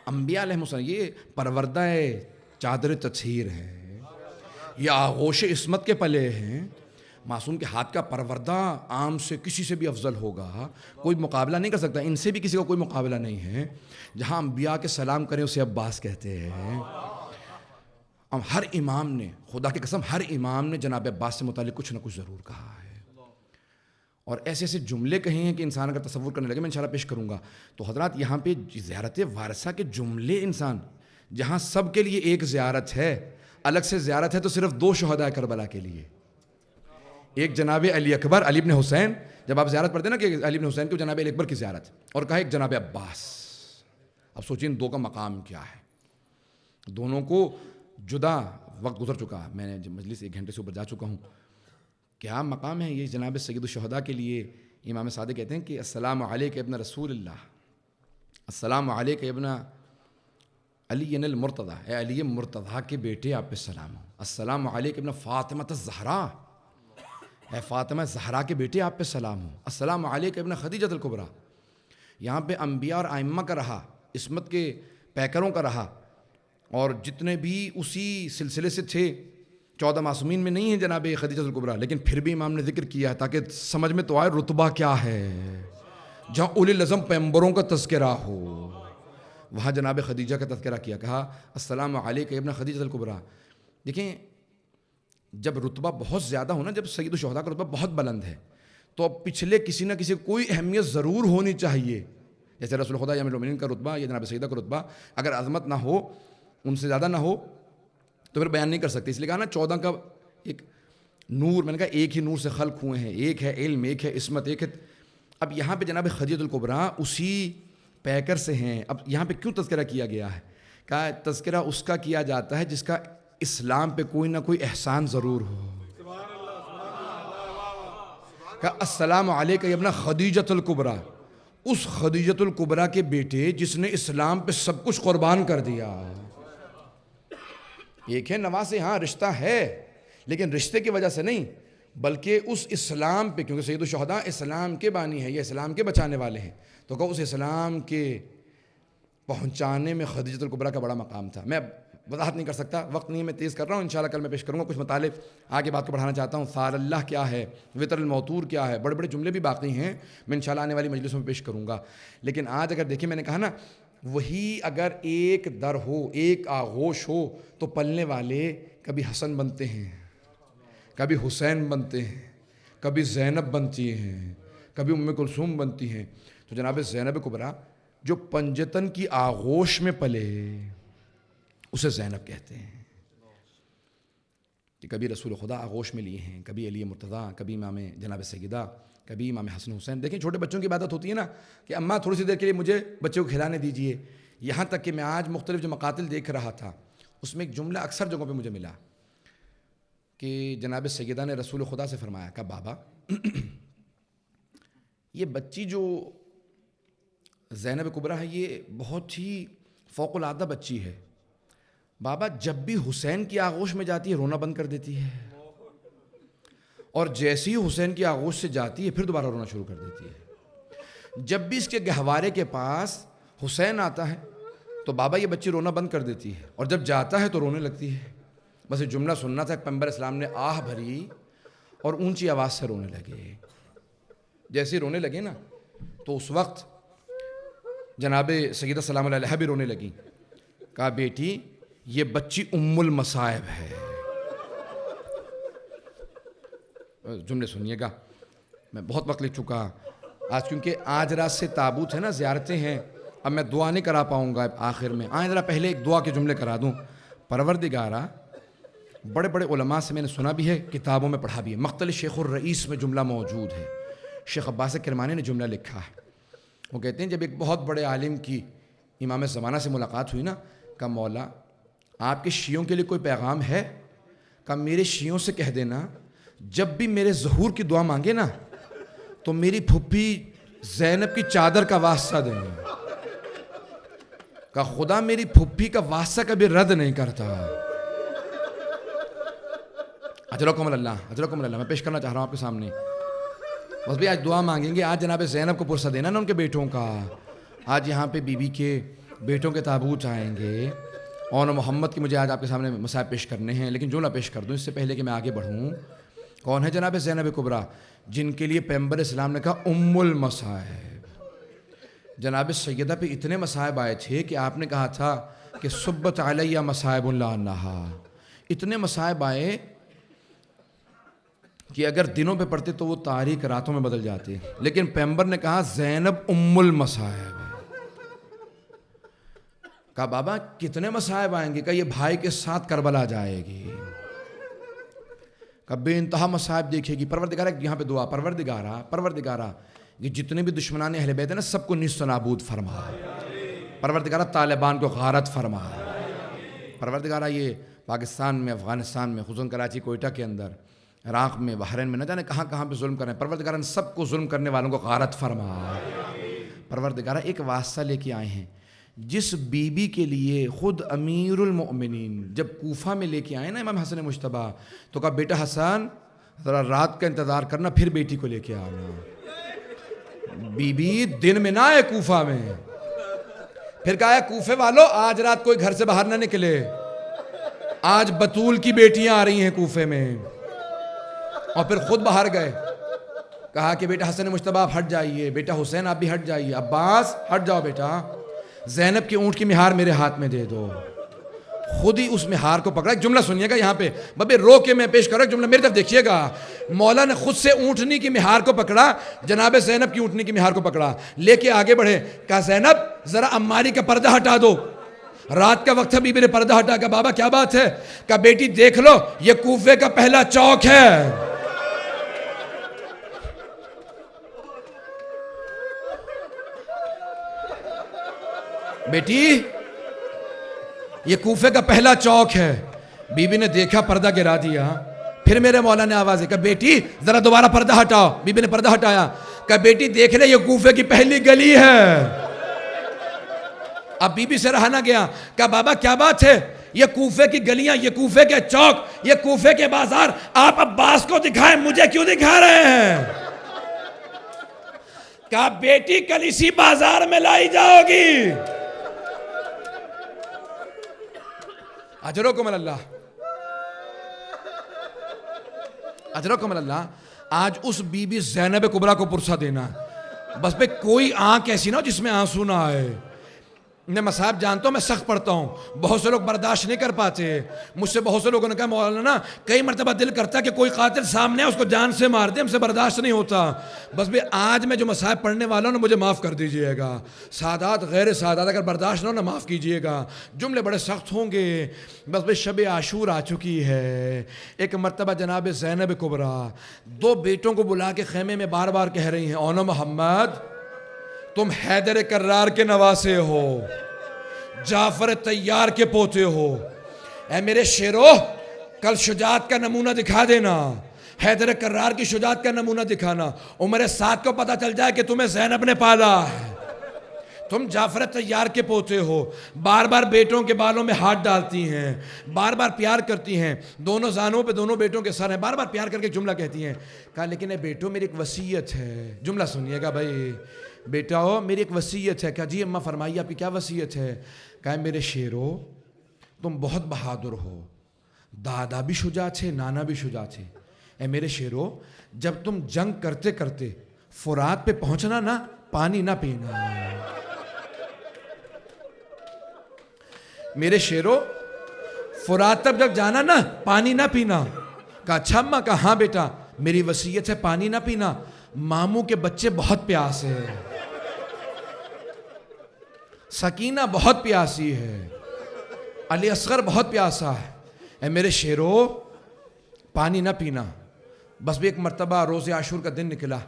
انبیاء علیہ السلام یہ پروردہ چادر تطہیر ہے، یہ آغوش عصمت کے پلے ہیں. معصوم کے ہاتھ کا پروردہ عام سے کسی سے بھی افضل ہوگا، کوئی مقابلہ نہیں کر سکتا، ان سے بھی کسی کا کوئی مقابلہ نہیں ہے. جہاں انبیاء کے سلام کریں اسے عباس کہتے ہیں. ہر امام نے، خدا کی قسم ہر امام نے جناب عباس سے متعلق کچھ نہ کچھ ضرور کہا ہے. اور ایسے ایسے جملے کہے ہیں کہ انسان اگر تصور کرنے لگے، میں انشاءاللہ پیش کروں گا. تو حضرات یہاں پہ زیارت وارثہ کے جملے، انسان جہاں سب کے لیے ایک زیارت ہے، الگ سے زیارت ہے تو صرف 2 شہداء کربلا کے لیے. ایک جناب علی اکبر، علی ابن حسین، جب آپ زیارت پڑھتے ہیں نا کہ علی ابن حسین کو جناب علی اکبر کی زیارت، اور کہا ایک جناب عباس. اب سوچیں ان 2 کا مقام کیا ہے. دونوں کو جدا، وقت گزر چکا، میں نے مجلس 1 گھنٹے سے اوپر جا چکا ہوں. کیا مقام ہے یہ جناب سید الشہداء کے لیے. امام صادق کہتے ہیں کہ السلام علیک ابن رسول اللہ، السلام علیک ابن علی المرتضی، اے علی مرتضی کے بیٹے آپ پہ سلام ہو. السلام علیک ابن فاطمہ الزہرا، اے فاطمہ زہرا کے بیٹے آپ پہ سلام ہو. السلام علیک ابن خدیجہ الکبریٰ. یہاں پہ انبیاء اور ائمہ کا رہا، عصمت کے پیکروں کا رہا، اور جتنے بھی اسی سلسلے سے تھے. 14 معصومین میں نہیں ہے جناب خدیجہ الکبریٰ، لیکن پھر بھی امام نے ذکر کیا ہے تاکہ سمجھ میں تو آئے رتبہ کیا ہے. جہاں اولی العزم پیغمبروں کا تذکرہ ہو وہاں جناب خدیجہ کا تذکرہ کیا. کہا السلام علیک ابن خدیجہ الکبریٰ. دیکھیں جب رتبہ بہت زیادہ ہونا، جب سید الشہداء کا رتبہ بہت بلند ہے، تو اب پچھلے کسی نہ کسی کوئی اہمیت ضرور ہونی چاہیے. جیسے رسول خدا یا امیر المومنین کا رتبہ یا جناب سیدہ کا رتبہ اگر عظمت نہ ہو، ان سے زیادہ نہ ہو، تو پھر بیان نہیں کر سکتے. اس لیے کہا نا 14 کا ایک نور، میں نے کہا ایک ہی نور سے خلق ہوئے ہیں، ایک ہے علم، ایک ہے عصمت، ایک ہے. اب یہاں پہ جناب خدیجہ الکبریٰ اسی پیکر سے ہیں. اب یہاں پہ کیوں تذکرہ کیا گیا ہے؟ کہا تذکرہ اس کا کیا جاتا ہے جس کا اسلام پہ کوئی نہ کوئی احسان ضرور ہو. کہا السلام علیکہ یا ابن خدیجۃ الکبریٰ، اس خدیجۃ الکبریٰ کے بیٹے جس نے اسلام پہ سب کچھ قربان کر دیا. ایک ہے نواز، ہاں رشتہ ہے لیکن رشتے کی وجہ سے نہیں، بلکہ اس اسلام پہ، کیونکہ سید الشہداء اسلام کے بانی ہے، یہ اسلام کے بچانے والے ہیں، تو کہ اس اسلام کے پہنچانے میں خدیجۃ الکبریٰ کا بڑا مقام تھا. میں وضاحت نہیں کر سکتا، وقت نہیں، میں تیز کر رہا ہوں، انشاءاللہ کل میں پیش کروں گا. کچھ مطالب آگے بات کو بڑھانا چاہتا ہوں. ثار اللہ کیا ہے، وطر الموتور کیا ہے، بڑے بڑے جملے بھی باقی ہیں، میں انشاءاللہ آنے والی مجلسوں میں پیش کروں گا. لیکن آج اگر دیکھیں، میں نے کہا نا، وہی اگر ایک در ہو، ایک آغوش ہو، تو پلنے والے کبھی حسن بنتے ہیں، کبھی حسین بنتے ہیں، کبھی زینب بنتی ہیں، کبھی ام کلثوم بنتی ہیں. تو جناب زینب کبریٰ جو پنجتن کی آغوش میں پلے، اسے زینب کہتے ہیں. کہ کبھی رسول خدا آغوش میں لیے ہیں، کبھی علی مرتضیٰ، کبھی امام جناب سیدہ، کبھی امام حسن حسین. دیکھیں چھوٹے بچوں کی عبادت ہوتی ہے نا کہ اماں تھوڑی سی دیر کے لیے مجھے بچے کو کھلانے دیجئے. یہاں تک کہ میں آج مختلف جو مقاتل دیکھ رہا تھا، اس میں ایک جملہ اکثر جگہوں پہ مجھے ملا کہ جناب سیدہ نے رسول خدا سے فرمایا کہ بابا یہ بچی جو زینب کبریٰ ہے یہ بہت ہی فوق العادہ بچی ہے. بابا جب بھی حسین کی آغوش میں جاتی ہے رونا بند کر دیتی ہے، اور جیسے ہی حسین کی آغوش سے جاتی ہے پھر دوبارہ رونا شروع کر دیتی ہے. جب بھی اس کے گہوارے کے پاس حسین آتا ہے تو بابا یہ بچی رونا بند کر دیتی ہے، اور جب جاتا ہے تو رونے لگتی ہے. بس یہ جملہ سننا تھا، پیغمبر اسلام نے آہ بھری اور اونچی آواز سے رونے لگے. جیسے رونے لگے نا تو اس وقت جناب سیدہ سلام اللہ علیہا بھی رونے لگی. کہا بیٹی یہ بچی ام المصائب ہے. جملے سنیے گا، میں بہت وقت لکھ چکا آج، کیونکہ آج رات سے تابوت ہے نا، زیارتیں ہیں، اب میں دعا نہیں کرا پاؤں گا آخر میں. آئیں ذرا پہلے ایک دعا کے جملے کرا دوں. پروردگارہ، بڑے بڑے علماء سے میں نے سنا بھی ہے، کتابوں میں پڑھا بھی ہے، مختلف شیخ الرئیس میں جملہ موجود ہے. شیخ عباس کرمانی نے جملہ لکھا ہے. وہ کہتے ہیں جب ایک بہت بڑے عالم کی امام زمانہ سے ملاقات ہوئی نا، کہا مولا آپ کے شیعوں کے لیے کوئی پیغام ہے؟ کہا میرے شیعوں سے کہہ دینا جب بھی میرے ظہور کی دعا مانگے نا تو میری پھپھی زینب کی چادر کا واسطہ دیں. کہا خدا میری پھپھی کا واسطہ کبھی رد نہیں کرتا. اجرکم اللہ، اجرکم اللہ. میں پیش کرنا چاہ رہا ہوں آپ کے سامنے. بس بھی آج دعا مانگیں گے. آج جناب زینب کو پرسہ دینا نا ان کے بیٹوں کا. آج یہاں پہ بی بی کے بیٹوں کے تابوت آئیں گے. اور محمد کی مجھے آج آپ کے سامنے مسائب پیش کرنے ہیں، لیکن جملہ پیش کر دوں اس سے پہلے کہ میں آگے بڑھوں. کون ہے جناب زینب کبریٰ؟ جن کے لیے پیغمبر اسلام نے کہا ام المصائب. جناب سیدہ پہ اتنے مصائب آئے تھے کہ آپ نے کہا تھا کہ صبت علیہ مصائب لا انہا. اتنے مصائب آئے کہ اگر دنوں پہ پڑھتے تو وہ تاریک راتوں میں بدل جاتے، لیکن پیغمبر نے کہا زینب ام المصائب. کہا بابا کتنے مصائب آئیں گے؟ کہا یہ بھائی کے ساتھ کربلا جائے گی. کہا بے انتہا مصائب دیکھے گی. پروردگارہ یہاں پہ دعا، پروردگارہ یہ جتنے بھی دشمنان اہل بیت ہیں نا سب کو نیست و نابود فرما. پروردگارہ طالبان کو غارت فرما. پروردگارہ یہ پاکستان میں، افغانستان میں، خصوصاً کراچی کوئٹہ کے اندر، عراق میں، بحرین میں، نہ جانے کہاں کہاں پہ ظلم کر رہے ہیں. پروردگارہ ان سب کو ظلم کرنے والوں کو غارت فرما. پروردگارہ ایک واسطہ لے کے آئے ہیں جس بی بی کے لیے خود امیر المؤمنین جب کوفہ میں لے کے آئے نا امام حسن مجتبیٰ، تو کہا بیٹا حسن ذرا رات کا انتظار کرنا پھر بیٹی کو لے کے آنا. بی بی دن میں نہ آئے کوفہ میں. پھر کہا ہے کوفے والو آج رات کوئی گھر سے باہر نہ نکلے، آج بطول کی بیٹیاں آ رہی ہیں کوفے میں. اور پھر خود باہر گئے. کہا کہ بیٹا حسن مجتبیٰ آپ ہٹ جائیے، بیٹا حسین آپ بھی ہٹ جائیے، عباس ہٹ جاؤ بیٹا، زینب کے اونٹ کی مہار میرے ہاتھ میں دے دو. خود ہی اس مہار کو پکڑا. ایک جملہ سنیے گا یہاں پہ ببے رو کے میں پیش کر رہا ہوں، جملہ میری طرف دیکھیے گا. مولا نے خود سے اونٹنی کی مہار کو پکڑا، جناب زینب کی اونٹنی کی مہار کو پکڑا، لے کے آگے بڑھے. کہا زینب ذرا عماری کا پردہ ہٹا دو. رات کا وقت ہے، بی بی نے پردہ ہٹا کہا بابا کیا بات ہے؟ کہا بیٹی دیکھ لو یہ کوفے کا پہلا چوک ہے۔ بیٹی یہ کوفے کا پہلا چوک ہے۔ بی بی نے دیکھا، پردہ گرا دیا۔ پھر میرے مولا نے آواز دی، کہا بیٹی ذرا دوبارہ پردہ ہٹاؤ۔ بی بی نے پردہ ہٹایا، کہا بیٹی دیکھ لے یہ کوفے کی پہلی گلی ہے۔ اب بی بی سے رہا نہ گیا، کہا بابا کیا بات ہے؟ یہ کوفے کی گلیاں، یہ کوفے کے چوک، یہ کوفے کے بازار آپ عباس کو دکھائیں، مجھے کیوں دکھا رہے ہیں؟ کہا بیٹی کل اسی بازار میں لائی جاؤ گی۔ اجرکم اللہ، اجرکم اللہ۔ آج اس بی بی زینب کبریٰ کو پرسہ دینا، بس بے کوئی آنکھ ایسی نہ ہو جس میں آنسو نہ آئے۔ میں مصاحب جانتا ہوں، میں سخت پڑھتا ہوں، بہت سے لوگ برداشت نہیں کر پاتے۔ مجھ سے بہت سے لوگوں نے کہا مولانا کئی مرتبہ دل کرتا ہے کہ کوئی قاتل سامنے ہے اس کو جان سے مار دے، ہم سے برداشت نہیں ہوتا۔ بس بھی آج میں جو مصاحب پڑھنے والا ہوں نا مجھے معاف کر دیجئے گا، سادات غیر سادات اگر برداشت نہ ہو نا معاف کیجئے گا، جملے بڑے سخت ہوں گے۔ بس بھی شب عاشور آ چکی ہے۔ ایک مرتبہ جناب زینب کبریٰ دو بیٹوں کو بلا کے خیمے میں بار بار کہہ رہی ہیں اونا محمد تم حیدر کرار کے نواسے ہو، جعفر طیار کے پوتے ہو، اے میرے شیرو کل شجاعت کا نمونہ دکھا دینا، حیدر کرار کی شجاعت کا نمونہ دکھانا، عمر سعد کو پتہ چل جائے کہ تمہیں زینب نے پالا ہے، تم جعفر طیار کے پوتے ہو۔ بار بار بیٹوں کے بالوں میں ہاتھ ڈالتی ہیں، بار بار پیار کرتی ہیں، دونوں زانوں پہ دونوں بیٹوں کے سر ہیں، بار بار پیار کر کے جملہ کہتی ہیں۔ کہا لیکن اے بیٹوں میری ایک وصیت ہے، جملہ سنیے گا بھائی، بیٹا ہو میری ایک وصیت ہے۔ کہا جی اماں فرمائیے آپ کی کیا وصیت ہے؟ کہا میرے شیرو تم بہت بہادر ہو، دادا بھی شجاع تھے نانا بھی شجاع تھے، اے میرے شیرو جب تم جنگ کرتے کرتے فرات پہ پہنچنا نا پانی نہ پینا، میرے شیرو فرات تک جب جانا نا پانی نہ پینا۔ کہا اچھا اماں؟ کہا ہاں بیٹا میری وصیت ہے پانی نہ پینا، ماموں کے بچے بہت پیاس ہے، سکینہ بہت پیاسی ہے، علی اصغر بہت پیاسا ہے، اے میرے شیرو پانی نہ پینا۔ بس بھی ایک مرتبہ روز عاشور کا دن نکلا،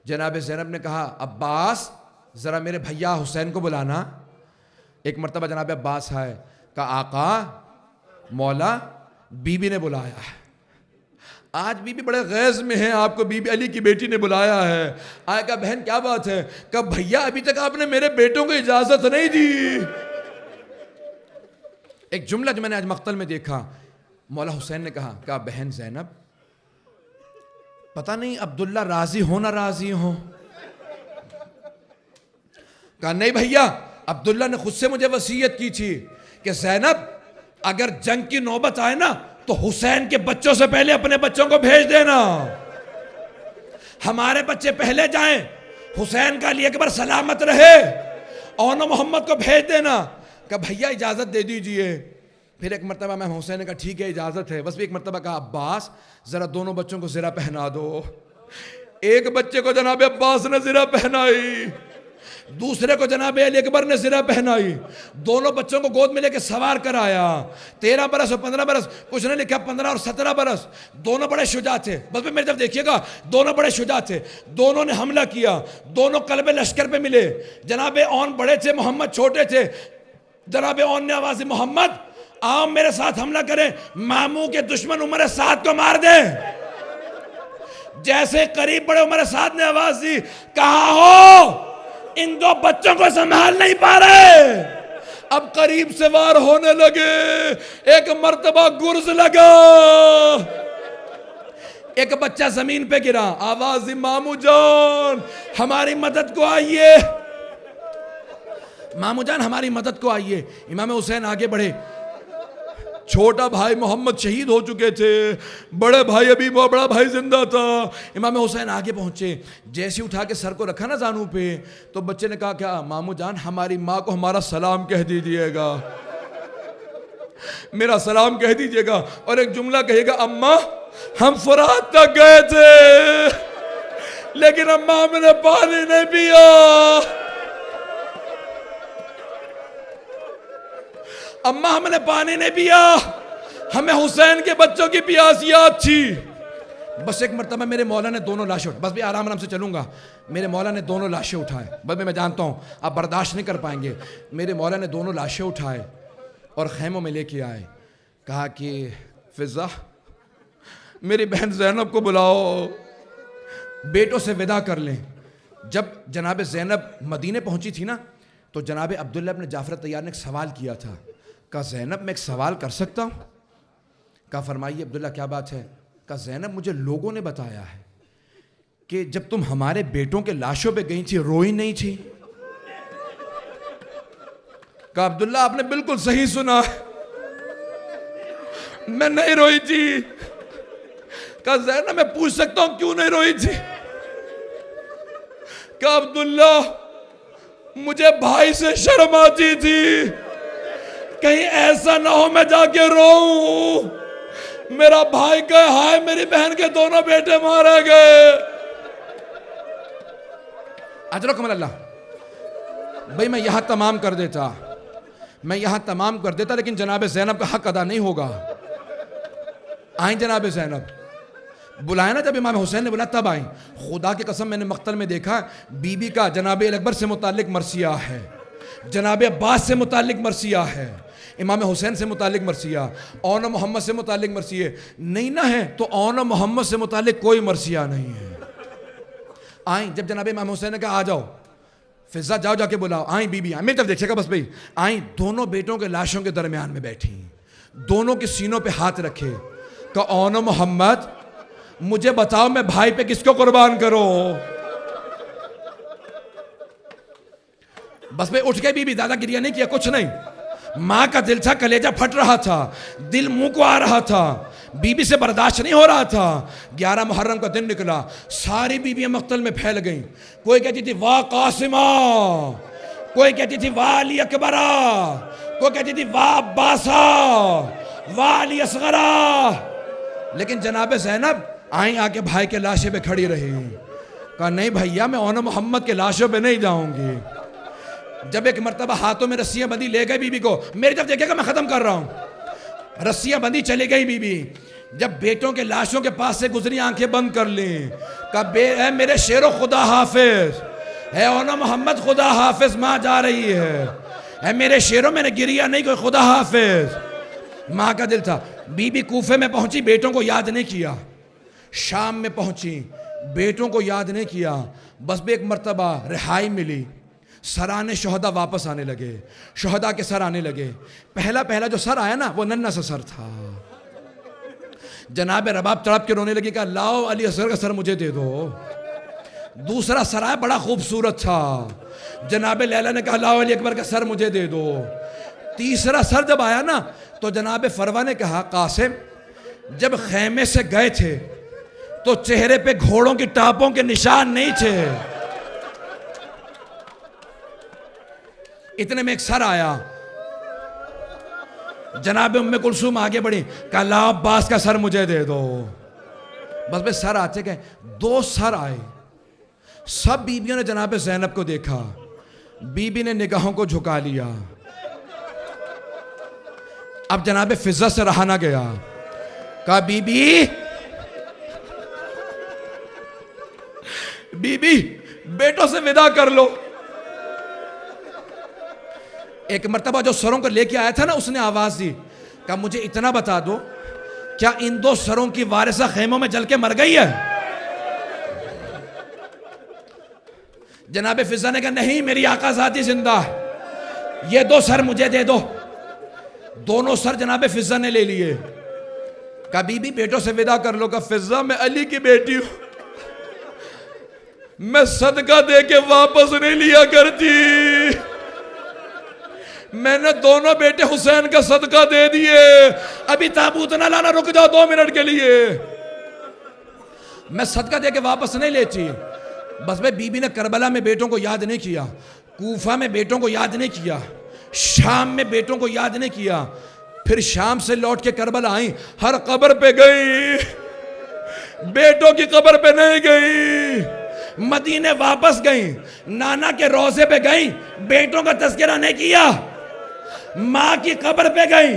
جناب زینب نے کہا عباس ذرا میرے بھیا حسین کو بلانا۔ ایک مرتبہ جناب عباس آئے، کہا آقا مولا بی بی نے بلایا ہے۔ آج بی بی بڑے غیظ میں ہیں، آپ کو بی بی علی کی بیٹی نے بلایا ہے۔ آیا کہا بہن کیا بات ہے؟ کہا بھیا ابھی تک آپ نے میرے بیٹوں کو اجازت نہیں دی۔ ایک جملہ جو میں نے آج مقتل میں دیکھا، مولا حسین نے کہا بہن زینب پتہ نہیں عبداللہ راضی ہو نہ راضی ہو؟ کہا نہیں بھیا عبداللہ نے خود سے مجھے وصیت کی تھی کہ زینب اگر جنگ کی نوبت آئے نا تو حسین کے بچوں سے پہلے اپنے بچوں کو بھیج دینا، ہمارے بچے پہلے جائیں، حسین کا علی اکبر سلامت رہے، اونا محمد کو بھیج دینا۔ کہا بھیا اجازت دے دیجئے۔ پھر ایک مرتبہ میں حسین نے کہا ٹھیک ہے اجازت ہے۔ بس بھی ایک مرتبہ کہا عباس ذرا دونوں بچوں کو زرہ پہنا دو۔ ایک بچے کو جناب عباس نے زرہ پہنائی، دوسرے کو جناب علی اکبر نے زرہ پہنائی، دونوں بچوں کو گود میں لے کے سوار کر آیا۔ 13 برس اور 15 برس، کچھ نے لکھا 15 اور 17 برس، دونوں بڑے شجاع تھے۔ بس بھی میری طرف دیکھیے گا، دونوں بڑے شجاع تھے، دونوں نے حملہ کیا، دونوں قلب لشکر پہ ملے۔ جناب اون بڑے تھے، محمد چھوٹے تھے۔ جناب اون نے آواز دی محمد آؤ میرے ساتھ حملہ کریں، ماموں کے دشمن عمر سعد کو مار دیں۔ جیسے قریب بڑے عمر سعد نے آواز دی، کہاں ہو؟ ان دو بچوں کو سنبھال نہیں پا رہے۔ اب قریب سے وار ہونے لگے، ایک مرتبہ گرز لگا، ایک بچہ زمین پہ گرا، آواز دی مامو جان ہماری مدد کو آئیے، مامو جان ہماری مدد کو آئیے۔ امام حسین آگے بڑھے، چھوٹا بھائی محمد شہید ہو چکے تھے، بڑے بھائی ابھی بڑا بھائی زندہ تھا۔ امام حسین آگے پہنچے، جیسے اٹھا کے سر کو رکھا نا زانوں پہ تو بچے نے کہا کیا مامو جان ہماری ماں کو ہمارا سلام کہہ دیجئے گا، میرا سلام کہہ دیجئے گا، اور ایک جملہ کہے گا اماں ہم فرات تک گئے تھے لیکن اماں ہم نے پانی نہیں پیا، اماں ہم نے پانی نہیں پیا، ہمیں حسین کے بچوں کی پیاس یاد تھی. بس ایک مرتبہ میرے مولا نے دونوں لاشیں بس بھی آرام سے چلوں گا. میرے مولا نے دونوں لاشیں اٹھائے. بس میں جانتا ہوں آپ برداشت نہیں کر پائیں گے. میرے مولا نے دونوں لاشیں اٹھائے اور خیموں میں لے کے آئے. کہا کہ فضا میری بہن زینب کو بلاؤ، بیٹوں سے ودا کر لیں. جب جناب زینب مدینے پہنچی تھی نا تو جناب عبداللہ ابن جعفر طیار نے ایک سوال کیا تھا. کہا زینب میں ایک سوال کر سکتا ہوں؟ کہا فرمائیے عبداللہ کیا بات ہے؟ کہا زینب مجھے لوگوں نے بتایا ہے کہ جب تم ہمارے بیٹوں کے لاشوں پہ گئی تھی روئی نہیں تھی. کہا عبداللہ آپ نے بالکل صحیح سنا، میں نہیں روئی تھی. کہا زینب میں پوچھ سکتا ہوں کیوں نہیں روئی تھی؟ کہا عبداللہ مجھے بھائی سے شرم آتی تھی، کہیں ایسا نہ ہو میں جا کے روؤں، میرا بھائی کہے ہائے میری بہن کے دونوں بیٹے مارے گئے. اجر کمل اللہ. بھئی میں یہاں تمام کر دیتا لیکن جناب زینب کا حق ادا نہیں ہوگا. آئیں جناب زینب بلائیں نا، جب امام حسین نے بلایا تب آئیں. خدا کی قسم میں نے مقتل میں دیکھا بی بی کا جناب اکبر سے متعلق مرثیہ ہے، جناب عباس سے متعلق مرثیہ ہے، امام حسین سے متعلق مرثیہ، اون محمد سے متعلق مرثیہ نہیں نہ ہے تو اون محمد سے متعلق کوئی مرثیہ نہیں ہے. آئیں جب جناب امام حسین نے کہا آ جاؤ فضا جاؤ جا کے بلاؤ. آئیں بی بی میری طرف دیکھے گا بس بھئی. آئیں دونوں بیٹوں کے لاشوں کے درمیان میں بیٹھی، دونوں کے سینوں پہ ہاتھ رکھے. کہ اون محمد مجھے بتاؤ میں بھائی پہ کس کو قربان کروں؟ بس میں اٹھ کے بی بی زیادہ گریہ نہیں کیا، کچھ نہیں. ماں کا دل تھا، کلیجہ پھٹ رہا تھا، دل منہ کو آ رہا تھا، بی بی سے برداشت نہیں ہو رہا تھا. 11 محرم کا دن نکلا، ساری بیویاں مقتل میں پھیل گئیں. کوئی کہتی تھی واہ قاسمہ، کوئی کہتی تھی واہ علی اکبرہ، کوئی کہتی تھی واہ عباسہ، واہ علی اصغرہ. لیکن جناب زینب آئیں آ کے بھائی کے لاشے پہ کھڑی رہی. کہا نہیں بھائیا میں اون محمد کے لاشوں پہ نہیں جاؤں گی. جب ایک مرتبہ ہاتھوں میں رسیاں بندھی لے گئے بی بی کو، میری طرف دیکھے گا میں ختم کر رہا ہوں. رسیاں بندھی چلی گئی بی بی. جب بیٹوں کے لاشوں کے پاس سے گزری آنکھیں بند کر لیں. کہا اے میرے شیرو خدا حافظ، اے اون محمد خدا حافظ، ماں جا رہی ہے. اے میرے شیرو میں نے گریا نہیں، کوئی خدا حافظ. ماں کا دل تھا. بی بی کوفے میں پہنچی، بیٹوں کو یاد نہیں کیا. شام میں پہنچی، بیٹوں کو یاد نہیں کیا. بس بھی ایک مرتبہ رہائی ملی، سرانے شہدہ واپس آنے لگے، شہدہ کے سر آنے لگے. پہلا جو سر آیا نا وہ ننھا سا سر تھا. جناب رباب تڑپ کے رونے لگی. کہا لاؤ علی اصغر کا سر مجھے دے دو. دوسرا سر آیا بڑا خوبصورت تھا. جناب لیلا نے کہا لاؤ علی اکبر کا سر مجھے دے دو. تیسرا سر جب آیا نا تو جناب فروہ نے کہا قاسم جب خیمے سے گئے تھے تو چہرے پہ گھوڑوں کی ٹاپوں کے نشان نہیں تھے. اتنے میں ایک سر آیا. جناب ام کلثوم آگے بڑھی. کہا لا عباس کا سر مجھے دے دو. بس بس سر آتے گئے. 2 سر آئے. سب بیبیوں نے جناب زینب کو دیکھا. بی بی نے نگاہوں کو جھکا لیا. اب جناب فضا سے رہا نہ گیا. کہا بی بی بیٹوں سے ودا کر لو. ایک مرتبہ جو سروں کو لے کے آیا تھا نا اس نے آواز دی. کہا مجھے اتنا بتا دو کیا ان 2 سروں کی وارثہ خیموں میں جل کے مر گئی ہے؟ جناب فضا نے کہا نہیں میری آقا ذاتی زندہ ہے، یہ 2 سر مجھے دے دو. دونوں سر جناب فضا نے لے لیے. کہا بی بی بیٹوں سے ودا کر لو. کہا فضا میں علی کی بیٹی ہوں، میں صدقہ دے کے واپس نہیں لیا کرتی. میں نے دونوں بیٹے حسین کا صدقہ دے دیے. ابھی تابوت نہ لانا، رک جاؤ 2 منٹ کے لیے. میں صدقہ دے کے واپس نہیں لیتی. بس بی بی نے کربلا میں بیٹوں کو یاد نہیں کیا، کوفہ میں بیٹوں کو یاد نہیں کیا، شام میں بیٹوں کو یاد نہیں کیا. پھر شام سے لوٹ کے کربلا آئیں، ہر قبر پہ گئی، بیٹوں کی قبر پہ نہیں گئی. مدینے واپس گئیں، نانا کے روضے پہ گئیں، بیٹوں کا تذکرہ نہیں کیا. ماں کی قبر پہ گئی،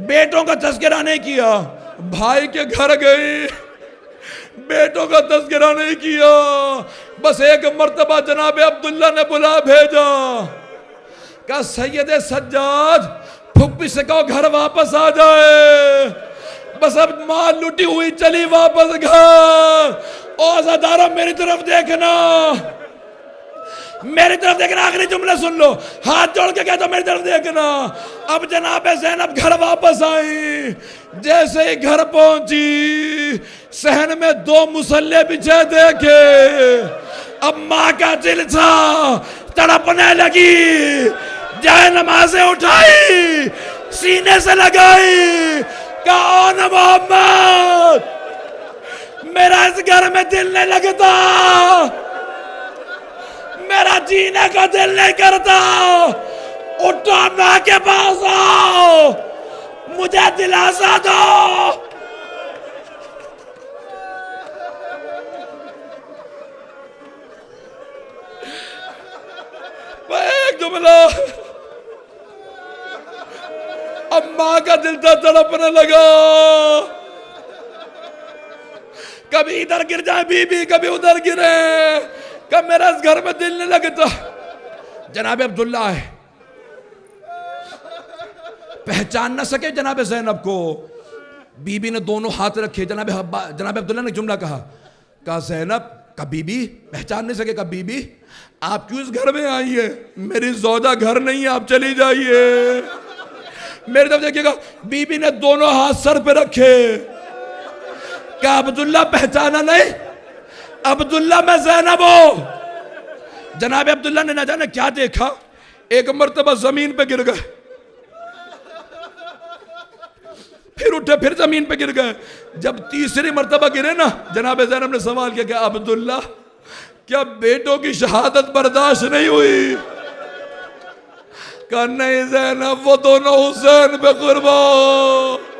بیٹوں کا تذکرہ نہیں کیا، بھائی کے گھر گئی، بیٹوں کا تذکرہ نہیں کیا، بس ایک مرتبہ جناب عبداللہ نے بلا بھیجا، کہا سید سجاد پھپھی سے کہو گھر واپس آ جائے، بس اب ماں لٹی ہوئی چلی واپس گھر۔ او عزادارو میری طرف دیکھنا، میری طرف دیکھنا، آخری جملہ سن لو، ہاتھ جوڑ کے کہتا میری طرف دیکھنا۔ اب جناب زینب گھر واپس آئی، جیسے ہی گھر پہنچی صحن میں 2 مصلے بچھے دیکھے، اب ماں کا دل تھا تڑپنے لگی، جائے نمازیں اٹھائی، سینے سے لگائی، کہا او محمد میرا اس گھر میں دل نہیں لگتا، میرا جینے کا دل نہیں کرتا، اٹھو ماں کے پاس آؤ، مجھے دلاسا دو۔ ایک جملہ، اب ماں کا دل تھا تڑپنے لگا، کبھی ادھر گر جائے بی بی، کبھی ادھر گرے، کب میرا اس گھر میں دل نہیں لگتا۔ جناب عبداللہ ہے، پہچان نہ سکے جناب زینب کو، بی بی نے دونوں ہاتھ رکھے، جناب عبداللہ نے جملہ کہا زینب، کہا بی بی، پہچان نہیں سکے، کہا بی بی آپ کیوں اس گھر میں آئی ہے، میری زوجہ گھر نہیں ہے، آپ چلی جائیے۔ میری طرف دیکھیے گا، بی بی نے دونوں ہاتھ سر پہ رکھے، کہا عبداللہ پہچانا نہیں، عبداللہ میں زینب ہوں۔ جناب عبداللہ نے نہ جانے کیا دیکھا، ایک مرتبہ زمین پہ گر گئے، پھر اٹھے، پھر زمین پہ گر گئے، جب تیسری مرتبہ گرے نا، جناب زینب نے سوال کیا کہ عبداللہ کیا بیٹوں کی شہادت برداشت نہیں ہوئی؟ کہا نہیں زینب، وہ دونوں حسین پہ قربان،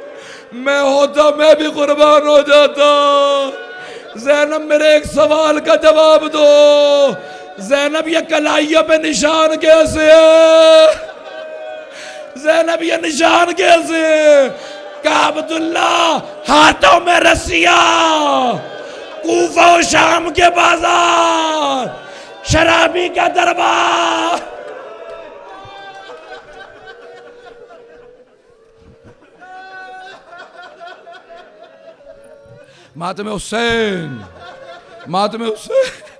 میں ہوتا میں بھی قربان ہو جاتا۔ زینب میرے ایک سوال کا جواب دو، زینب یہ کلائیوں پہ نشان کیسے ہے؟ زینب یہ نشان کیسے ہے؟ کہا عبداللہ ہاتھوں میں رسیاں، کوفہ و شام کے بازار، شرابی کا دربار۔ ماتم حسین، ماتم حسین۔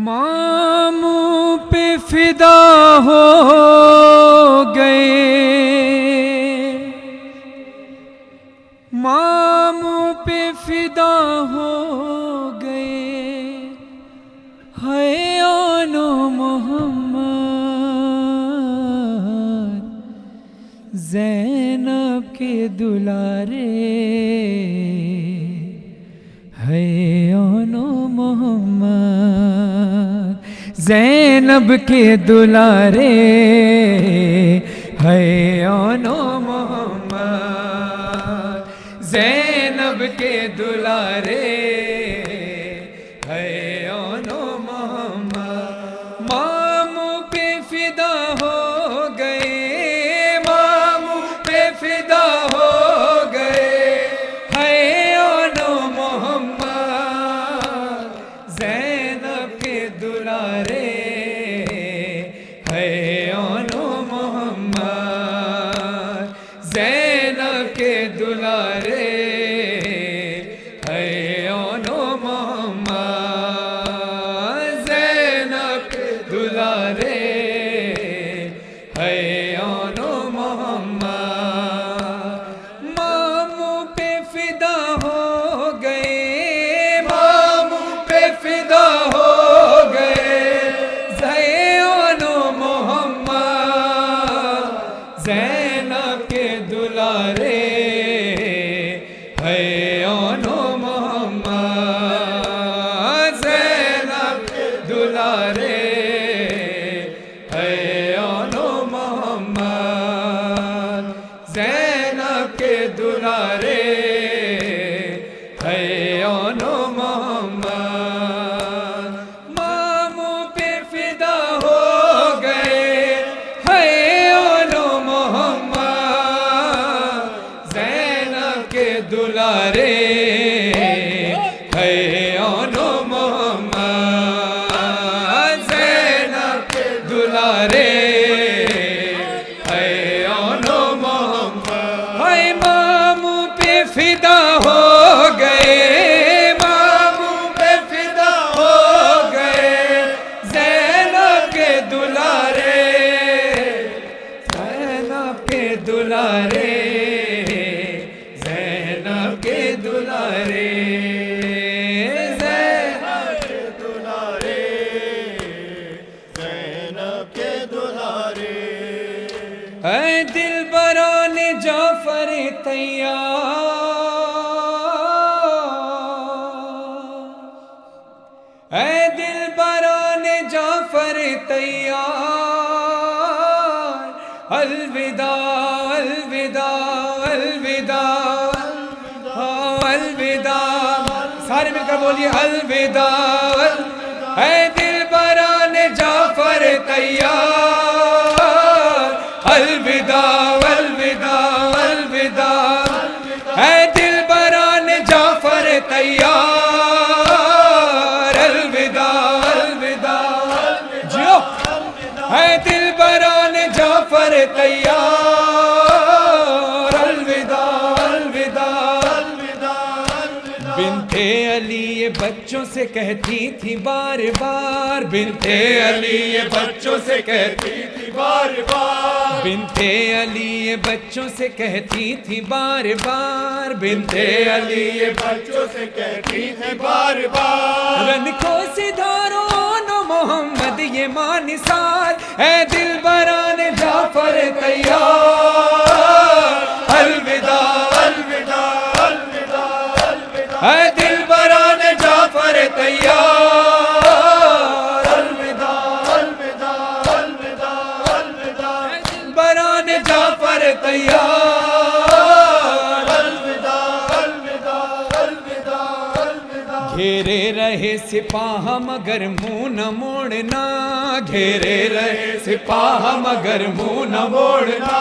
ماموں پہ فدا ہو گئے، ماموں پہ فدا ہو گئے، ہے آن محمد زینب کے دلارے، ہے آن محمد زینب کے دلارے، ہے آن محمد زینب کے دلارے، ہے آن محمد۔ ماموں پہ فدا ہو گئے، ماموں پہ فدا ہو گئے، ہے آن محمد زینب کے دلارے، ہے آن محمد زینب کے دلارے، ہے اے دل بران جعفر تیار، الوداع الوداع الوداع الوداع، سارے مل کر بولیے الوداع، اے دل بران جعفر تیار، الوداع الوداع الوداع، اے دل بران جعفر تیار، الوداع الوداع، جیو، اے دل بران جعفر تیار، الوداع الوداع، بنت علی یہ بچوں سے کہتی تھی بار بار، بنت علی یہ بچوں سے کہتی تھی بار بار، بنت علی یہ بچوں سے کہتی تھی بار بار، بنت علی یہ بچوں سے کہتی تھی بار بار، رن کو سدھارو نو محمد یہ ماں نثار، اے دل بران جعفر تیار، الوداع الوداع الوداع، اے دل بران جعفر تیار، الوداع الوداع الوداع الوداع، اے دل بران جعفر تیار، الوداع الوداع الوداع الوداع، گھیرے رہے سپاہ مگر منہ نہ موڑنا، گھیرے رہے سپاہ مگر منہ نہ موڑنا،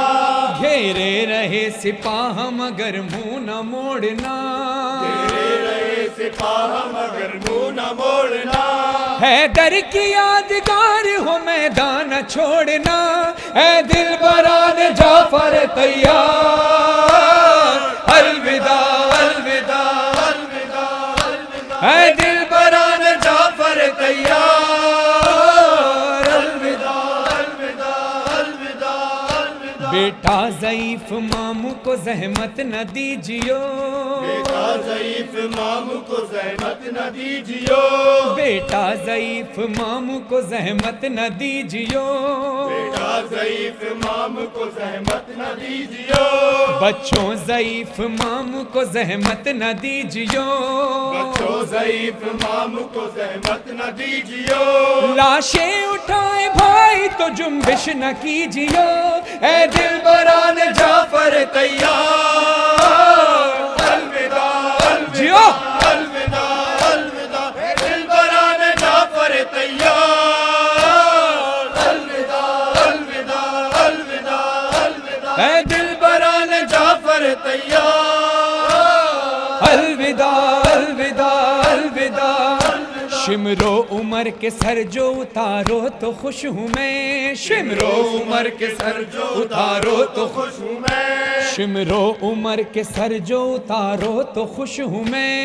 گھیرے رہے سپاہ مگر منہ نہ موڑنا، گھیرے رہے سپاہ مگر منہ نہ موڑنا، حیدر کی یادگار ہو میدان نہ چھوڑنا، اے دل بران جعفر تیار، الوداع الوداع الوداع، اے دل بران جعفر تیار، الوداع الوداع الوداع، بیٹا ضعیف ماموں کو زحمت نہ دیجیو، بیٹا ضعیف ماموں کو زحمت نہ دیجیو، بیٹا ضعیف ماموں کو زحمت نہ دیجیو، بیٹا ضعیف ماموں کو زحمت نہ دیجیو، بچوں ضعیف ماموں کو زحمت نہ دیجیو، بچوں ضعیف ماموں کو زحمت نہ دیجیو، لاشیں اٹھائے بھائی تو جنبش نہ کیجیو، اے دل بران جعفر تیار، الوداع الوداع الوداع الوداع، اے دل بران جعفر تیار، الوداع الوداع الوداع الوداع، اے دل بران جعفر تیار، الوداع الوداع الوداع، شمرو عمر کے سر جو اتارو تو خوش ہوں میں، شمرو عمر کے سر جو اتارو تو خوش ہوں میں، شمرو عمر کے سر جو اتارو تو خوش ہوں میں،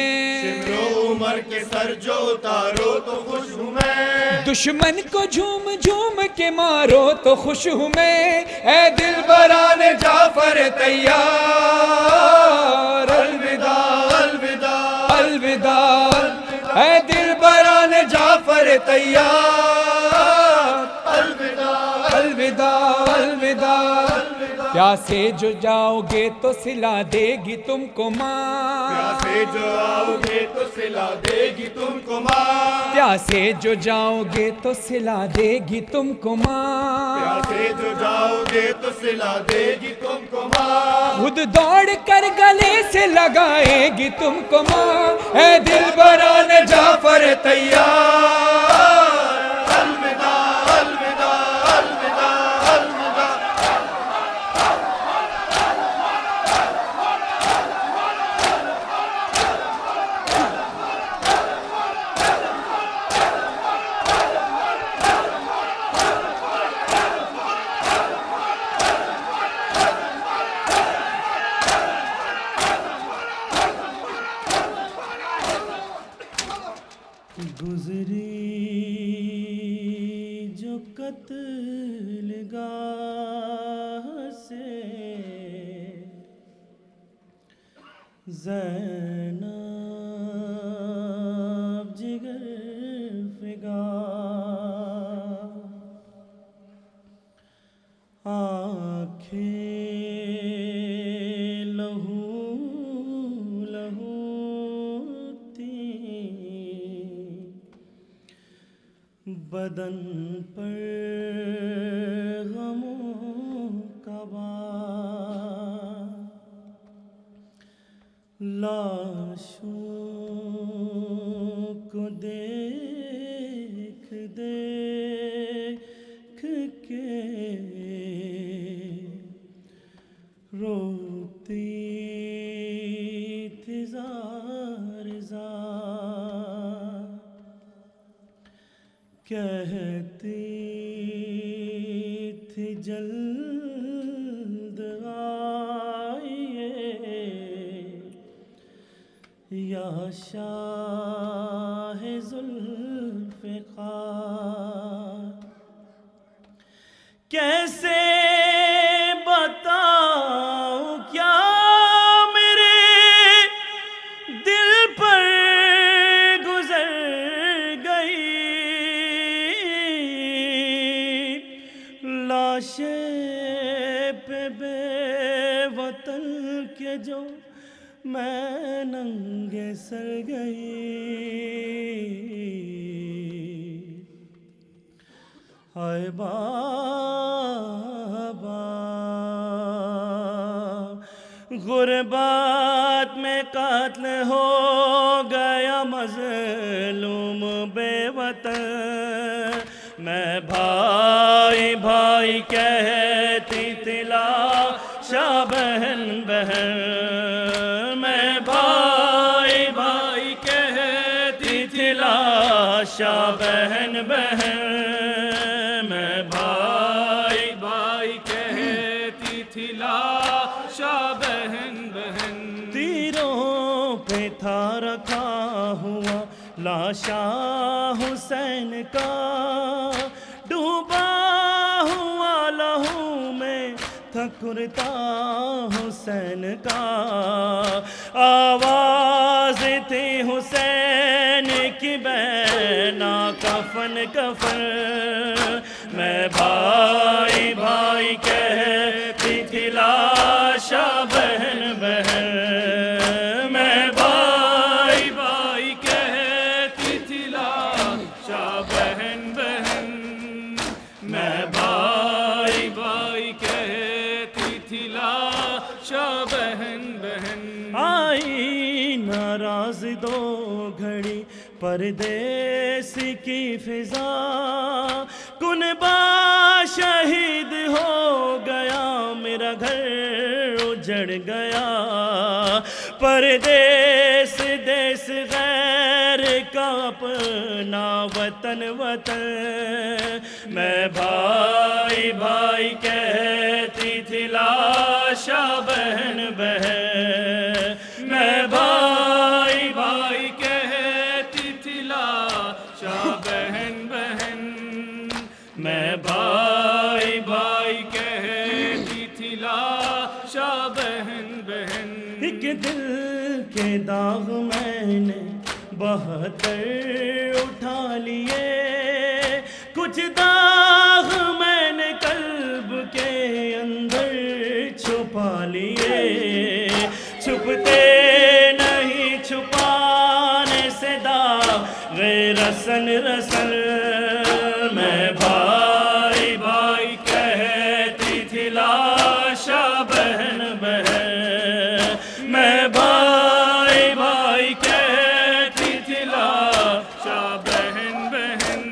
شمرو عمر کے سر جو اتارو تو خوش ہوں میں، دشمن کو جھوم جھوم کے مارو تو خوش ہوں میں، اے دل بران جعفر تیار، الوداع الوداع الوداع، اے دل بران جعفر تیار، الوداع الوداع الوداع، پیاسے جو جاؤ گے تو سلا دے گی تم کو ماں، پیاسے جو آؤ گے تو سلا دے گی تم کو ماں، پیاسے جو جاؤ گے تو سلا دے گی تم کو ماں، پیاسے جو جاؤ گے تو سلا دے گی تم کو ماں، خود دوڑ کر گلے سے لگائے گی تم کو ماں، اے دل بران جعفر تیار، الوداع الوداع الوداع الوداع، گزری جو قتل گاہ سے زینب جگر فگار، آنکھیں لہو لہو تھی بدن پر غموں کا بار، لاشوں کو دیکھ دیکھ کے روتی تھی زار زار، کہتی تھی جلد آئیے یا شاہ ذوالفقار، کیسے بتاؤں کیا میرے دل پر گزر گئی، لاشیں پہ بے وطن کے جو میں ننگے سر گئی، ہائے بابا غربت میں قتل ہو گیا مظلوم بے وطن، میں بھائی بھائی کہتی تھی لاشا بہن بہن، میں بھائی بھائی کہتی تھی لاشا بہن بہن، میں بھائی بھائی کہتی تھی لاشا بہن بہن، تیروں پہ تھا رکھا ہوا لاشا حسین کا، ڈوبا ہوا لہو میں تھا کرتا حسین کا، آواز تھی حسین کی بینا کفن کفن، میں بھائی بھائی کہتی تھی لاشا بہن بہن، میں بھائی بھائی کہتی تھی لاشا بہن بہن، میں بھائی بھائی کہتی تھی لاشا بہن بہن، آئی ناراض دو گھڑی پردیس کی فضا، کنبہ شہید ہو گیا میرا گھر اجڑ گیا، پردیس دیس غیر کا اپنا وطن وطن، میں بھائی بھائی کہتی تھی لاشا بہن بہن، میں بھائی بھائی کہتی تھی لاشا بہن بہن، میں بھائی بھائی کہتی تھی لاشا بہن بہن، ایک دل کے داغ میں نے 72 اٹھا لیے، کچھ داغ میں نے قلب کے اندر چھپا لیے، چھپتے نہیں چھپانے سے داغ رسن رسن، میں بھائی بھائی کہتی تھی لاشا بہن بہن، میں بھائی بھائی کہتی تھی لاشا بہن بہن،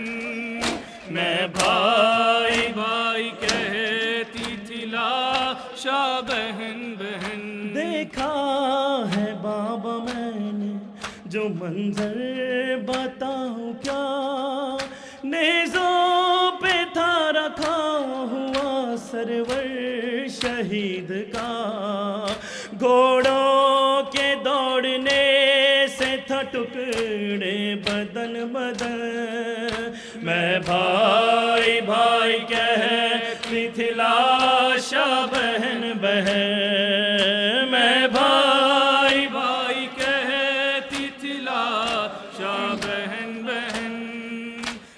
میں بھائی بھائی کہتی تھی لاشا بہن بہن، دیکھا ہے بابا میں نے جو منظر بتاؤں کیا، نیزوں پہ تھا رکھا ہوا سرور شہید کا، گھوڑوں کے دوڑنے سے تھا ٹکڑے بدن بدن، میں بھائی بھائی کہتی تھی لاشا بہن بہن، میں بھائی بھائی کہتی تھی لاشا بہن بہن،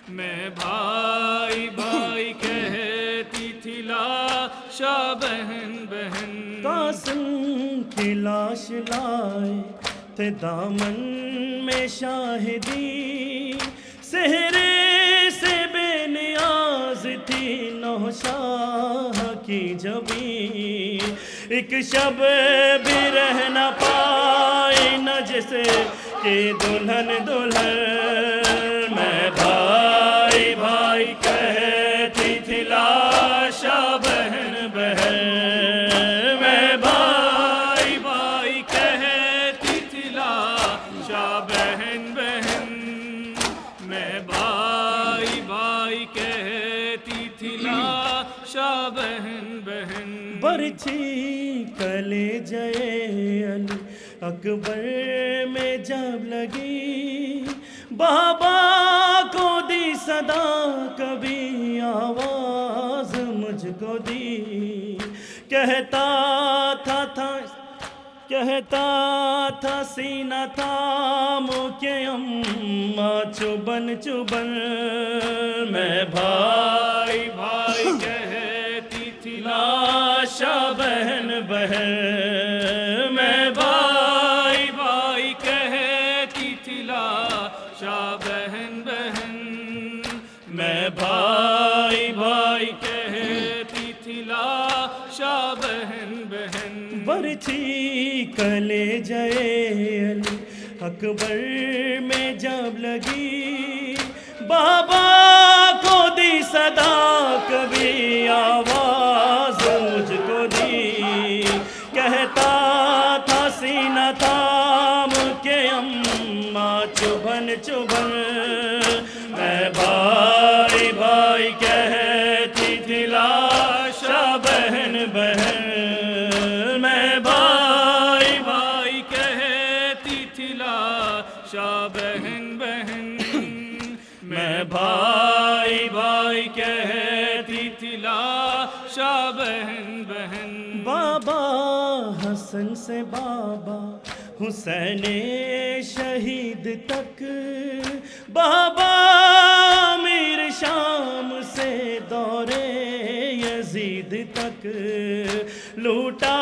میں بھائی بھائی کہتی تھی لاشا بہن بہن، قاسم کی لاش لائے تھے دامن میں شاہدی، سہرے سے جبیں ایک شب بھی رہ نہ پائے نہ جیسے کہ دلہن دلہن میں بھائی بھائی کہتی تھی لاشا بہن بہن میں بھائی بھائی کہتی تھی لاشا بہن بہن میں بھائی بھائی کہتی تھی لاشا بہن بہن برچھی کلے جائے علی اکبر میں جب لگی بابا کو دی صدا کبھی آواز مجھ کو دی کہتا تھا سینہ تھام کے اماں چبن چبن میں بھائی بھائی کہتی تھی لاشا بہن بہن میں بھائی بھائی کہتی تھی لاشا بہن بہن میں بھائی بھائی کہتی تھی لاشا بہن بہن برچھی کلے جائے علی اکبر میں جب لگی بابا کو دی صدا کبھی آواز مجھ کو دی کہتا تھا سینہ تھام کے اماں چبھن چبھن میں بھائی بھائی کہتی تھی لاشا بہن بہن میں بھائی بھائی کہتی تھی لاشا بہن بہن میں بھائی بھائی کہتی تھی لاشا بہن بہن بابا حسن سے بابا حسین شہید تک بابا امیر شام سے دور یزید تک لوٹا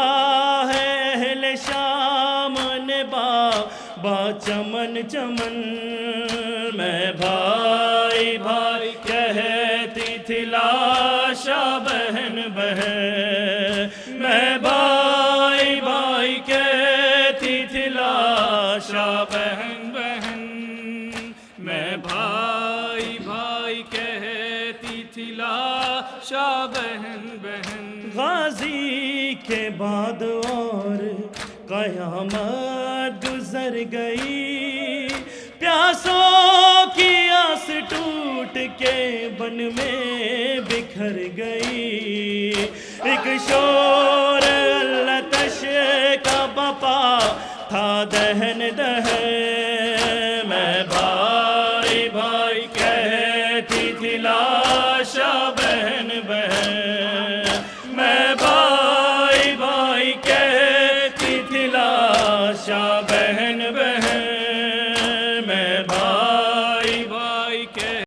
ہے اہل شام نے بابا چمن چمن میں بھائی بھائی کہتی تھی لاشا بہن بہن میں بھائی بھائی کہتی تھی لاشا بہن بہن میں بھائی بھائی کہتی تھی لاشا بہن بہن غازی کے بعد اور قیامت گزر گئی پیاسوں کی آس ٹوٹ کے بن میں بکھر گئی ایک شور التش کا بپا تھا دہن دہن میں بھائی بھائی کہتی تھی لاشا